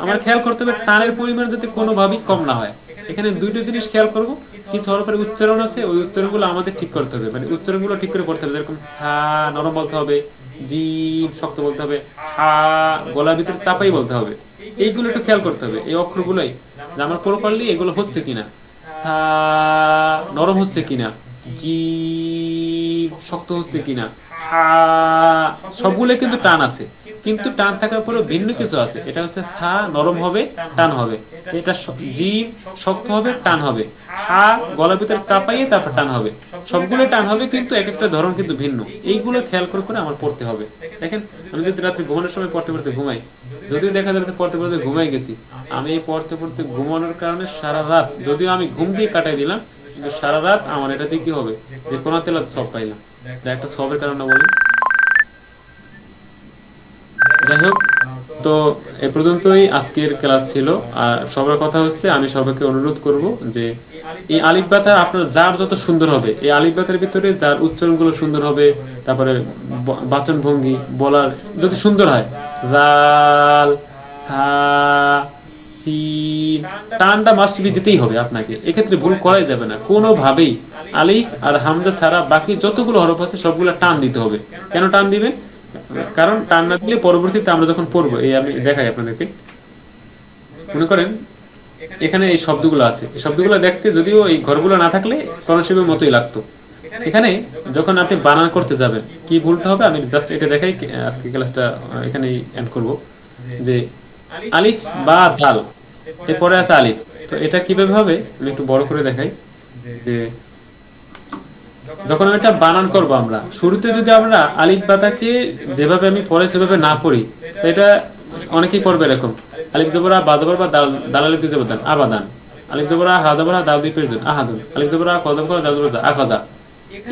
আমার খেয়াল করতে হবে টানের পরিমাণ যাতে কোনোভাবেই কম না হয়। এখানে দুইটা জিনিস খেয়াল করব। কিছু হরফের উচ্চারণ আছে, ওই উচ্চারণগুলো আমাদের ঠিক করতে হবে, মানে উচ্চারণগুলো ঠিক করে পড়তে হবে। যেরকম থা নরম বলতে হবে, জিম শক্ত বলতে হবে, হা গলার ভিতরে চাপাই বলতে হবে। এইগুলো একটু খেয়াল করতে হবে, এই অক্ষরগুলোই যে আমার প্রপারলি এগুলো হচ্ছে কিনা, থা নরম হচ্ছে কিনা, জিম শক্ত হচ্ছে কিনা, হা সবগুলো কিন্তু টান আছে, কিন্তু টান থাকার পরেও ভিন্ন কিছু আছে, এটা হচ্ছে থা নরম হবে, টান হবে। এটা জিম শক্ত হবে, টান হবে। হা গলার ভিতরে চাপাইয়ে তারপর টান হবে। সবগুলো টান হবে, কিন্তু এক একটা ধরন কিন্তু ভিন্ন। এইগুলো খেয়াল করে করে আমার পড়তে হবে। দেখেন, আমি যদি রাত্রে ঘুমানোর সময় পড়তে পড়তে ঘুমাই, যদিও দেখা যাবে পড়তে পড়তে ঘুমাই গেছি, আমি এই পড়তে পড়তে ঘুমানোর কারণে সারা রাত, যদিও আমি ঘুম দিয়ে কাটাই দিলাম, কিন্তু সারা রাত আমার এটা দিয়ে কি হবে, যে কোন তেলাতে সব পাইলাম। একটা সবের কারণে বলি। যাই হোক, তো এ পর্যন্তই আজকের ক্লাস ছিল। আর সবার কথা হচ্ছে, আমি সবাইকে অনুরোধ করব যে এই আলিফ বাতা আপনার যার যত সুন্দর হবে, এই আলিফ বাতার ভিতরে যার উচ্চারণগুলো সুন্দর হবে, তারপরে বাচন ভঙ্গি বলার যদি সুন্দর হয়, রাল থা সিন, টানটা মাস্ট বি দিতেই হবে আপনাকে, এক্ষেত্রে ভুল করাই যাবে না কোনোভাবেই। আলিফ আর হামজা ছাড়া বাকি যতগুলো হরফ আছে সবগুলো টান দিতে হবে। কেন টান দিবেন? কারণ টান না দিলে পরবর্তীতে আমরা যখন পড়বো, এই আমি দেখাই আপনাদেরকে। মনে করেন এখানে এই শব্দগুলো আছে, এই শব্দগুলো দেখতে যদিও এই ঘরগুলো না থাকলে কনসেপ্টের মতোই লাগতো। এখানে যখন আপনি বানান করতে যাবেন, কি ভুলটা হবে আমি জাস্ট এটা দেখাই, আজকে ক্লাসটা এখানেই এন্ড করব। যে আলিফ বা দাল, এরপরে আছে আলিফ, তো এটা কিভাবে হবে আমি একটু বড় করে দেখাই। যে যখন এটা বানান করবো আমরা, শুরুতে যদি আমরা আলিফ বাতাকে যেভাবে আমি পড়ে সেভাবে না পড়ি, তো এটা অনেকেই পড়বে এরকম, আলিফ জবরা বা জবর বা দাল আলিফ দুই জবর দান আবাদান, আলিফ জবরা হা জবরা দাল দুই পেশ দান আহাদুন, আলিফ জবরা ক জবর দাল জবর দা আখাযা।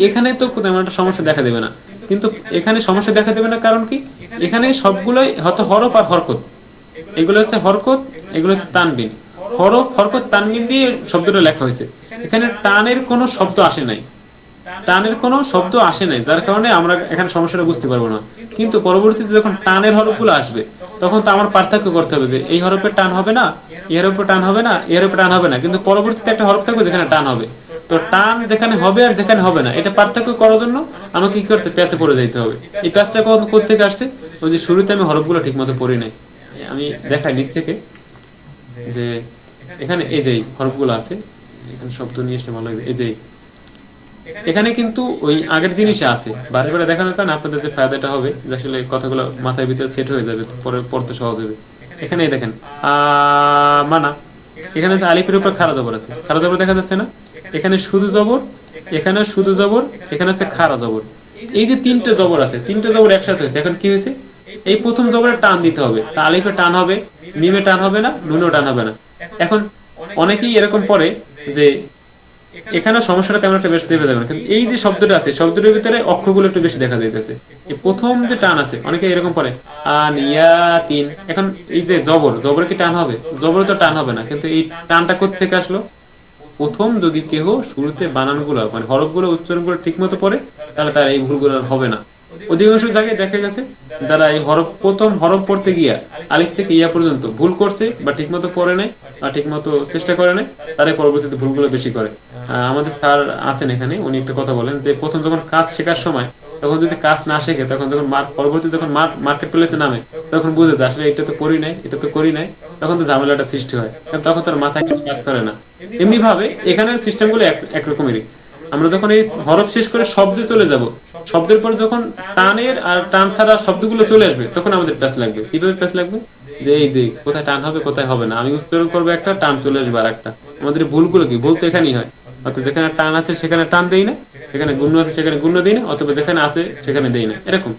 এখানে তো তেমন একটা সমস্যা দেখা দেবে না, কিন্তু এখানে সমস্যা দেখা দেবে না কারণ কি, এখানে সবগুলোই হয়তো হরফ আর হরকত, এগুলো হচ্ছে হরকত, এগুলো হচ্ছে তানবিন। হরফ হরকত তানবিন দিয়ে শব্দটা লেখা হয়েছে, এখানে টানের কোনো শব্দ আসে নাই, টানের কোনো শব্দ আসে নাই, যার কারণে আমরা এখানে সমস্যাটা বুঝতে পারবো না। কিন্তু পরবর্তীতে যখন টানের হরফগুলো আসবে, তখন তো আমার পার্থক্য করতে হবে যে এই হরফে টান হবে না, এই হরফে টান হবে না, এই হরফে টান হবে না, কিন্তু পরবর্তীতে একটা হরফ থাকবে যেখানে টান হবে। তো টান যেখানে হবে আর যেখানে হবে না, এটা পার্থক্য করার জন্য আমাকে কি করতে, প্যাচে পড়ে যাইতে হবে। এই প্যাচটা কোথা থেকে আসছে? ওই যে শুরুতে আমি হরফগুলো ঠিক মতো পড়ি নাই। আমি দেখাই নিচ থেকে, যে এখানে এই যে হরফগুলো আছে, এখানে শব্দ নিয়ে এসে ভালো লাগবে। এই যে এখানে কিন্তু ওই আগের জিনিসে আছে, বারে বারে দেখানোর কারণে আপনাদের যে ফায়দাটা হবে, যে আসলে কথাগুলো মাথার ভিতরে সেট হয়ে যাবে, পরে পড়তে সহজ হবে। এখানে দেখেন মানা, এখানে যে আলিফের উপর খাড়া জবর আছে, খাড়া জবর দেখা যাচ্ছে না, এখানে শুধু জবর, এখানে শুধু জবর, এখানে আছে খাড়া জবর। এই যে তিনটে জবর আছে, তিনটে জবর একসাথে হয়েছে। এখন কি হয়েছে, এই প্রথম জবরে টান দিতে হবে, তা আলিফে টান হবে, মিমে টান হবে না, নুনেও টান হবে না। এখন অনেকেই এরকম পড়ে যে এখানে সমস্যাটা তেমন একটা বেশি দেখা যাবে না, কিন্তু এই যে শব্দটা আছে, শব্দটার ভিতরে অক্ষরগুলো একটু বেশি দেখা যাইতেছে। এই প্রথম যে টান আছে, অনেকে এরকম পড়ে আনিয়াতিন, এখন এই যে জবর, জবর কি টান হবে? জবর তো টান হবে না, কিন্তু এই টানটা কোথা থেকে আসলো? প্রথম যদি কেহ শুরুতে বানানগুলো মানে হরফগুলো উচ্চারণগুলো ঠিক মতো পড়ে, তাহলে তার এই ভুলগুলো হবে না। অধিকাংশ জায়গায় দেখা গেছে যারা এই হরফ প্রথম হরফ পড়তে গিয়া আলিফ থেকে ইয়া পর্যন্ত ভুল করছে, বা ঠিক মতো পড়ে নাই, বা ঠিক মতো চেষ্টা করে নাই, তারাই পরবর্তীতে ভুলগুলো বেশি করে। আমাদের স্যার আছেন এখানে, উনি একটা কথা বলেন যে প্রথম যখন কাজ শেখার সময়, তখন যদি কাজ না শেখে, তখন যখন পরবর্তী যখন মার্কেট প্লেসে নামে, তখন বুঝে যায় আসলে এটা তো করি নাই, এটা তো করি নাই, তখন তো ঝামেলাটা সৃষ্টি হয়, তখন তার মাথায় কিছু কাজ করে না। এমনি ভাবে এখানের সিস্টেমগুলো একরকমেরই। আমরা যখন এই হরফ শেষ করে শব্দে চলে যাব, শব্দের পর যখন টানের আর টান ছাড়া শব্দগুলো চলে আসবে, তখন আমাদের প্যাচ লাগবে। কিভাবে প্যাচ লাগবে? যে এই যে কোথায় টান হবে কোথায় হবে না, আমি উচ্চারণ করবো একটা, টান চলে আসবে আর একটা। আমাদের ভুলগুলো কি, ভুল তো এখানেই হয়, অর্থাৎ যেখানে টান আছে সেখানে টান দেই না, যেখানে গুণ্য আছে সেখানে গুণ্য দেই না, অথবা যেখানে আছে সেখানে দেই না, এরকম।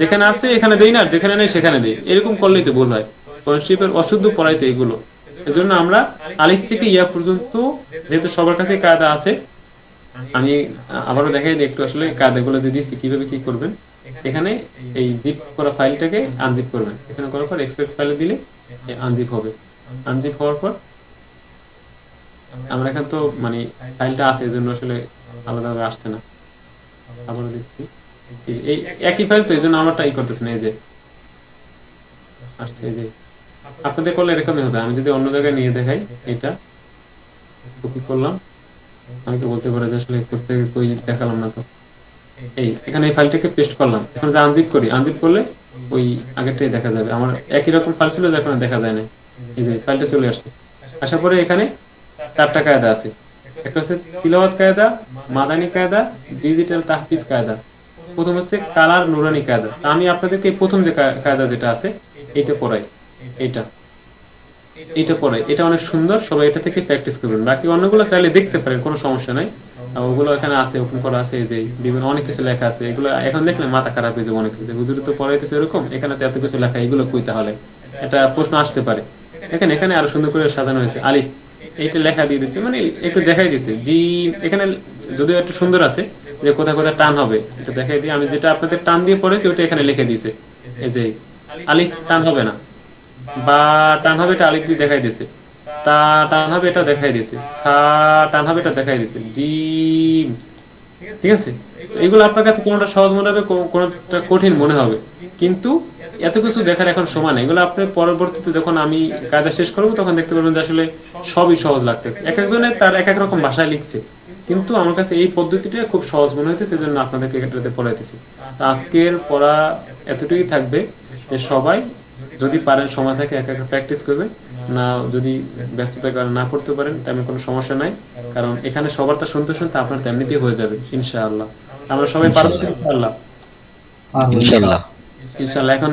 যেখানে আছে এখানে দেই না, আর যেখানে নেই সেখানে দেই, এরকম করলেই তো ভুল হয়। কনসেপ্টের অশুদ্ধ পড়াইতে এগুলো। এজন্য আমরা আলিফ থেকে ইয়া পর্যন্ত যেহেতু সবার কাছে কায়দা আছে, আমি আবারও দেখাই দিই একটু আসলে কায়দাগুলো যে দিচ্ছি কিভাবে কি করবেন। এখানে এই জিপ করা ফাইলটাকে আনজিপ করবেন, এখানে করার পর এক্সপোর্ট ফাইলে দিলে আনজিপ হবে। আনজিপ হওয়ার পর আমরা এখানে তো মানে ফাইলটা আছে, এজন্য আসলে আলাদাভাবে আসছে না, আবারও দিচ্ছি। এই একই ফাইল তো, এই জন্য আমরা ট্রাই করতেছি না। এই যে আসছে, এই যে আপনাদের করলে এরকমই হবে। আমি যদি অন্য জায়গায় নিয়ে দেখাই, এটা কপি করলাম, আমি তো বলতে পারি যে আসলে করতে কই দেখালাম না, তো এই এখানে এই ফাইলটাকে পেস্ট করলাম। এখন যে আনজিপ করি, আনজিপ করলে ওই আগেরটাই দেখা যাবে। আমার একই রকম ফাইল ছিল, এখন দেখা যায় না। এই যে ফাইলটা চলে আসছে। আসার পরে এখানে 4টা কায়দা আছে। একটা হচ্ছে তিলাওয়াত কায়দা, মাদানী কায়দা, ডিজিটাল তাহফিজ কায়দা। প্রথম হচ্ছে কালার নুরানি কায়দা। আমি আপনাদেরকে এই প্রথম যে কায়দা যেটা আছে এটা পড়াই, এটা এটা পড়াই, এটা অনেক সুন্দর, সবাই এটা থেকে প্র্যাকটিস করবেন। বাকি অন্যগুলো চাইলে দেখতে পারেন, কোনো সমস্যা নাই। ওগুলো এখানে আছে, ওপেন করা আছে, যে বিভিন্ন অনেক কিছু লেখা আছে, এগুলো এখন দেখলে মাথা খারাপ হয়ে যাবে অনেক কিছু, হুজুর তো পড়াইতেছে এরকম, এখানে তো এত কিছু লেখা, এগুলো কই তাহলে? এটা প্রশ্ন আসতে পারে। এখানে এখানে আরো সুন্দর করে সাজানো হয়েছে, আলিফ এইটা লেখা দিয়ে দিচ্ছে, মানে একটু দেখাই দিচ্ছে জি, এখানে যদিও একটু সুন্দর আছে যে কোথায় কোথায় টান হবে এটা দেখাই দিয়ে, আমি যেটা আপনাদের টান দিয়ে পড়েছি ওটা এখানে লিখে দিয়েছে, এই যে আলিফ টান হবে না, বা টান হবে এটা আলিফ দিয়ে দেখাই দিয়েছে, তা টান হবে এটা দেখাই দিয়েছে, সা টান হবে এটা দেখাই দিয়েছে, জিম, ঠিক আছে? তো এগুলো আপনার কাছে কোনটা সহজ মনে হবে, কোনটা কঠিন মনে হবে, কিন্তু এত কিছু দেখার এখন সময় নেই। এগুলো আপনি পরবর্তীতে যখন আমি কায়দা শেষ করবো তখন দেখতে পারবেন যে আসলে সবই সহজ লাগতেছে, এক একজনের তার এক এক রকম ভাষায় লিখছে, কিন্তু আমার কাছে এই পদ্ধতিটা খুব সহজ মনে হইতেছে, সেজন্য আপনাদেরকে এটাতে পড়াইতেছি। তো আজকের পড়া এতটুকুই থাকবে, যে সবাই যদি পারেন সময় থাকে এক এক প্র্যাকটিস করবে, না যদি ব্যস্ততার কারণে না করতে পারেন তেমন কোনো সমস্যা নাই, কারণ এখানে সবার তা শুনতে শুনতে আপনার তেমনিতেই হয়ে যাবে ইনশাআল্লাহ। আমরা সবাই পারবো ইনশাআল্লাহ, ইনশাল্লাহ। ইনশাআল্লাহ। এখন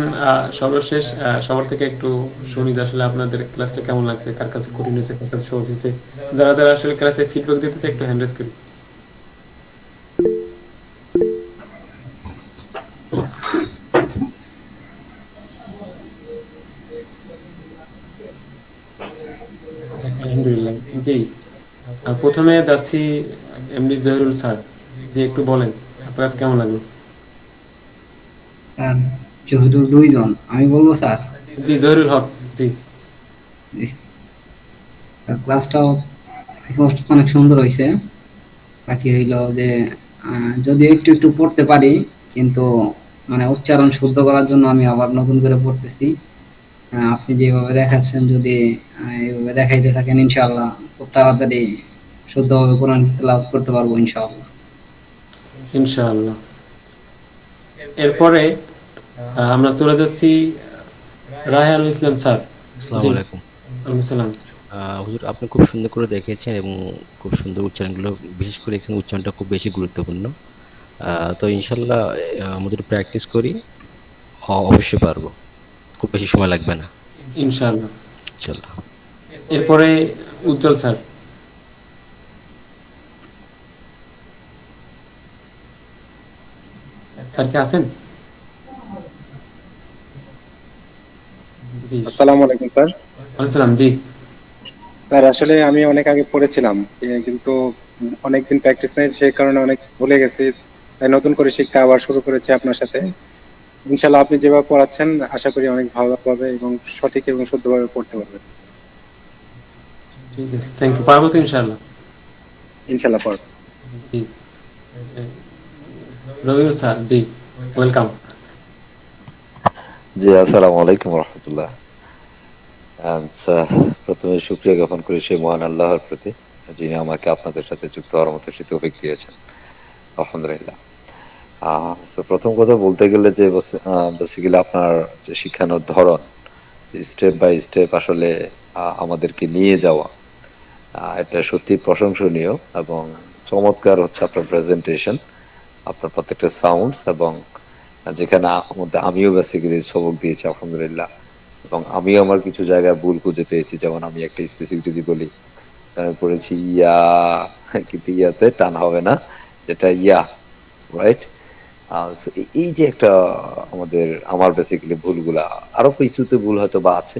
সর্বশেষ সবার থেকে একটু শুনি যে আসলে আপনাদের ক্লাসটা কেমন লাগছে, কার কাছে কঠিন হয়েছে, কার কাছে সহজ হয়েছে, যারা যারা আসলে ক্লাসে ফিডব্যাক দিতেছে একটু হ্যান্ড রেজ করি। আলহামদুলিল্লাহ, জি। প্রথমে যাচ্ছি এমডি জহিরুল স্যার, জি একটু বলেন আপনার কাছে কেমন লাগলো? স্যার যেহেতু দুইজন, আমি বলবো স্যার। জি জহিরুল হক, জি। ক্লাসটাও অনেক সুন্দর হয়েছে। বাকি হইলো যে যদিও একটু একটু পড়তে পারি, কিন্তু মানে উচ্চারণ শুদ্ধ করার জন্য আমি আবার নতুন করে পড়তেছি। আপনি যেভাবে দেখাচ্ছেন, যদি এইভাবে দেখাইতে থাকেন ইনশাআল্লাহ খুব তাড়াতাড়ি শুদ্ধভাবে কোরআন তেলাওয়াত করতে পারবো ইনশাআল্লাহ। ইনশাআল্লাহ। এরপরে আমরা চলে যাচ্ছি রায়হানুল ইসলাম স্যার। আসসালামু আলাইকুম। ওয়ালাইকুম সালাম। হুজুর আপনি খুব সুন্দর করে দেখিয়েছেন এবং খুব সুন্দর উচ্চারণগুলো, বিশেষ করে এখানে উচ্চারণটা খুব বেশি গুরুত্বপূর্ণ। তো ইনশাল্লাহ আমাদের প্র্যাকটিস করি, অবশ্যই পারবো, খুব বেশি সময় লাগবে না ইনশাআল্লাহ। ইনশাল্লাহ। এরপরে উজ্জ্বল স্যার। স্যার কি আছেন? জি আসসালামু আলাইকুম স্যার। ওয়ালাইকুম সালাম। জি স্যার আসলে আমি অনেক আগে পড়েছিলাম, কিন্তু অনেকদিন প্র্যাকটিস নেই, সেই কারণে অনেক ভুলে গেছি, তাই নতুন করে শিক্ষা আবার শুরু করেছি আপনার সাথে। ইনশাল্লাহ আপনি যেভাবে পড়াচ্ছেন আশা করি অনেক ভালোভাবে এবং সঠিক এবং শুদ্ধভাবে পড়তে পারবেন। ঠিক আছে, থ্যাংক ইউ। পারবো তো ইনশাআল্লাহ? ইনশাল্লাহ পারব। জি রবিউল স্যার, জি ওয়েলকাম। জি আসসালামু আলাইকুম রহমতুল্লাহ। প্রথমে শুকরিয়া জ্ঞাপন করি সেই মহান আল্লাহর প্রতি, যিনি আমাকে আপনাদের সাথে যুক্ত হওয়ার মতো সে তৌফিক দিয়েছেন, আলহামদুলিল্লাহ। প্রথম কথা বলতে গেলে যে বেসিক্যালি আপনার যে শিখানোর ধরন, স্টেপ বাই স্টেপ আসলে আমাদেরকে নিয়ে যাওয়া, এটা সত্যি প্রশংসনীয় এবং চমৎকার হচ্ছে আপনার প্রেজেন্টেশন, আপনার প্রত্যেকটা সাউন্ডস, এবং যেখানে মধ্যে আমিও বেসিক্যালি সবক দিয়েছি আলহামদুলিল্লাহ, এবং আমিও আমার কিছু জায়গায় ভুল খুঁজে পেয়েছি। যেমন আমি একটা স্পেসিফিক যদি বলি, আমি পড়েছি ইয়া, কিন্তু ইয়াতে টান হবে না, যেটা ইয়া, রাইট? এই যে একটা আমার বেসিক্যালি ভুলগুলা, আরো কিছুতে ভুল হয়তো বা আছে,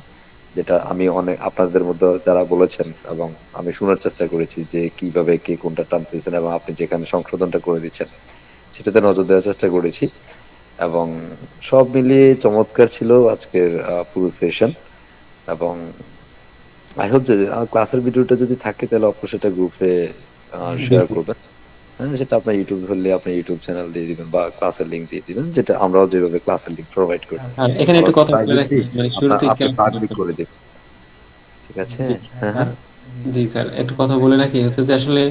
যেটা আমি অনেক আপনাদের মধ্যে যারা বলেছেন এবং আমি শোনার চেষ্টা করেছি যে কিভাবে কে কোনটা টানতেছেন, এবং আপনি যেখানে সংশোধনটা করে দিচ্ছেন সেটাতে নজর দেওয়ার চেষ্টা করেছি, এবং সব মিলিয়ে চমৎকার ছিল আজকের পুরো সেশন। এবং আই হোপ যে ক্লাসের ভিডিওটা যদি থাকে তাহলে অবশ্যই সেটা গ্রুপে শেয়ার করবেন। সেটা আপনার ইউটিউব হলে আপনি ইউটিউব চ্যানেল দিয়ে দিবেন বা ক্লাসের লিংক দিয়ে দিবেন, যেটা আমরাও যেভাবে ক্লাসের লিংক প্রোভাইড করি। আর এখানে একটু কথা বলে রাখি, মানে শুরুতে আপনি করে দিবেন, ঠিক আছে? জি স্যার, একটু কথা বলে রাখি, হচ্ছে যে আসলে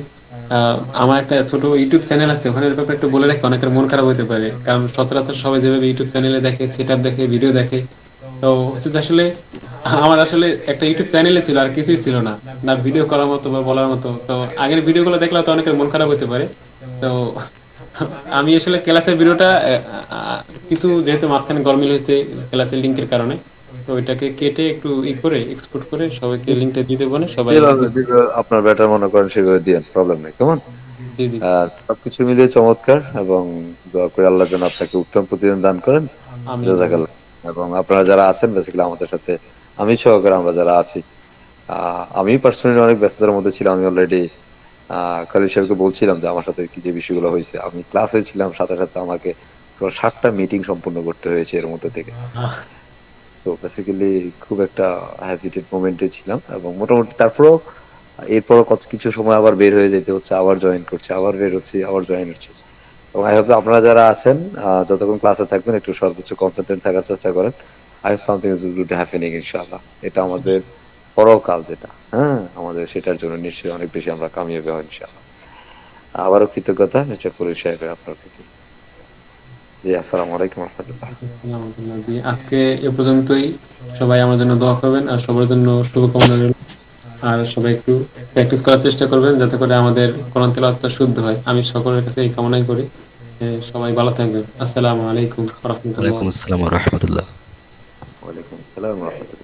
আমার একটা ছোট ইউটিউব চ্যানেল আছে, ওখানে ব্যাপারে একটু বলে রাখি, অনেকের মন খারাপ হতে পারে, কারণ সচরাচর সবাই যেভাবে ইউটিউব চ্যানেলে দেখে, সেটআপ দেখে, ভিডিও দেখে, তো হচ্ছে যে আসলে আমার আসলে একটা ইউটিউব চ্যানেলে ছিল আর কিছুই ছিল না, না ভিডিও করার মতো বা বলার মতো। তো আগের ভিডিওগুলো দেখলে তো অনেকের মন খারাপ হতে পারে, তো আমি আসলে ক্লাসের ভিডিওটা কিছু যেহেতু মাঝখানে গরমিল হয়েছে ক্লাসের লিংকের কারণে, তো ওইটাকে কেটে একটু করে এক্সপোর্ট করে সবাইকে লিংকটা দিয়ে দেবো না, সবাই যেভাবে আপনার ব্যাটার মনে করেন সেভাবে দিয়েন, প্রবলেম নেই, কেমন? জি জি সবকিছু মিলিয়ে চমৎকার, এবং দোয়া করি আল্লাহ যেন আপনাকে উত্তম প্রতিদিন দান করেন। আমিন। জাযাকাল্লাহ। এবং আপনারা যারা আছেন বেসিক্যালি আমাদের সাথে, আমি সহকারে আমরা যারা আছি, আমি পার্সোনালি অনেক ব্যস্ততার মধ্যে ছিলাম। আমি অলরেডি খালিদ সাহেবকে বলছিলাম যে আমার সাথে কি যে বিষয়গুলো হয়েছে, আমি ক্লাসে ছিলাম, সাথে সাথে আমাকে 7টা মিটিং সম্পূর্ণ করতে হয়েছে এর মধ্যে থেকে। তো বেসিক্যালি খুব একটা হেজিটেড মোমেন্টে ছিলাম, এবং মোটামুটি তারপরেও এরপর কত কিছু সময় আবার বের হয়ে যেতে হচ্ছে, আবার জয়েন করছে, আবার বের হচ্ছে, আবার জয়েন হচ্ছে। এবং আই হোপ আপনারা যারা আছেন যতক্ষণ ক্লাসে থাকবেন একটু সর্বোচ্চ কনসেন্ট্রেট থাকার চেষ্টা করেন। I hope something is good happening ইনশাআল্লাহ। এটা আমাদের পরকাল যেটা, হ্যাঁ, আমাদের সেটার জন্য নিশ্চয়ই অনেক বেশি আমরা কামিয়াবি হব ইনশাআল্লাহ। আবারও কৃতজ্ঞতা মিস্টার ফরিদ সাহেবের আপনার প্রতি। জি, আসসালামু আলাইকুম ওয়া রাহমাতুল্লাহ। আলহামদুলিল্লাহ। জি, আজকে এ পর্যন্তই। সবাই আমার জন্য দোয়া করবেন আর সবার জন্য শুভকামনা রইল। আর সবাই একটু প্র্যাকটিস করার চেষ্টা করবেন যাতে করে আমাদের কোরআন তেলাওয়াতটা শুদ্ধ হয়। আমি সকলের কাছে এই কামনাই করি। সবাই ভালো থাকবেন। আসসালামু আলাইকুম ওয়া রাহমাতুল্লাহ। ওয়ালাইকুম আসসালাম ওয়া রাহমাতুল্লাহ। ওয়ালাইকুম আসসালাম ওয়া রাহমাতুল্লাহ।